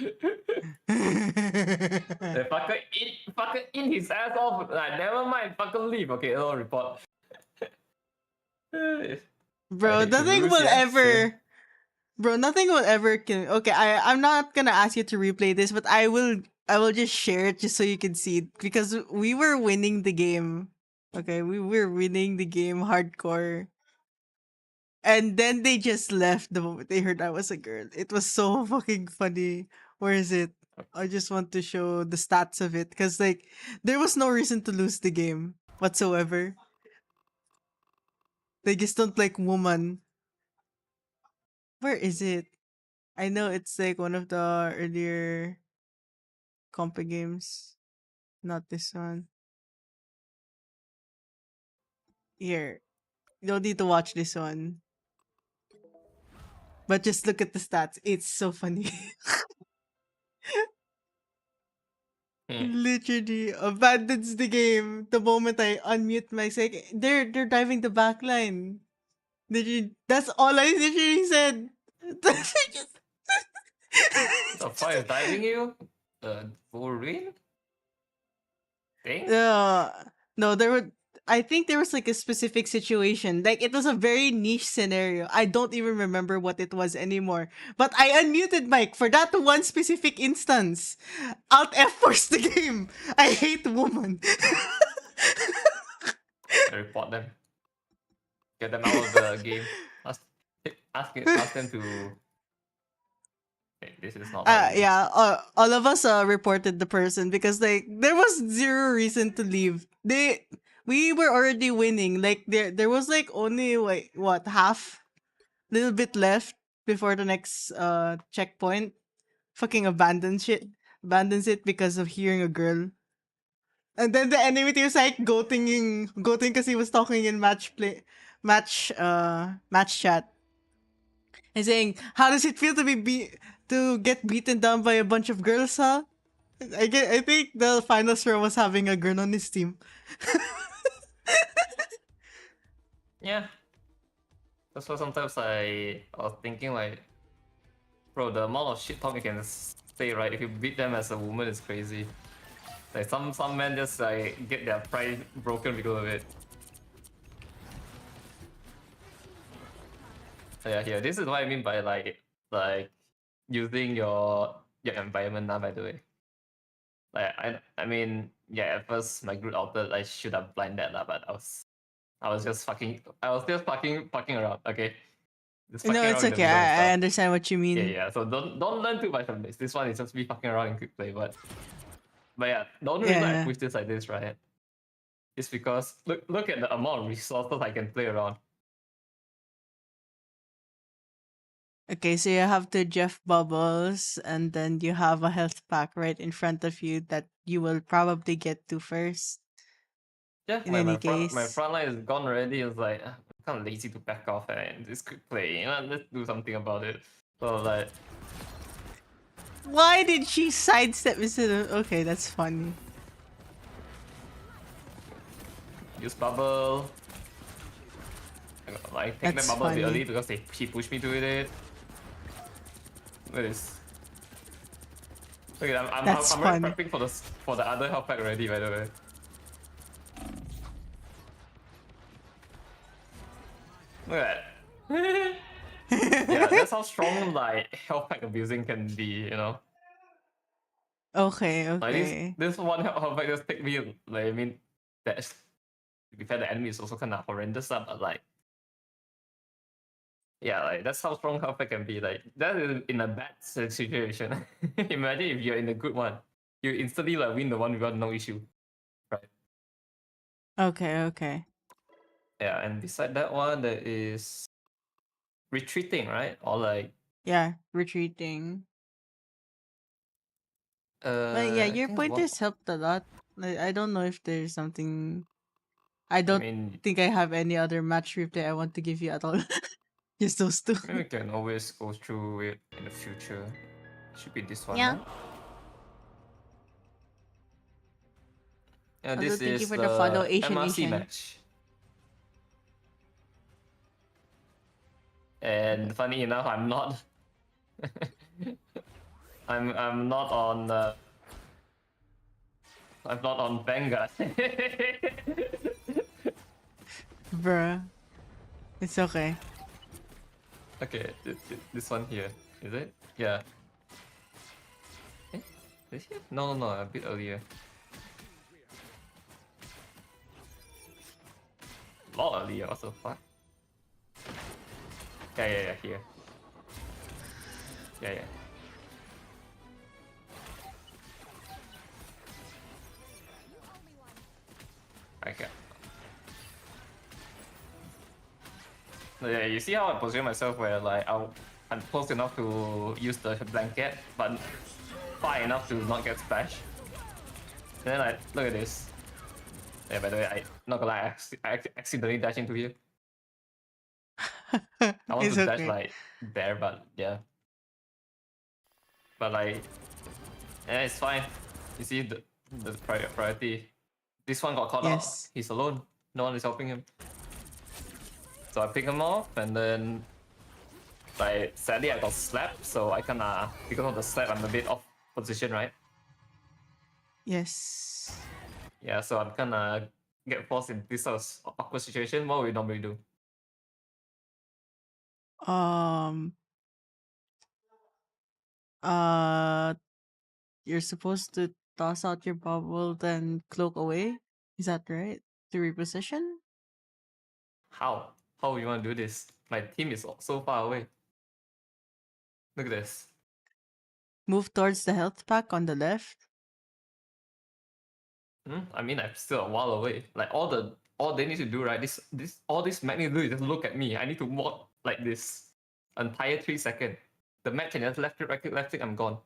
The fucker in his ass off. Like, never mind, fucking leave. Okay, no report. Bro, I hate to nothing lose, will yeah, same. ever Bro, nothing will ever kill. Okay, I'm not gonna ask you to replay this, but I will just share it just so you can see it because we were winning the game. Okay, we were winning the game hardcore. And then they just left the moment they heard I was a girl. It was so fucking funny. Where is it? I just want to show the stats of it because like there was no reason to lose the game whatsoever. They just don't like woman. Where is it? I know it's like one of the earlier compa games. Not this one. Here. You don't need to watch this one. But just look at the stats. It's so funny. Literally abandons the game the moment I unmute my sec. They're diving the back line. Literally, that's all I literally said. Just- The fuck is diving you? Wolverine? Thing? uh, no, there were. I think there was like a specific situation. Like it was a very niche scenario. I don't even remember what it was anymore. But I unmuted Mike for that one specific instance. Alt F force the game. I hate woman. I report them. Get them out of the game. Ask them to. Okay, this is not how you. Yeah, all of us reported the person because like there was zero reason to leave. We were already winning. Like there was like only like what half, little bit left before the next checkpoint. Fucking abandons it because of hearing a girl. And then the enemy team was like goating because he was talking in match chat and saying, "How does it feel to to get beaten down by a bunch of girls, huh?" I think the final score was having a girl on his team. Yeah. That's why sometimes I was thinking like, bro, the amount of shit talk you can say, right? If you beat them as a woman, is crazy. Like some men just like get their pride broken because of it. So yeah, here. This is what I mean by like using your environment now. By the way, like I mean yeah. At first, my group outed I should have blind that lah, but I was just fucking around. Okay, just No, fucking it's around in the okay. middle and I stuff. understand what you Yeah, mean. yeah. So don't learn too much from this. This one is just me fucking around in quick play, but yeah, the only reason I Yeah. push this like this, right, is because look at the amount of resources I can play around. Okay, so you have the Jeff bubbles, and then you have a health pack right in front of you that you will probably get to first. Yeah, In any my case, front line is gone already. It's like I'm kind of lazy to back off and this quick play. You know, let's do something about it. So like, why did she sidestep instead of? Okay, that's funny. use bubble. I take the That's bubble a bit early funny. because she pushed me to it. Look at this. Look at That's I'm already funny. prepping for the other health pack already. By the way. Look at that. Yeah, that's how strong like health pack abusing can be, you know. Okay, Like okay. this one health pack just take me like I mean that's to be fair the enemy is also kinda horrendous but like yeah, like that's how strong health pack can be. Like that is in a bad situation. Imagine if you're in a good one. You instantly like win the one without no issue. Right. Okay, okay. Yeah, and beside that one there is retreating, right? Or like Yeah, retreating. But yeah, I your think it's one pointers helped a lot. I don't know if there's something. I I don't mean think I have any other match replay I want to give you at all. Just those two. maybe we can always go through it in the future. Should be this one, Yeah. right? Yeah, Also, this thank you is for the follow, the Asian MRC Asian. match. And funny enough, I'm not. I'm not on. I'm not on Vanguard. Bruh. It's okay. Okay, this one here is it? Yeah. Eh? This here? No, a bit earlier. A lot earlier. What the fuck? Yeah, here. Yeah. Okay. Yeah, you see how I position myself where like I'm close enough to use the blanket, but far enough to not get splashed. And then like, look at this. Yeah, by the way, I not gonna lie, I accidentally dash into here. I want to It's dash okay. like there, but yeah. But like, Yeah, it's fine. You see the priority. This one got caught up. Yes. He's alone. No one is helping him. So I pick him off, and then like sadly I got slapped. So I kinda, because of the slap, I'm a bit off position, right? Yes. Yeah, so I'm kinda get forced in this sort of awkward situation. What we normally do? Um. Uh. You're supposed to toss out your bubble, then cloak away. Is that right? To reposition? How? How you want to do this? My team is so far away. Look at this. Move towards the health pack on the left. I mean, I'm still a while away. Like all they need to do, right? All this Mac need to do is just look at me. I need to walk like this entire 3 seconds. The Mac can just left click, I'm gone.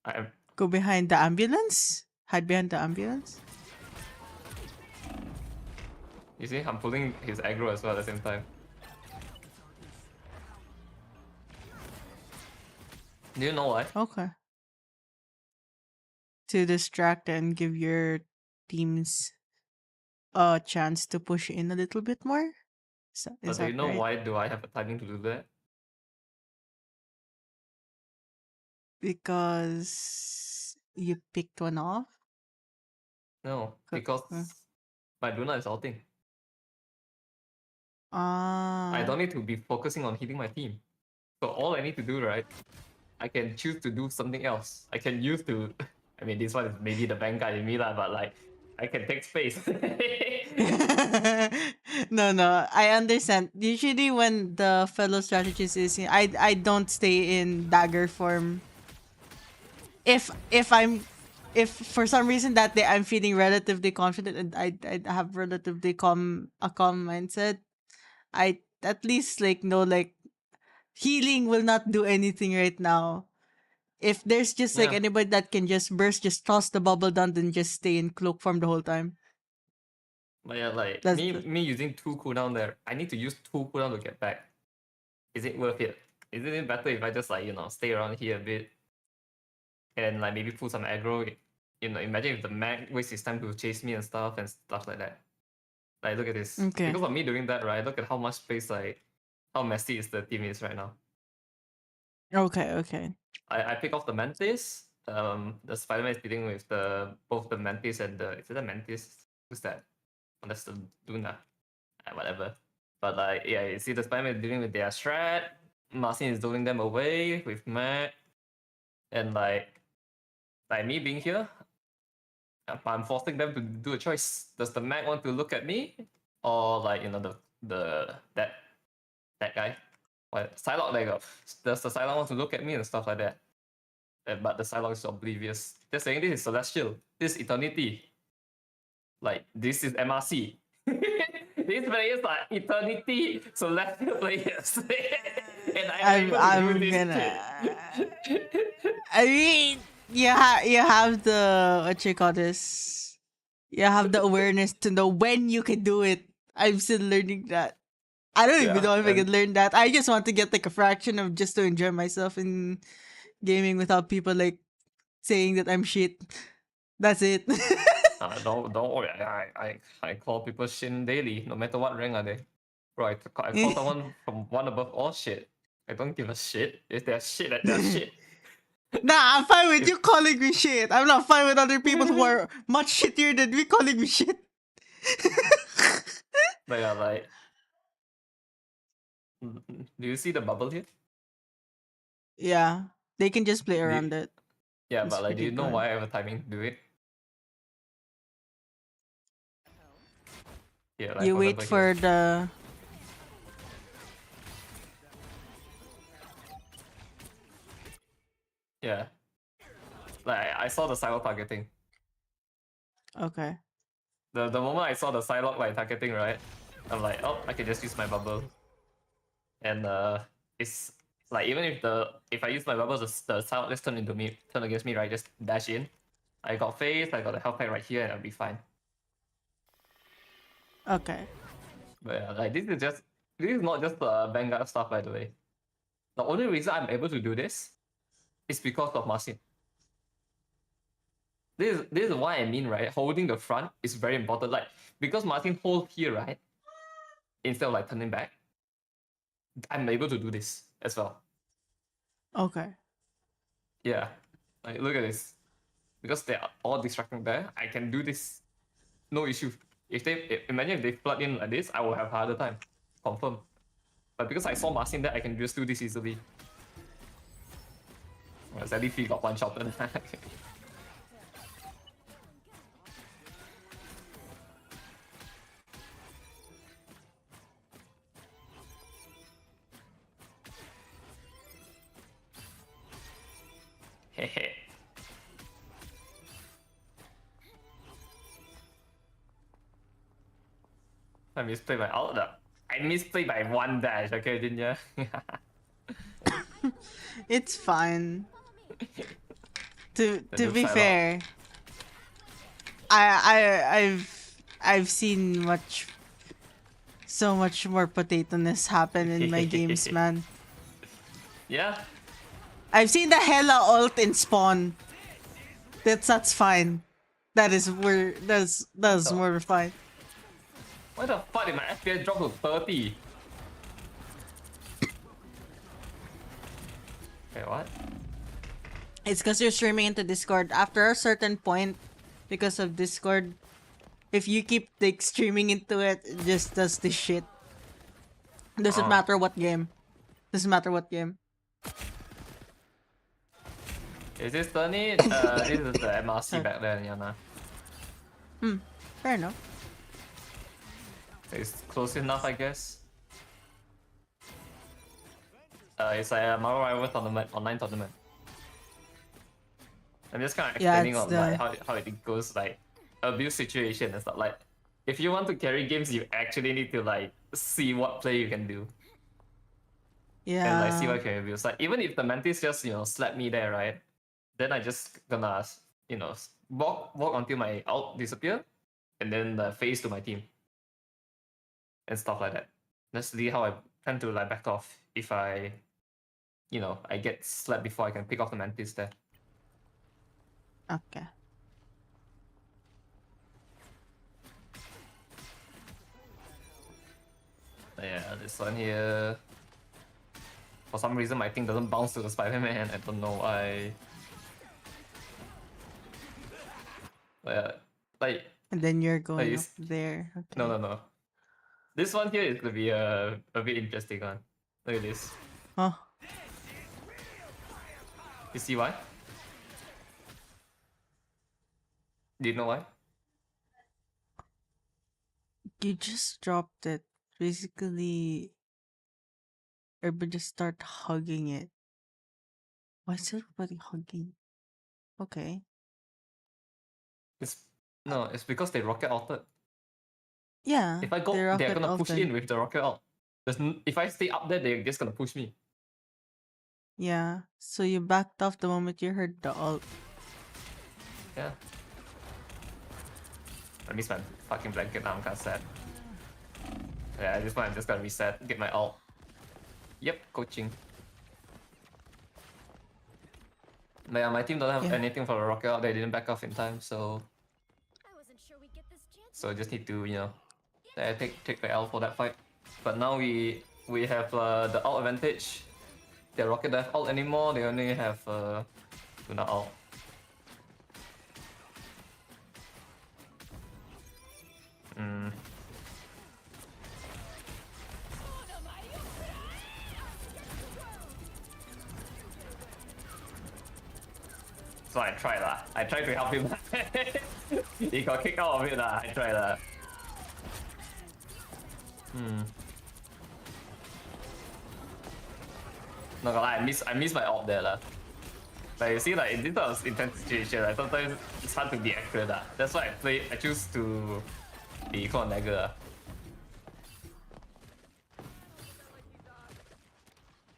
I'm Go behind the ambulance. Hide behind the ambulance. You see, I'm pulling his aggro as well at the same time. Do you know why? Okay. To distract and give your teams a chance to push in a little bit more. So, But is do you that know right? why do I have a timing to do that? Because you picked one off. No, Co- because uh, my Luna is ulting. I Ah. don't need to be focusing on hitting my team. So all I need to do, right? I can choose to do something else. I can use to. I mean, this one is maybe the vanguard in me, lah, but like, I can take space. No, no, I understand. Usually, when the fellow strategist is in, I don't stay in dagger form. If for some reason that day I'm feeling relatively confident and I have relatively calm mindset, I at least like know like healing will not do anything right now. If there's just like Yeah, anybody that can just burst, just toss the bubble down, then just stay in cloak form the whole time. but yeah, like That's me using 2 cooldown there. I need to use 2 cooldown to get back. Is it worth it? Isn't it better if I just like stay around here a bit and like maybe pull some aggro? Imagine if the mag wastes his time to chase me and stuff like that. Like look at this. okay. Because of me doing that, right? Look at how much space how messy is the team is right now. Okay, okay. I pick off the Mantis. The Spider-Man is dealing with both the Mantis and is it the Mantis? Who's that? Oh, that's the Luna. Whatever. But like yeah, you see the Spider-Man is dealing with their strat. Marcin is doling them away with Mac. And like me being here, I'm forcing them to do a choice. Does the Mac want to look at me? Or like that guy? What Psylocke, there you go. Does the Psylocke want to look at me and stuff like that? But the Psylocke is oblivious. They're saying this is Celestial. This is Eternity. Like, this is MRC. These players are Eternity Celestial players. And I'm able to I'm do this gonna. shit. I mean, you have the what you call this. You have the awareness to know when you can do it. I'm still learning that. I don't even Yeah, know if I and can learn that. I just want to get like a fraction of just to enjoy myself in gaming without people like saying that I'm shit. That's it. don't worry. I call people shin daily, no matter what rank are they. Bro, I call someone from one above all shit. I don't give a shit. If they're shit, they're shit. Nah, I'm fine with you calling me shit. I'm not fine with other people who are much shittier than me calling me shit. They are like, do you see the bubble here? Yeah, they can just play Do you, around it. yeah, It's but like, do pretty you know good. why I have a timing to do it? Yeah, like You for wait example here. for the. Yeah. Like I saw the silo targeting. Okay. The moment I saw the Psylocke like targeting, right? I'm like, oh, I can just use my bubble. And it's like even if I use my bubble, the Psylocke just turn against me, right? Just dash in. I got face, I got the health pack right here, and I'll be fine. Okay. But yeah, like this is not just Vanguard stuff, by the way. The only reason I'm able to do this is because of Marcin. this is why I mean, right? Holding the front is very important. Like, because Martin hold here, right? Instead of like turning back, I'm able to do this as well. Okay. Yeah. Like, look at this. Because they're all distracting there, I can do this. No issue. Imagine if they plug in like this, I will have harder time. Confirm. But because I saw Martin there, I can just do this easily. Well, at least he got one shot. Hehe. I misplayed my ult. I misplayed by one dash, okay, didn't ya? It's fine. To The noob be side up. fair, I've seen so much more potato-ness happen in my games, man. Yeah. I've seen the Hela ult in Spawn. That's fine. That's So- more fine. Why the fuck did my FPS drop to 30? Wait, what? It's because you're streaming into Discord. After a certain point, because of Discord, if you keep like streaming into it, it just does this shit. Doesn't Oh. matter what game. Doesn't matter what game. Is this Tony? This is the MRC back there, Yana. Fair enough. It's close enough, I guess. It's like a Marvel Rival tournament, online tournament. I'm just kind of Yeah, explaining it's on like how it goes, like abuse situation and stuff. Like, if you want to carry games, you actually need to like see what play you can do and like see Yeah. what can abuse. Like, even if the Mantis just slap me there, right? Then I just gonna walk until my ult disappear, and then phase to my team and stuff like that. That's really how I tend to like back off if I get slapped before I can pick off the Mantis there. Okay. Yeah, this one here. For some reason, my thing doesn't bounce to the Spider-Man. I don't know why. But, like, And then you're going you up there. Okay. no. This one here is gonna be a bit interesting one. Look at this. Oh, You see why? Do you know why? you just dropped it. Basically, everybody just start hugging it. Why is everybody hugging? Okay. It's because they rocket altered. Yeah. If I go, they're gonna push in with the rocket alt. If I stay up there, they're just gonna push me. Yeah. So you backed off the moment you heard the ult. Yeah. I miss my fucking blanket now, I'm kinda sad. Yeah, at this point I'm just gonna reset, get my ult. Yep, coaching. But yeah, my team doesn't have Yeah. anything for the rocket out. They didn't back off in time, so I wasn't sure we'd get this chance. so I just need to take the L for that fight. But now we have the ult advantage. Their rocket don't have ult anymore. They only have Luna ult. So I tried that. I tried to help him. He got kicked out of it. I tried that. No, I miss my ult there. Like, you see, like, in this type of intense situation, like, sometimes it's hard to be accurate. That's why I choose to be called Nagger.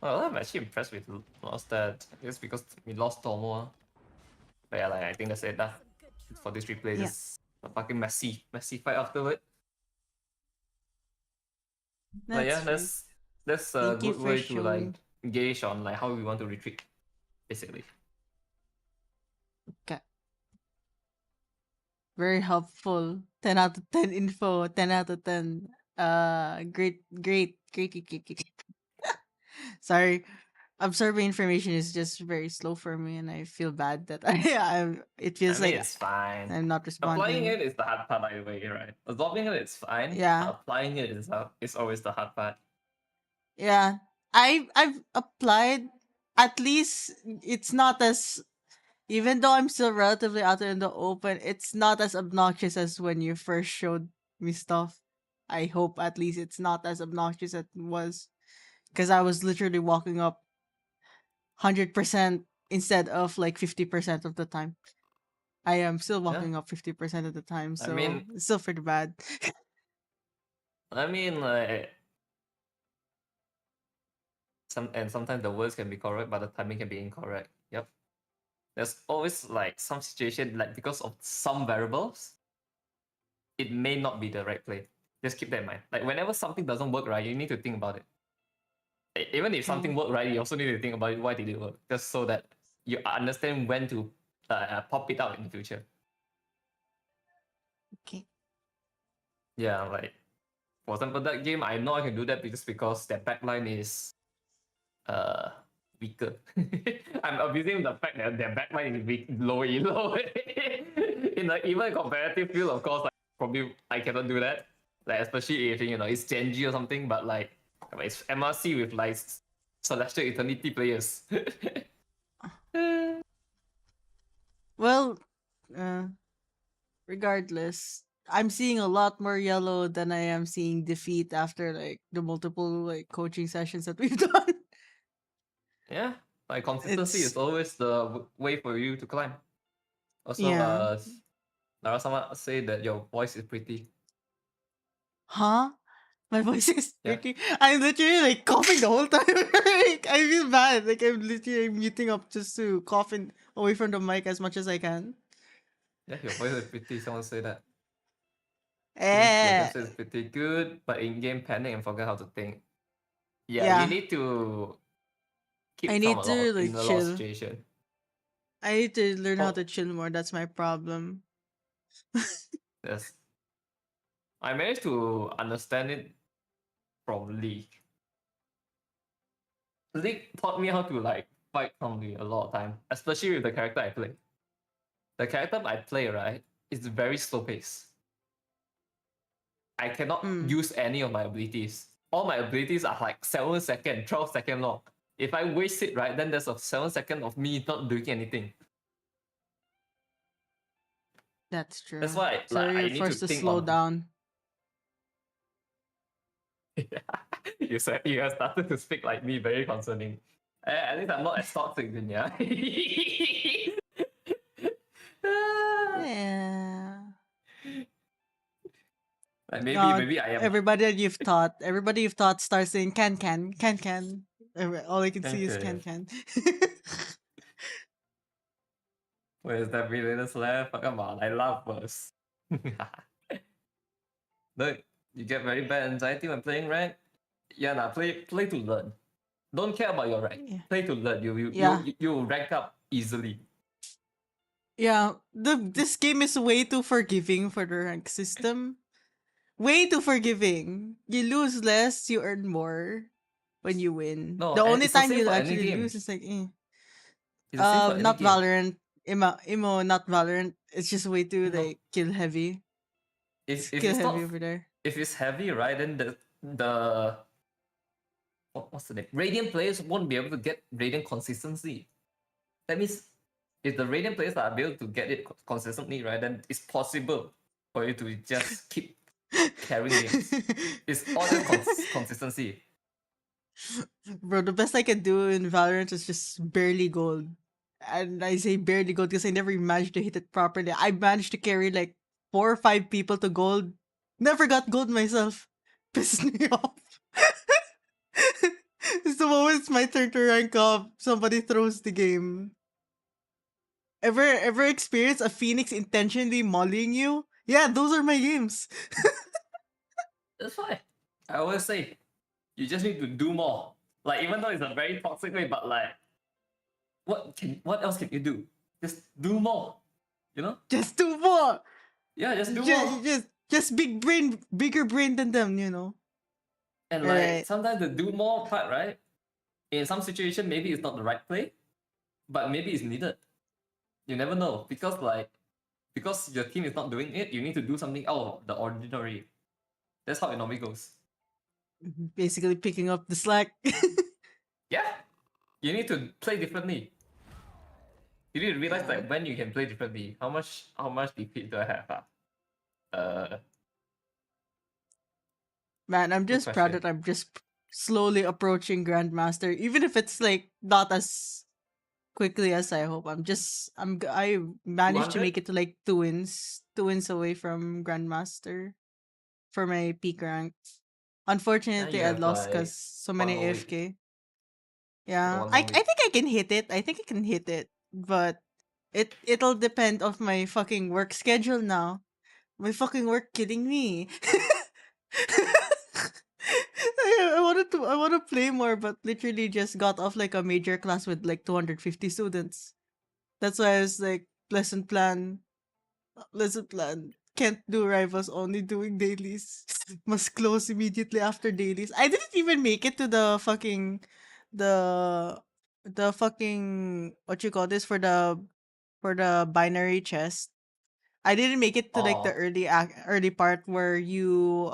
Well, I'm actually impressed with lost that. Just because we lost Tomo. But yeah, like, I think that's it for this replay. Yeah. Just a fucking messy fight afterward. But yeah, fair. that's a Thank you good for way to like showing. gauge on like how we want to retreat, basically. Okay. Very helpful. 10 out of 10 info. 10 out of 10. Great. Sorry. Absorbing information is just very slow for me, and I feel bad that it I feels mean, like it's fine. I'm not Applying responding. it is the hard part either way, right? Absorbing it is fine. Yeah. Applying it is always the hard part. Yeah. I've applied, at least it's not as, even though I'm still relatively out there in the open, it's not as obnoxious as when you first showed me stuff. I hope at least it's not as obnoxious as it was, because I was literally walking up 100% instead of like 50% of the time. I am still Yeah. walking up 50% of the time, I so mean, it's still pretty bad. like sometimes the words can be correct, but the timing can be incorrect. Yep. There's always like some situation like because of some variables, it may not be the right play. Just keep that in mind. Like whenever something doesn't work right, you need to think about it. Even if True. something worked right, you also need to think about it. Why did it work? Just so that you understand when to pop it out in the future. Okay. Yeah, like for example, that game I know I can do that because their backline is uh weaker. I'm abusing the fact that their backline is weak, low elo. In the even competitive field, of course, like probably I cannot do that. Like especially if it's Genji or something, but like it's MRC with like Celestial Eternity players. Well, uh, regardless, I'm seeing a lot more yellow than I am seeing defeat after like the multiple like coaching sessions that we've done. Yeah, like consistency It's, is always the way for you to climb. Also, yeah. Lara sama say that your voice is pretty. Huh? My voice is Yeah, pretty. I'm literally like coughing the whole time. Like, I feel bad. Like I'm literally muting up just to cough away from the mic as much as I can. yeah, your voice is pretty. Someone say that. Your game Eh. is pretty good, but in game panic and forget how to think. Yeah, you Yeah. need to I keep calm need a lot to in like a lot of chill. situation. I need to learn how Oh, to chill more. That's my problem. yes. I managed to understand it from League. League taught me how to like fight calmly a lot of time, especially with the character I play. The character I play, right, is very slow pace. I cannot Mm, use any of my abilities. All my abilities are like 7 second, 12 second long. If I waste it, right, then there's a 7 second of me not doing anything. that's That's true. why So like I you're need to forced to think slow on. down. You said you have started to speak like me, very concerning. At least I'm not as toxic then, yeah. Yeah. Like maybe God, maybe I am. everybody you've taught starts saying can. All I can see is Okay. can. Where's that villainous left? Come on, I laugh first. Look, you get very bad anxiety when playing rank. Yeah, nah, play to learn. Don't care about your rank. Yeah. Play to learn. Yeah. You rank up easily. Yeah. This game is way too forgiving for the rank system. Way too forgiving. You lose less, you earn more when you win. No, The and only it's the time same you for any actually game. lose is like It's the same for any not game. Valorant. Imo, not Valorant. It's just way too No, like kill heavy. It's if kill it's heavy not over there. if it's heavy, right? Then the what's the name? Radiant players won't be able to get Radiant consistency. That means if the Radiant players are able to get it consistently, right, then it's possible for you to just keep carrying games. It's all just consistency. Bro, the best I can do in Valorant is just barely gold. And I say barely gold because I never managed to hit it properly. I managed to carry like 4 or 5 people to gold. Never got gold myself. Pissed me off. It's the moment it's my turn to rank up, somebody throws the game. Ever experience a phoenix intentionally mollying you? Yeah, those are my games. That's why I always say you just need to do more. Like even though it's a very toxic way, but like what else can you do? Just do more. You know? Just do more. Yeah, just do Just, more. just bigger brain than them, you know. And like Right. sometimes the do more part, right? In some situation, maybe it's not the right play, but maybe it's needed. You never know because your team is not doing it, you need to do something out of the ordinary. That's how it normally goes. Basically picking up the slack. Yeah, you need to play differently. You need to realize Yeah. like when you can play differently. How much defeat do I have? Uh, Man, I'm good just proud question. that I'm just slowly approaching Grandmaster, even if it's like not as quickly as I hope. I managed to 200? make it to like two wins away from Grandmaster for my peak rank. Now Unfortunately, you I have lost because like so one many more week. AFK. You got Yeah, one I more I week. think I can hit it. I think I can hit it, but it'll depend of my fucking work schedule now. My fucking work kidding me. I want to play more, but literally just got off like a major class with like 250 students. That's why I was like, lesson plan. Can't do rivals, only doing dailies. Must close immediately after dailies. I didn't even make it to the the fucking what you call this for the binary chest. I didn't make it to like the Oh, early part where you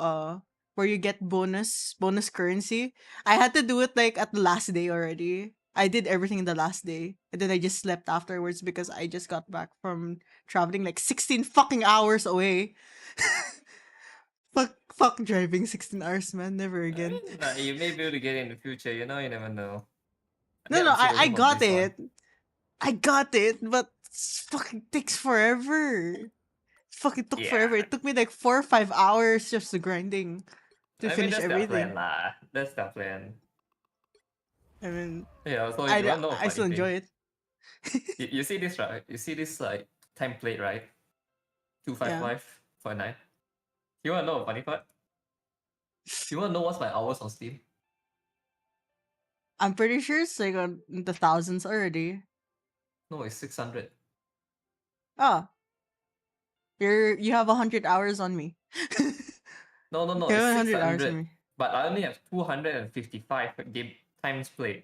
get bonus currency. I had to do it like at the last day already. I did everything in the last day, and then I just slept afterwards because I just got back from traveling like 16 fucking hours away. Fuck driving 16 hours, man. Never I again. mean, you may be able to get it in the future. You know, you never know. I No, mean, no, I'm still I waiting for got this one. it. I got it, but it fucking takes forever. Fucking took Yeah, forever. It took me like 4 or 5 hours just to grinding to I mean finish that's their plan everything. lah. That's their plan. I mean, Yeah. So if you want to know a I funny still thing, enjoy it. you see this right? You see this like template right? Two five Yeah, five for a nine. You want to know a funny part? You want to know what's my hours on Steam? I'm pretty sure it's like on the thousands already. No, it's 600. Oh, you have 100 hours on me. you No, no, no. It's have 100 hours on 600. me. But I only have 255 game times played.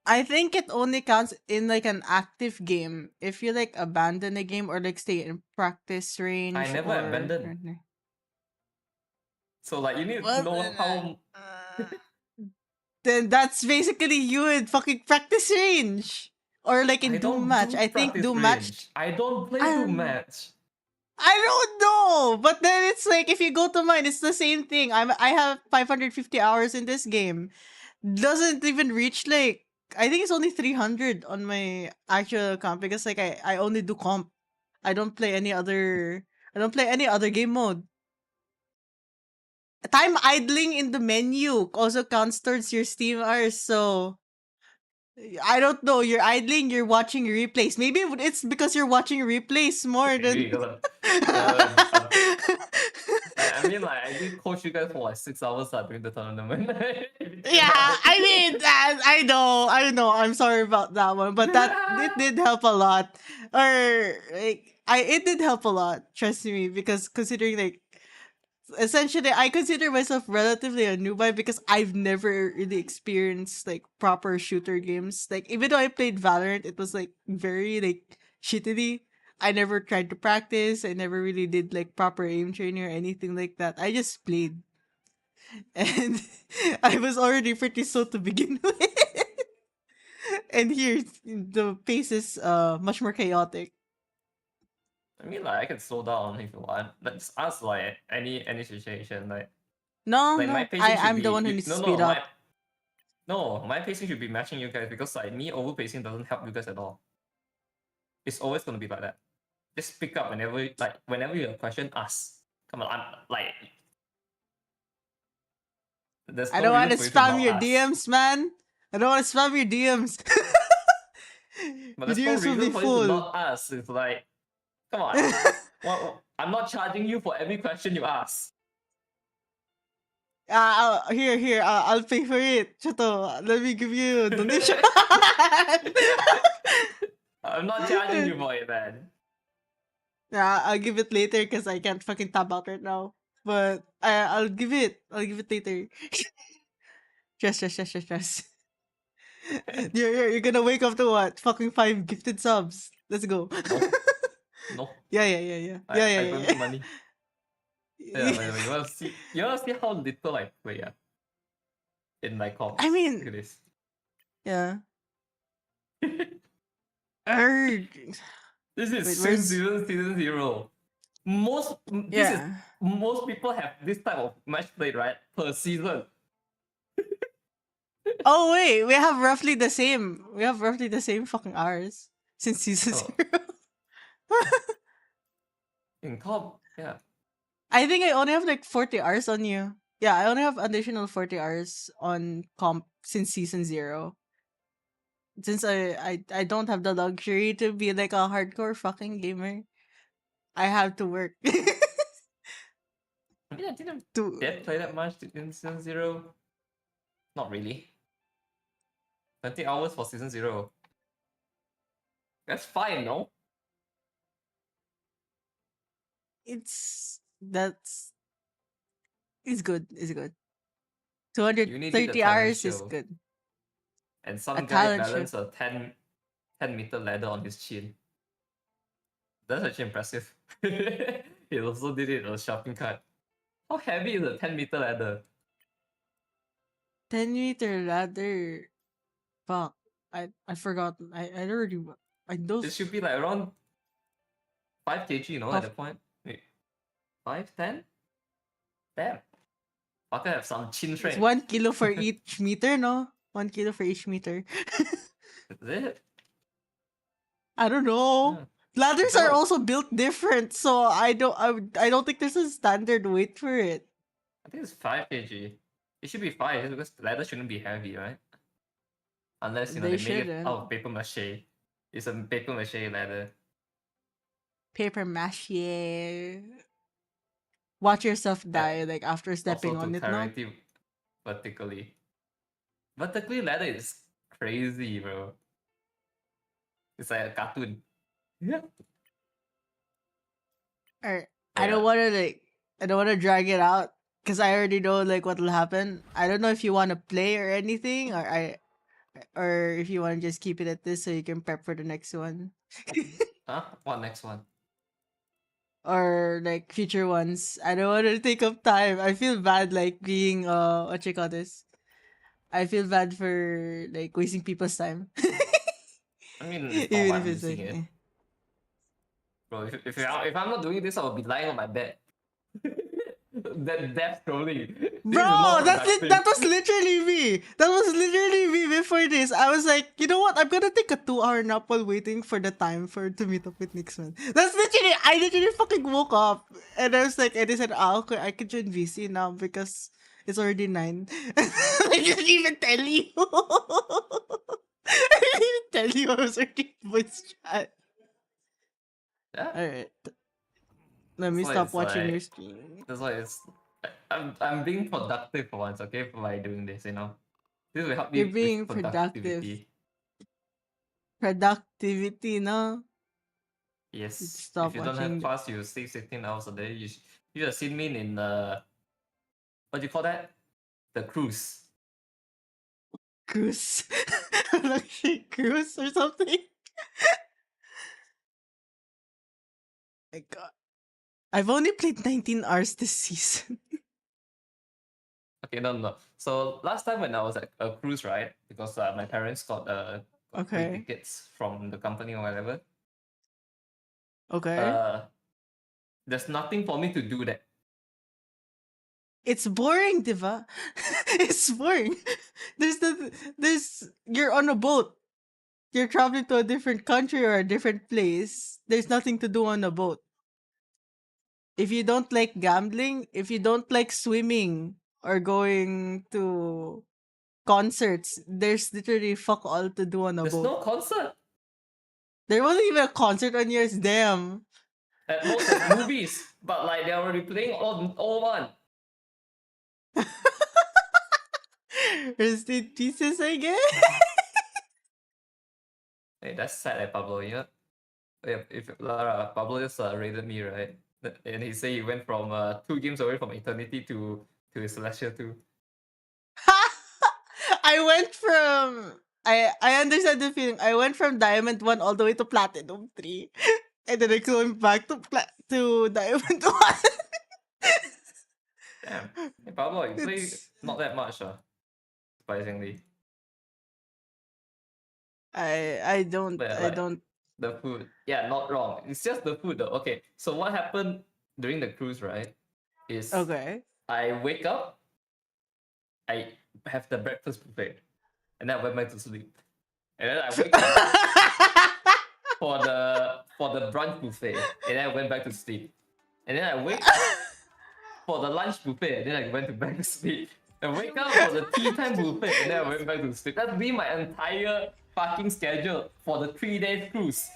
I think it only counts in like an active game. If you like abandon a game or like stay in practice I range never or abandoned. So like you need to well, know how. then that's basically you in fucking practice range. Or like I in Doom don't match. do I think practice Doom match. range. I don't play to I match. I don't know, but then it's like if you go to mine, it's the same thing. I have 550 hours in this game. Doesn't even reach like I think it's only 300 on my actual account because like I only do comp. I don't play any other. I don't play any other game mode. Time idling in the menu also counts towards your Steam hours. So I don't know. You're idling. You're watching replays. Maybe it's because you're watching replays more than. Maybe because I'm I mean, like, I did coach you guys for like 6 hours during the tournament. If you think Yeah, about I mean, I know. I'm sorry about that one, but that it it. did help a lot. Or like, it did help a lot. Trust me, because considering like essentially, I consider myself relatively a newbie because I've never really experienced like proper shooter games. Like even though I played Valorant, it was like very like shittily. I never tried to practice. I never really did like proper aim training or anything like that. I just played and I was already pretty slow to begin with. And here the pace is much more chaotic. I mean, like, I can slow down if you want. But just ask like any situation. No, Like my no, pacing should I'm be the one who needs to no speed no my up. no my pacing should be matching you guys because like me over pacing doesn't help you guys at all. It's always gonna be like that. Just pick up whenever you have a question, ask. Come on, I'm like there's I no don't want reason to for you to spam not your ask. DMs, man. I don't want to spam your DMs. But Your there's no DMs will be reason for you to full. not ask. It's like, come on. Well, I'm not charging you for every question you ask. Here, I'll pay for it. Chato, let me give you a donation. I'm not charging you for it, man. Yeah, I'll give it later because I can't fucking tab out right now. But I'll give it. I'll give it later. Stress. You're gonna wake up to what? Fucking 5 gifted subs. Let's go. No, no, I don't need money. Yeah, by the way, you wanna see how little I play in my I comps. mean, Look at this. yeah. Erg. This is Wait, Sin where's season 0. yeah? Most people have this type of match played, right? Per season. Oh wait, we have roughly the same. We have roughly the same fucking hours since season Oh, 0. in comp, yeah. I think I only have like 40 hours on you. Yeah, I only have additional 40 hours on comp since season 0. Since I don't have the luxury to be like a hardcore fucking gamer. I have to work. I mean, I didn't to play that much in season 0. Not really. 20 hours for season 0. That's fine, no? that's it's good. It's good. You needed a 230 talent hours is show. good. And A some guy talent show. balanced a 10-meter ladder on his chin. That's actually impressive. He also did it on a shopping cart. How heavy is a 10-meter ladder? 10-meter ladder. Fuck. I forgot. I already. I don't. It should be like around 5 kg, you know, at Of, that point. Wait, 5, 10? Damn. Fucker have some chin it's strength. 1 kilo for each meter, no? 1 kilo for each meter. Is it? I don't know. Yeah. Ladders So, are also built different, so I don't think there's a standard weight for it. I think it's 5 kg. It should be 5 because the ladder shouldn't be heavy, right? Unless, They they make it shouldn't. out of paper mache. It's a paper mache ladder. Paper mache. Watch yourself die like after stepping Also to on it, carry no? it vertically. Vertically ladder is crazy, bro. It's like a cartoon. Yeah. Or Yeah. I don't wanna drag it out because I already know like what will happen. I don't know if you wanna play or anything, or if you wanna just keep it at this so you can prep for the next one. Huh? What next one? Or like future ones. I don't want to take up time. I feel bad like being what you call this. I feel bad for like wasting people's time. I mean, it's not Even why if I'm it's using like it. Bro, if I'm not doing this, I will be lying on my bed. That death scrolling. This is more Bro, productive. that was literally me. That was literally me before this. I was like, you know what? I'm gonna take a 2 hour nap while waiting for the time to meet up with Nixman. I literally fucking woke up and I was like, and I said, okay, I can join VC now because it's already 9. I didn't even tell you. I didn't even tell you I was already in voice chat. Yeah. Alright. Let me That's why stop it's watching your like stream. that's why it's I'm being productive for once, okay, by doing this, This will help You're me with being productive. productivity. Productivity, no? Yes. If Stop you don't have watching class, you sleep 16 hours a day. You have seen me in what do you call that? The cruise. Cruise. Luxury Cruise or something. My god. I've only played 19 hours this season. Okay, no. So last time when I was at a cruise, right? Because my parents got free Okay. tickets from the company or whatever. Okay. Uh, there's nothing for me to do that. It's boring, Diva. It's boring. There's you're on a boat. You're traveling to a different country or a different place. There's nothing to do on a boat. If you don't like gambling, if you don't like swimming or going to concerts, there's literally fuck all to do on a There's boat. no concert. There wasn't even a concert on yours, damn. At most, there's movies, but like they're already playing all one. Rest in pieces, I guess. Hey, that's sad, Pablo. Yeah, if Lara Pablo just raided me, right? And he said he went from 2 games away from Eternity to his Celestial 2. I went from I understand the feeling. I went from Diamond 1 all the way to Platinum 3. And then I came back to Diamond 1. Damn. Hey, Pablo, you play It's not that much, surprisingly. But I like don't. the food, yeah, not wrong. It's just the food though. Okay, so what happened during the cruise, right? Is Okay. I wake up, I have the breakfast buffet, and then I went back to sleep. And then I wake up for the brunch buffet, and then I went back to sleep. And then I wake up for the lunch buffet, and then I went back to sleep. I wake up for the tea time buffet, and then I went back to sleep. That's been my entire fucking schedule for the 3 days cruise.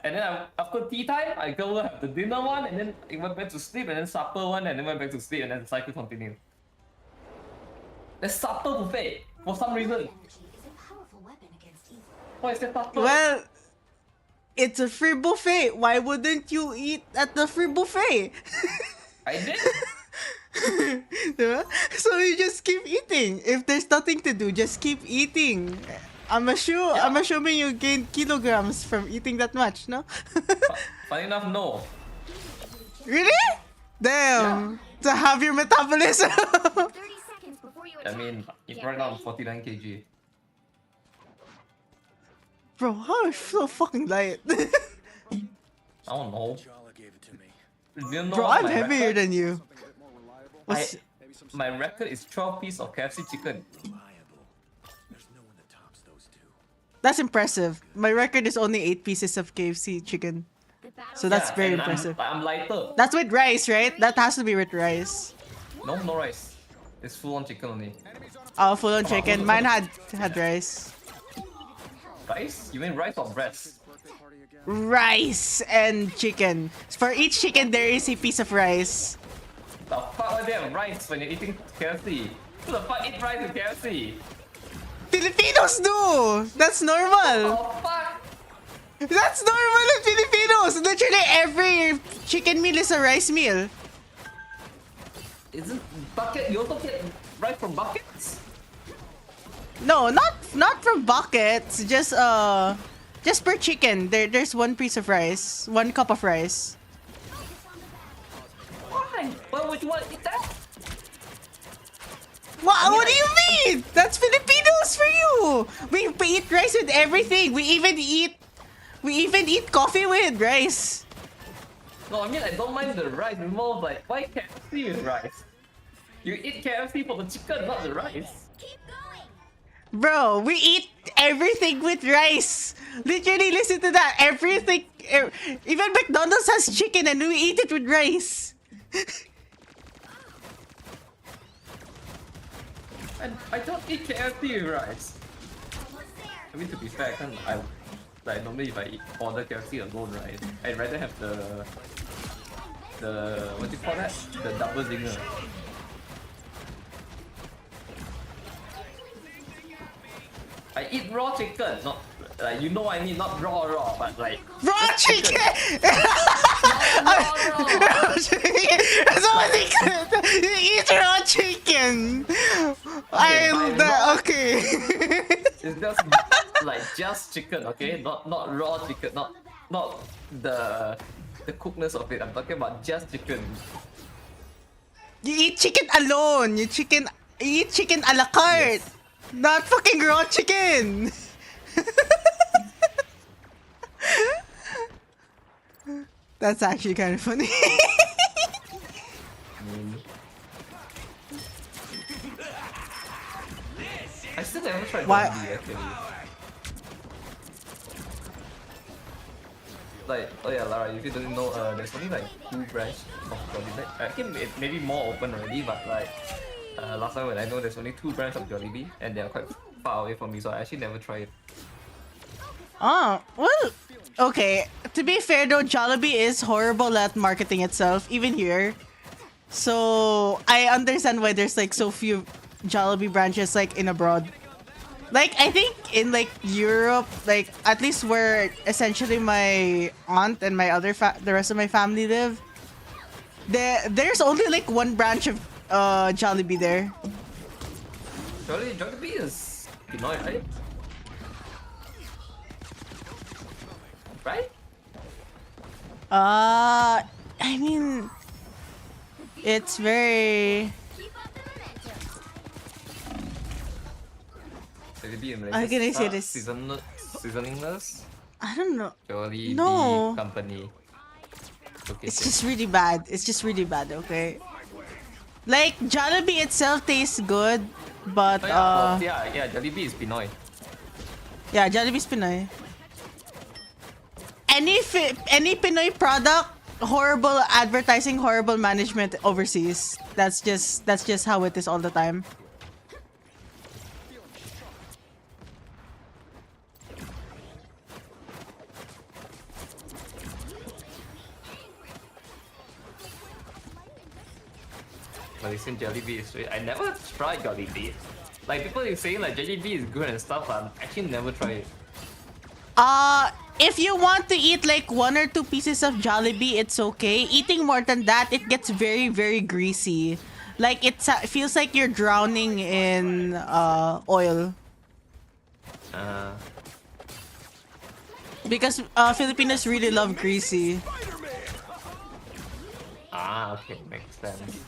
And then after tea time, I go have the dinner one, and then I went back to sleep, and then supper one, and then went back to sleep, and then the cycle continued. The supper buffet for some reason. Energy is a powerful weapon against evil. Why is that supper? Well, it's a free buffet. Why wouldn't you eat at the free buffet? I did. Diba? So you just keep eating. If there's nothing to do, just keep eating. I'm assuming you gained kilograms from eating that much, no? Funny enough, no. Really? Damn. To have your metabolism. 30 seconds before you I attack. mean, right now I'm 49 kg. Bro, how is so fucking light? I don't know. You know Bro, what I'm my heavier record? than you. What's... My record is 12 pieces of KFC chicken. That's impressive. My record is only 8 pieces of KFC chicken. The battle So that's very and impressive. I'm lighter. That's with rice, right? That has to be with rice. No rice. It's full on chicken only. Oh, full on chicken. Mine had rice. Rice? You mean rice or breast? Rice and chicken. For each chicken, there is a piece of rice. The fuck are there rice when you're eating KFC? Who the fuck eat rice with KFC? Filipinos do! That's normal! Oh fuck! That's normal in Filipinos! Literally every chicken meal is a rice meal. Isn't bucket? You also get rice from buckets? No, not from buckets. Just per chicken. There's one piece of rice. 1 cup of rice. Why? Why would you want to eat that? What do you mean? That's Filipinos for you. We eat rice with everything. We even eat coffee with rice. No, I mean I don't mind the rice. It's more of like, why KFC with rice? You eat KFC for the chicken, not the rice. Keep going. Bro, we eat everything with rice. Literally, listen to that. Everything. Even McDonald's has chicken and we eat it with rice. I don't eat KFC with rice. Almost there. I mean, to be fair, I like normally if I order KFC alone, right, I'd rather have the what do you call that? The double zinger. I eat raw chicken, not like you know what I mean, not raw, but like Raw chicken! raw. Raw chicken! That's what they call it. You eat raw chicken! Okay. It's just like just chicken, okay? Not raw chicken, not the cookness of it. I'm talking about just chicken. You eat chicken alone. You eat chicken a la carte. Yes. Not fucking raw chicken. That's actually kind of funny. I still haven't tried Why- Jollibee actually. Like, oh yeah, Lara, if you didn't know, there's only like 2 branches of Jollibee. I think maybe more open already, but like last time when I know there's only 2 branches of Jollibee and they are quite far away from me, so I actually never tried it. Oh, well, okay. To be fair though, Jollibee is horrible at marketing itself, even here. So, I understand why there's like so few Jollibee branches like in abroad. Like I think in like Europe, like at least where essentially my aunt and my the rest of my family live, there's only like one branch of Jollibee there. Jollibee is Pinoy, right? Right? I mean, it's very. Keep up the momentum. Jollibee in How can I say Malaysia this? Seasoningless. I don't know. Jollibee No, company. Okay, it's just really bad. It's just really bad. Okay. Like Jollibee itself tastes good, but oh, yeah, well, yeah, Jollibee is Pinoy. yeah, Jollibee's Pinoy. Any Pinoy product, horrible advertising, horrible management overseas. That's just how it is all the time. Malaysian Jollibee is I never tried Jollibee. Like people are saying like Jollibee is good and stuff, but I actually never tried it. If you want to eat like 1 or 2 pieces of Jollibee, it's okay. Eating more than that, it gets very, very greasy. Like it feels like you're drowning in oil. Because Filipinos really love greasy. Okay, makes sense.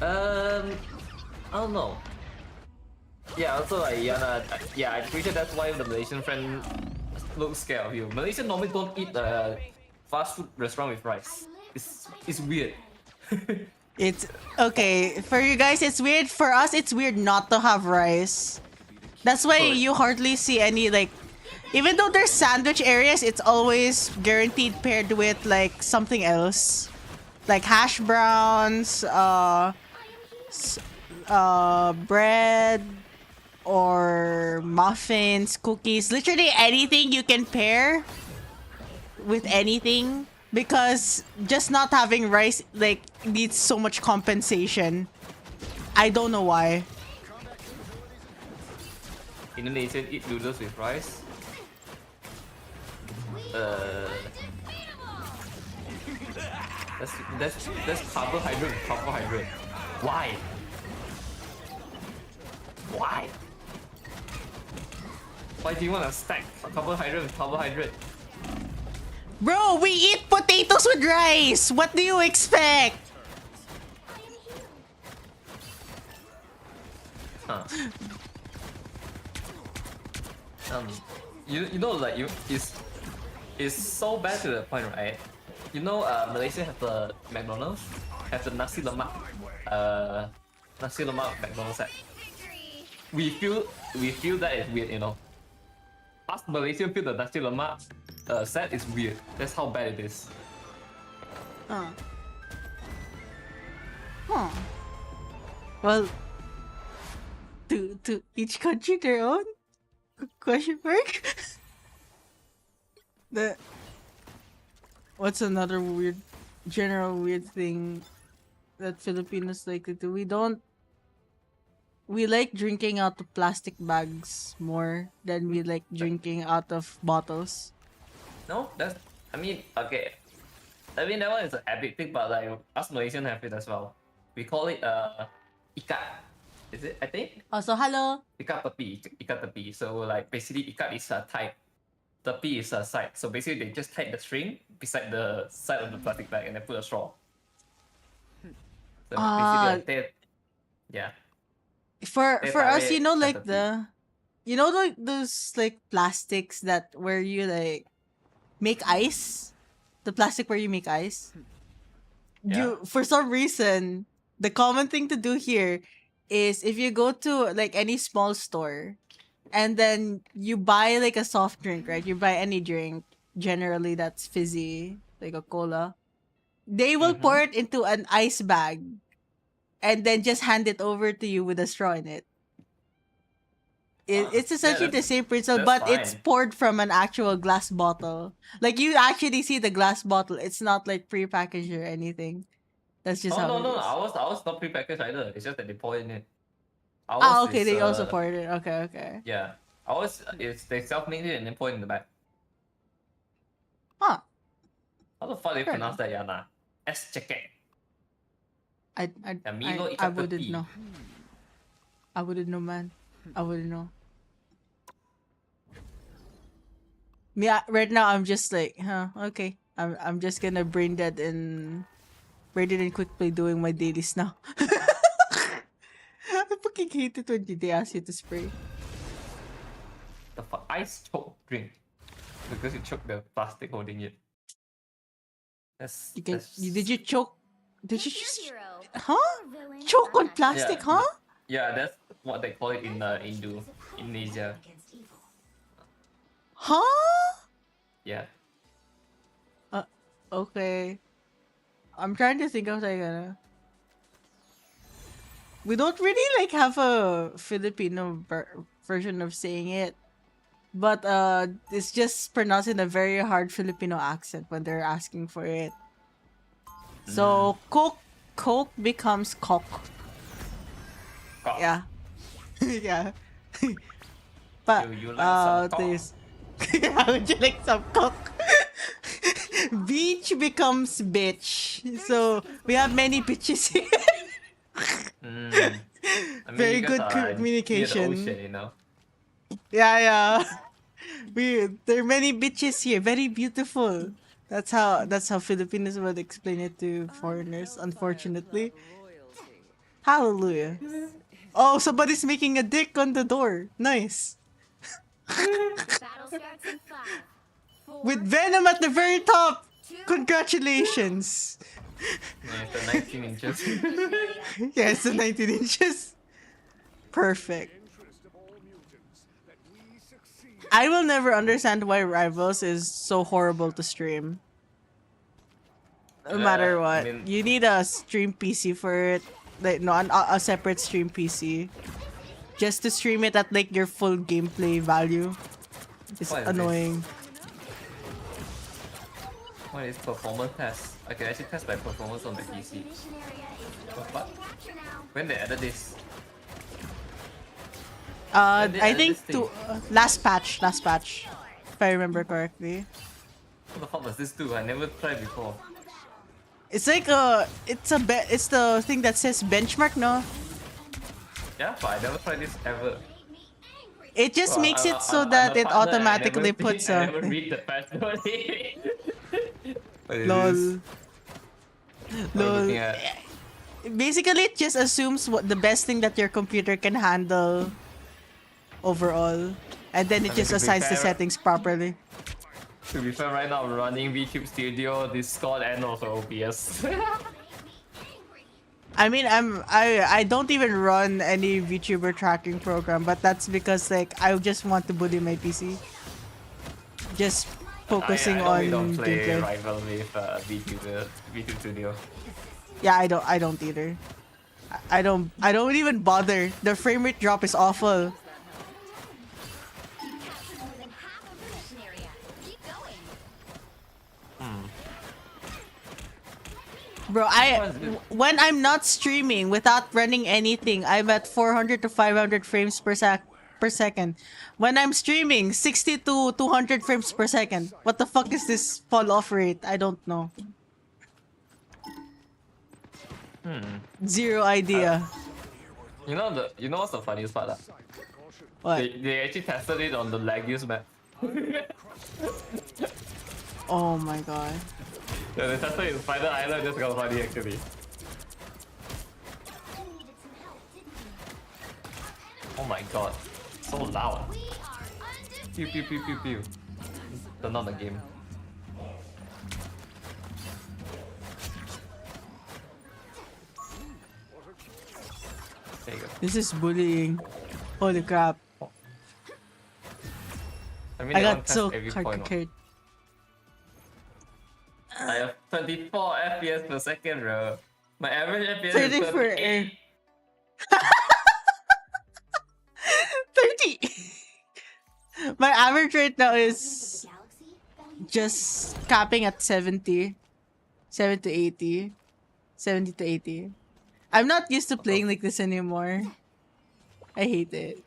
I don't know. Yeah, also like Yana, yeah, I'm pretty sure that's why the Malaysian friend looks scared of you. Malaysians normally don't eat fast food restaurant with rice. It's weird. It's okay for you guys. It's weird for us. It's weird not to have rice. That's why Correct. you hardly see any like. Even though there's sandwich areas, it's always guaranteed paired with like something else, like hash browns, bread, or muffins, cookies. Literally anything you can pair with anything. Because just not having rice like needs so much compensation. I don't know why. Indonesian eat noodles with rice. That's carbohydrate with carbohydrate. Why? Why? Why do you want to stack carbohydrate with carbohydrate? Bro, we eat potatoes with rice. What do you expect? Huh. You know like it's so bad to the point, right? You know, Malaysia have the McDonald's, have the nasi lemak McDonald's set. We feel that is weird, you know. Us Malaysian feel the nasi lemak set is weird. That's how bad it is. Huh. Well, to each country their own? Question mark? The what's another general weird thing that Filipinos like to do? We like drinking out of plastic bags more than we like drinking out of bottles. No, I mean, okay. I mean that one is a habit thing, but like us Malaysian have it as well. We call it ikat. Is it? I think Also, hello. ikat tepi. So like basically ikat is a type, tepi is a side. So basically they just tie the string beside the side of the plastic bag and then put a straw. So basically, yeah. For us, tarik you know, like tepi. like those like plastics that where you like make ice, the plastic where you make ice. Yeah. For some reason, the common thing to do here is if you go to like any small store and then you buy like a soft drink, right? You buy any drink, generally that's fizzy, like a cola. They will pour it into an ice bag and then just hand it over to you with a straw in it. it's essentially the that's same principle, but it's fine. poured from an actual glass bottle. Like you actually see the glass bottle. It's not like prepackaged or anything. That's just Oh how no it no, is. ours not prepackaged either. It's just that they pour in it. Ah, Ours okay. is They also poured it. Okay, okay. yeah. Ours is they self made it and then pour it in the back. Huh. How the fuck do you Fair pronounce enough. that, Yana? S cekek. I Milo I ikat wouldn't tepi. know. I wouldn't know, man. I wouldn't know. Yeah, right now I'm just like, huh, okay. I'm just gonna brain dead and quickly doing my dailies now. I fucking hate it when they ask you to spray. The fuck? Ice choke drink. Because you choke the plastic holding it. Did you choke? Did you Pick your just hero. huh? Or villain. Choke I'm on not plastic, Yeah, huh? yeah, that's what they call it in Indonesia. against evil. Huh? Yeah. Uh, okay. I'm trying to think of like we don't really like have a Filipino version of saying it, but it's just pronounced in a very hard Filipino accent when they're asking for it. So Coke becomes cock. Cock. Yeah. Yeah. But You like some cock? there's how would you like some cock? Beach becomes bitch. So we have many bitches here. Mm. I mean, Very you guys good are near the communication. ocean, you know. Yeah, yeah. There are many bitches here. Very beautiful. That's how Filipinos would explain it to foreigners, unfortunately. Royalty. Hallelujah. Oh, somebody's making a dick on the door. Nice. Battle starts in 5, 4, With Venom at the very top. Congratulations. Yeah, it's the 19 inches. Yeah, it's the 19 inches. Perfect. I will never understand why Rivals is so horrible to stream. No matter I what. mean, You need a stream PC for it. Like, no, a separate stream PC. Just to stream it at like your full gameplay value. It's What is this? annoying. what is performance test? I can actually test my performance on the PC. What? capture now. When they added this? When they I added think this thing? last patch, if I remember correctly. What the fuck does this do? I never tried before. It's like it's the thing that says benchmark, no? Yeah, but I never tried this ever. It just Well, makes it so I'm that a it partner, automatically I never puts see, I a never read the patch note. What is lol. this? What are Lol. you looking at? Basically, it just assumes what the best thing that your computer can handle overall, and then it I mean, just to be assigns the fair- settings properly. To be fair, right now I'm running VTube Studio, Discord, and also OBS. I mean, I don't even run any VTuber tracking program, but that's because like I just want to bully my PC. Just focusing I normally on don't play gameplay. rival with VTube Studio. Yeah, I don't either. I don't even bother. The frame rate drop is awful. More than half of the mission area. Keep going. Bro, when I'm not streaming without running anything, I'm at 400 to 500 frames per second. When I'm streaming, 60 to 200 frames per second. What the fuck is this fall off rate? I don't know. Zero idea. You know what's the funniest part? What? They actually tested it on the Lagius map. Oh my god. Yeah, they tested it in Spider Island, just got funny actually. Oh my god, so loud. We are undefeated. Pew pew pew pew pew. Turn on the game. There you go. This is bullying. Holy crap. I mean, I they got don't test so every hard point. carried. I have 24 FPS per second, bro. My average FPS 30 is for 38. 30. My average right now is Galaxy values just capping at 70. 70 to 80. 70 to 80. I'm not used to playing like this anymore. I hate it.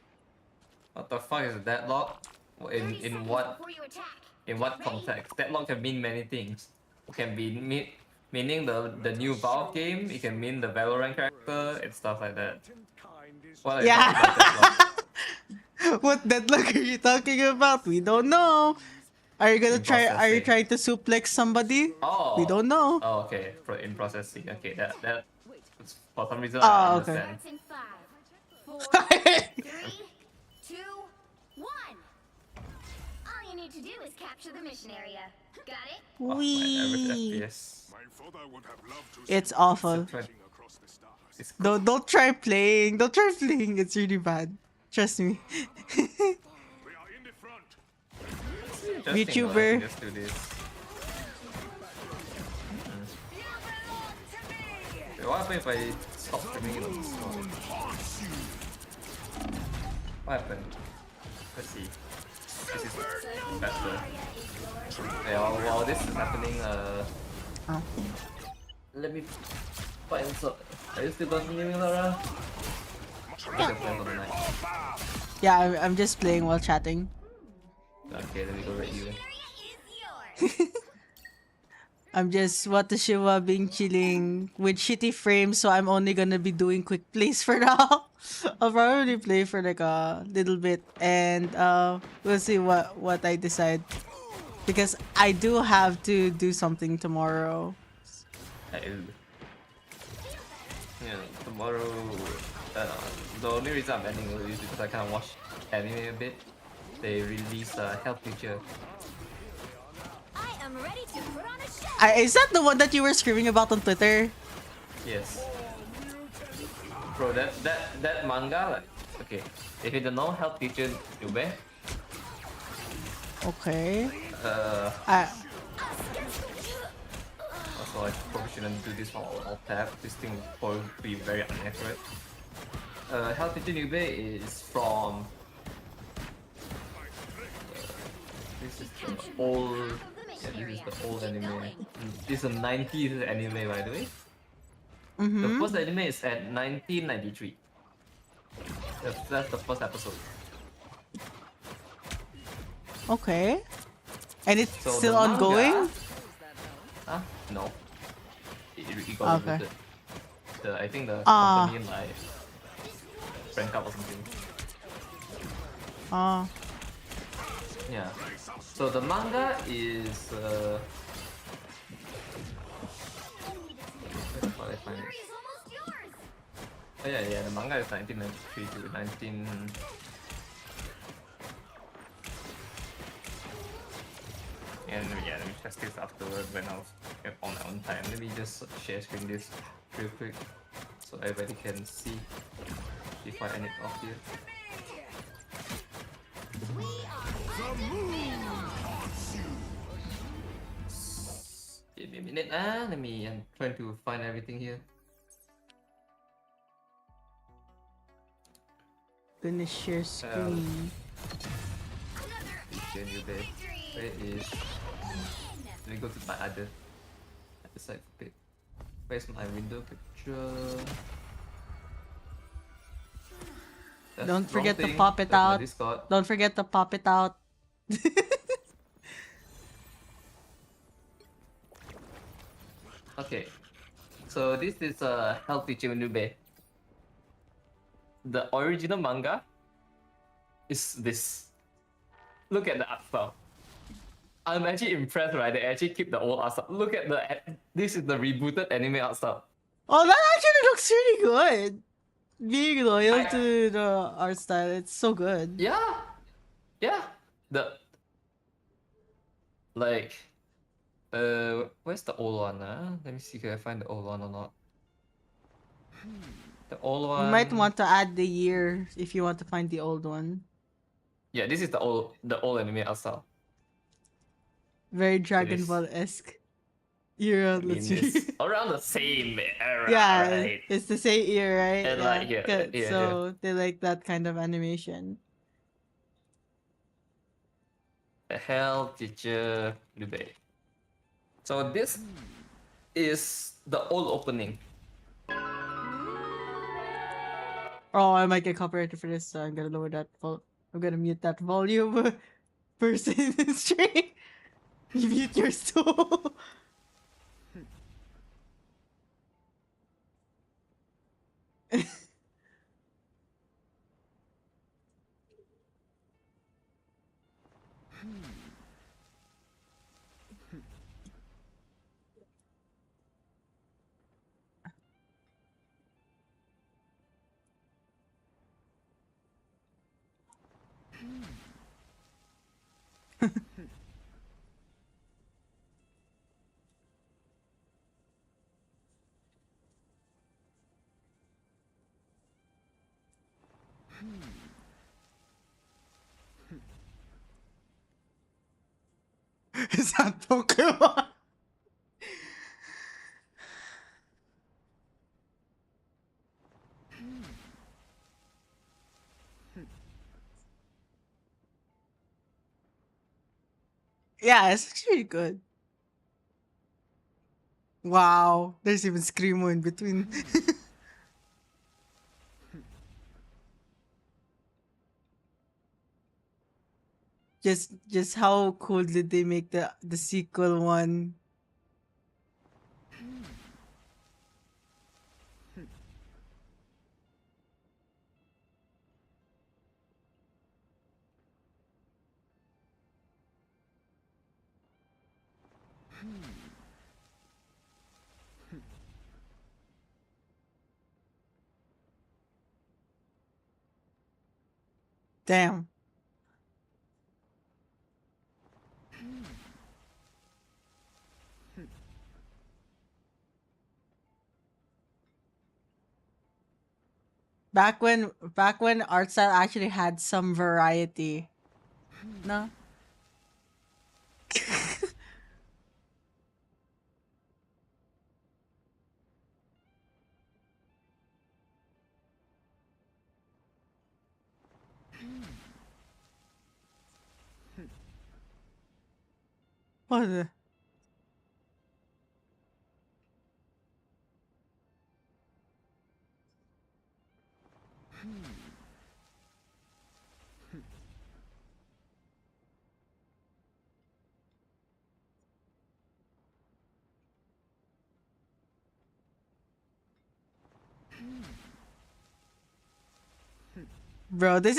What the fuck is deadlock? 30 In seconds what before you attack. what context? Deadlock can mean many things. It can be meaning the new Valve game. It can mean the Valorant character and stuff like that. What are you Yeah. talking about deadlock? What deadlock are you talking about? We don't know. Are you gonna In try? Are you processing. trying to suplex somebody? Oh. We don't know. Oh, okay. In processing. Okay, that for some reason I Oh, okay. understand. Starts in 5, 4, 3, 2, 1. All you need to do is capture the mission area. Got it? Oh, my average Wee. FPS. My father would have loved to It's see awful. Twen- across the stars. It's Don't try playing. Don't try playing. It's really bad. Trust me. We are in the front. interesting though, I VTuber. can just do this. Wait, what happens if I stop streaming in this one? What happened? Let's see. This is better. Yeah, while this is happening, Oh. let me find some. Are you still continuing, Laura? What's your plan for the night? Yeah, I'm just playing while chatting. Okay, let me go rate you. Area is yours. I'm just Watashiwa being chilling with shitty frames, so I'm only gonna be doing quick plays for now. I'll probably play for like a little bit, and we'll see what I decide. Because I do have to do something tomorrow. Yeah, tomorrow. The only reason I'm ending early is because I can't watch anime a bit. They release a health feature. I am ready to put on a show. Is that the one that you were screaming about on Twitter? Yes. Bro, that manga, like, okay. If you don't know health feature Yube, Okay. also I probably shouldn't do this while I'll tap. This thing will probably be very inaccurate. Health feature Yube is from this is the old. Yeah, this is the old anime. This is a 90s anime, by the way. The first anime is at 1993. That's the first episode. Okay. And it's So still the manga- ongoing? Huh? No. It got Okay. rebooted. I think the Ah. company like rank up or something. Oh. Yeah. So the manga is how do I find it? Area is almost yours. Oh yeah, the manga is 1993 to 19. And yeah, let me test this afterward when I was on my own time. Let me just share screen this real quick so everybody can see if I end it off here. Give me a minute. I'm trying to find everything here. Gonna share screen. Feature new day. Where is? Let me go to my other side pic. Where's my window picture? That's Don't wrong forget to thing. pop it That's my out. Discord. Don't forget to pop it out. Okay, so this is a healthy Chimunube. The original manga is this. Look at the art style. I'm actually impressed, right? They actually keep the old art style. Look at this is the rebooted anime art style. Oh, that actually looks really good. Being loyal I- to the art style, it's so good. Yeah, yeah. Like, where's the old one? Let me see if I find the old one or not. The old one. You might want to add the year if you want to find the old one. Yeah, this is the old anime art style. Very Dragon is. Ball-esque. Era, I mean, let's it's see. around the same era, Yeah, right? it's the same year, right? And like, yeah, good. yeah, So they like that kind of animation. The hell, teacher Liu. So this is the old opening. Oh, I might get copyrighted for this, so I'm gonna lower that. I'm gonna mute that volume person in the stream. You mute yours too. Is that Pokemon? Yeah, it's actually good. Wow, there's even Screamo in between. just how cool did they make the sequel one? Damn. Back when art style actually had some variety. No? What the? Bro, this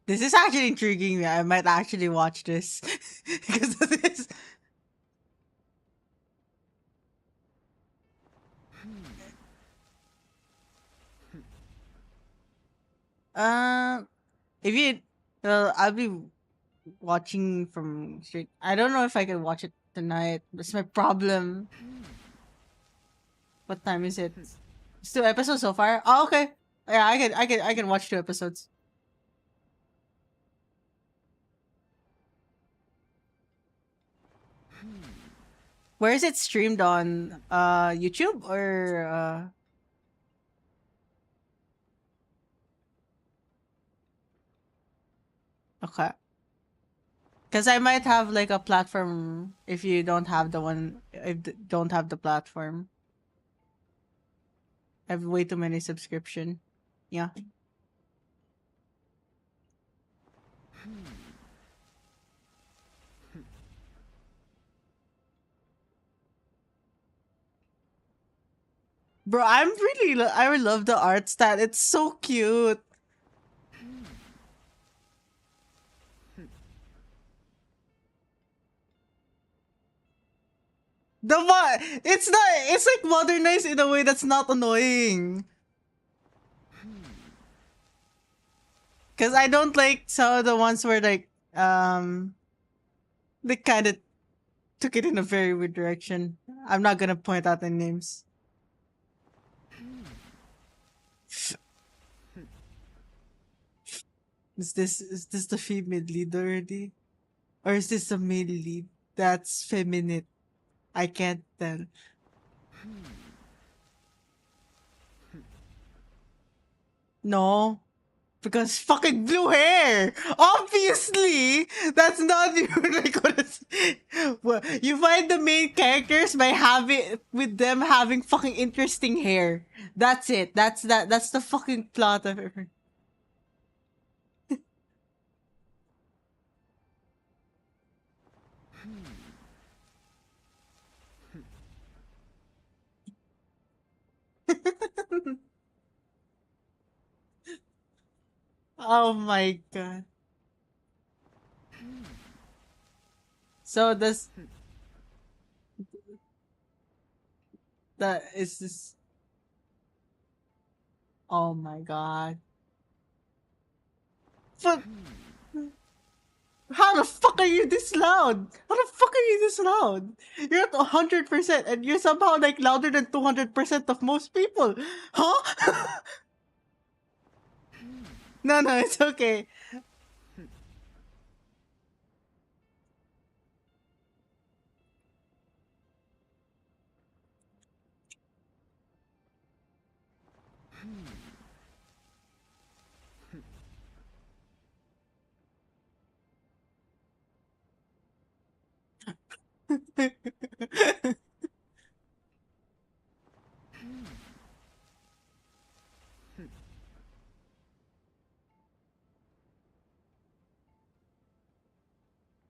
is actually intriguing me. I might actually watch this because of this. Um, if you, well, I'll be watching from straight. I don't know if I can watch it tonight. That's my problem. What time is it? It's 2 episodes so far. Oh, okay. Yeah, I can watch 2 episodes. Where is it streamed on? YouTube or okay. Because I might have like a platform if you don't have the one. Don't have the platform. I have way too many subscription. Yeah. Bro, I love the art style. It's so cute. It's like modernized in a way that's not annoying. Cause I don't like some of the ones where like they kind of took it in a very weird direction. I'm not gonna point out the names. Is this the female lead already? Or is this a male lead? That's feminine. I can't tell. No. Because fucking blue hair. Obviously, that's not even like what it's. Well, you find the main characters by with them having fucking interesting hair. That's it. That's the fucking plot of it. Oh my god. So that is this. Oh my god. But how the fuck are you this loud? How the fuck are you this loud? You're at 100% and you're somehow like louder than 200% of most people. Huh? No, no, it's okay.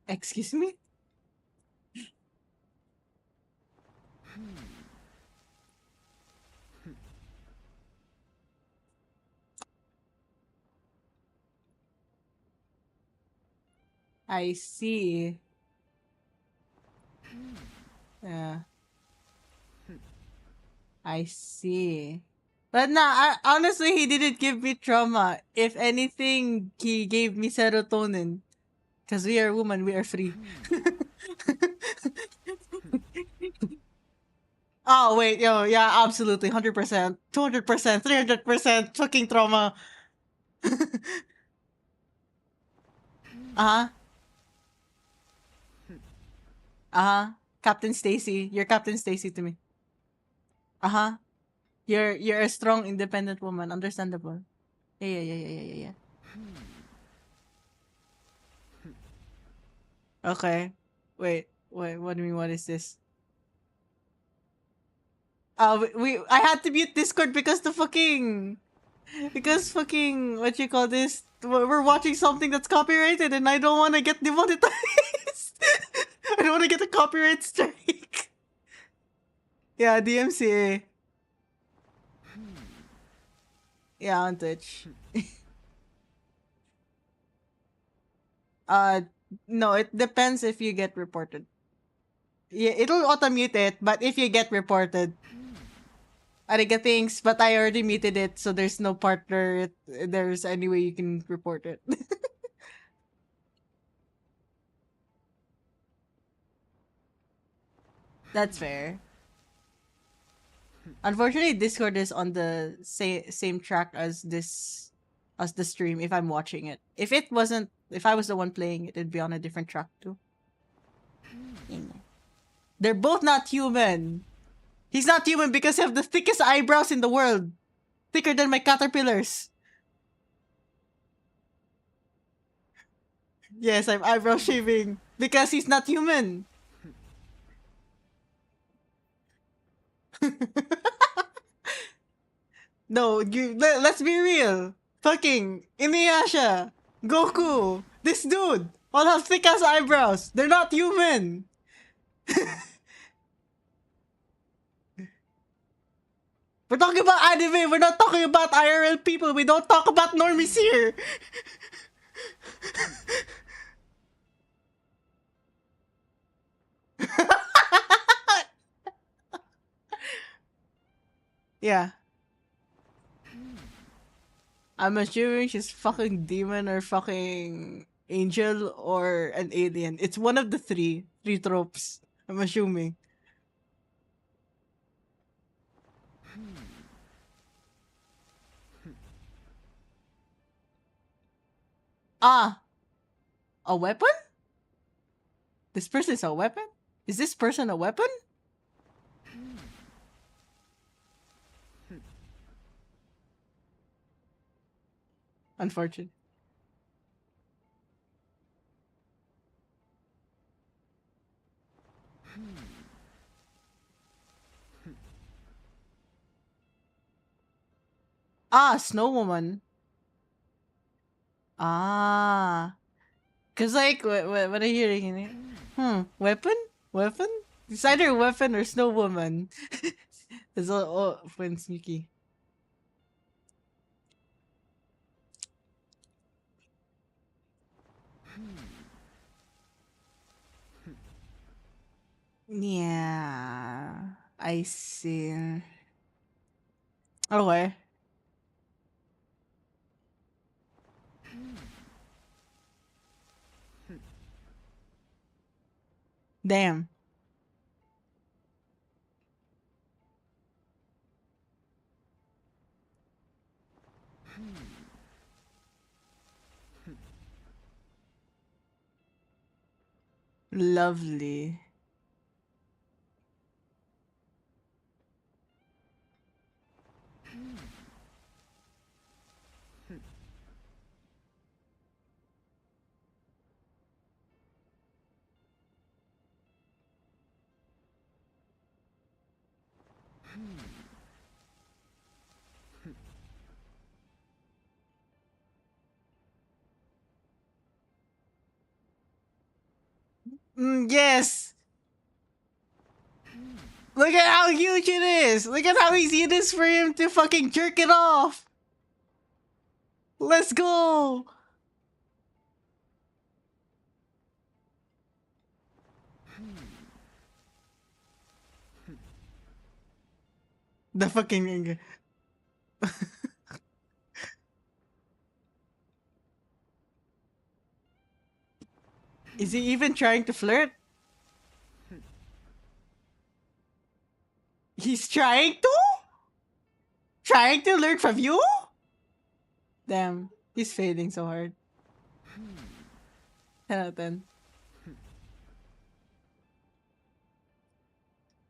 Excuse me? I see. Yeah, I see. But nah, honestly, he didn't give me trauma. If anything, he gave me serotonin. Because we are women, we are free. Oh, wait, yo, yeah, absolutely. 100%, 200%, 300% fucking trauma. Uh-huh. Uh-huh. Captain Stacy. You're Captain Stacy to me. Uh-huh. You're a strong, independent woman. Understandable. Yeah, yeah, yeah, yeah, yeah, yeah. Okay. Wait, what do you mean, what is this? I had to mute Discord because what you call this? We're watching something that's copyrighted and I don't want to get demonetized. I don't want to get a copyright strike. Yeah, DMCA. Yeah, on Twitch. Uh, no, it depends if you get reported. Yeah, it'll auto mute it, but if you get reported, Ariga thanks, but I already muted it, so there's no partner. There's any way you can report it. That's fair. Unfortunately, Discord is on the same track as the stream. If I'm watching it, if I was the one playing it, it'd be on a different track too. They're both not human. He's not human because he have the thickest eyebrows in the world, thicker than my caterpillars. Yes, I'm eyebrow shaving because he's not human. No, let's be real. Fucking Inuyasha, Goku, this dude all have thick ass eyebrows. They're not human. We're talking about anime. We're not talking about IRL people. We don't talk about normies here. Yeah. I'm assuming she's fucking demon or fucking angel or an alien. It's one of the three tropes. I'm assuming. Ah, a weapon? This person is a weapon? Is this person a weapon? Unfortunate. Ah, Snow Woman. Ah. Cause like what are you hearing? Weapon? Weapon? It's either weapon or Snow Woman. It's all when sneaky. Yeah, I see. Okay. Damn. Lovely. Yes. Look at how huge it is. Look at how easy it is for him to fucking jerk it off. Let's go. The fucking. Is he even trying to flirt? He's trying to? Trying to learn from you? Damn, he's fading so hard. 10 out of 10.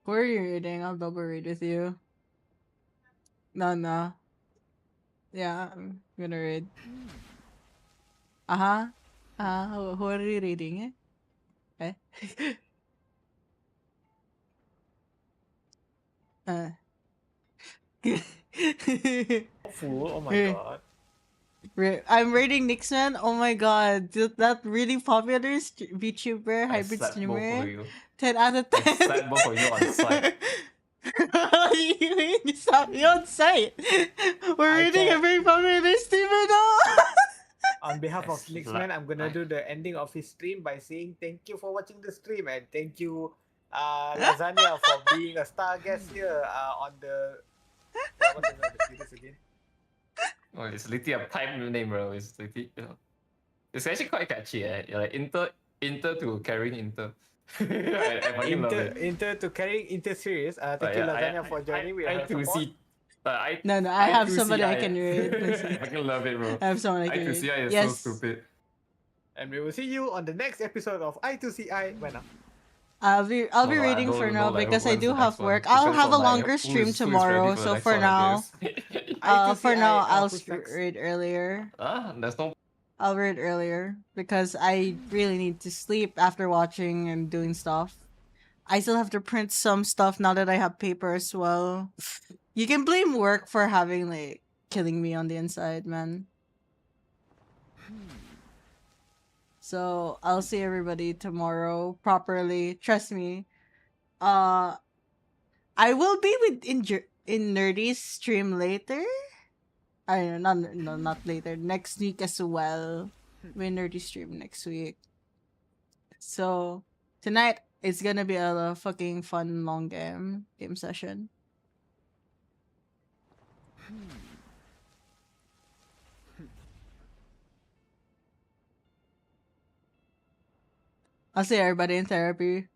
Who are you reading? I'll double read with you. No, no. Yeah, I'm gonna read. Uh-huh. Who are you reading? Eh? uh. Full. Oh my god. I'm rating Nixon. Oh my god, that really popular VTuber I hybrid slapped both of streamer. you. 10 out of 10. I slapped both of you on sight. You mean you saw me on site? We're I reading a can't- very popular streamer now. On behalf of Yes, Nixman, I'm gonna I- do the ending of his stream by saying thank you for watching the stream and thank you, Lasagna, for being a star guest here on the. What's the name of the series again? Oh, it's literally a pipe name, bro. It's literally, it's actually quite catchy. You're like inter to carrying inter. I fucking love it. Inter to carrying Inter series. Thank you, Yeah, Lasagna, for joining me. I Her to support. see. I No, I have to somebody I CI. can read. Let's I see. fucking love it, bro. I have someone I I can to read. CI is so Yes. stupid. And we will see you on the next episode of I2CI. When I'll be No, I reading don't for know, now like, because I when's do the have next one? work. I'll Depends have a on, like, longer who stream is ready tomorrow. for the So next for one, I now, guess. for now I'll push backs. read earlier. There's no. I'll read earlier because I really need to sleep after watching and doing stuff. I still have to print some stuff now that I have paper as well. You can blame work for having like killing me on the inside, man. So I'll see everybody tomorrow properly. Trust me. I will be in Nerdy's stream later. I don't know, not later. Next week as well. We Nerdy stream next week. So tonight it's gonna be a fucking fun long game session. I'll see everybody in therapy.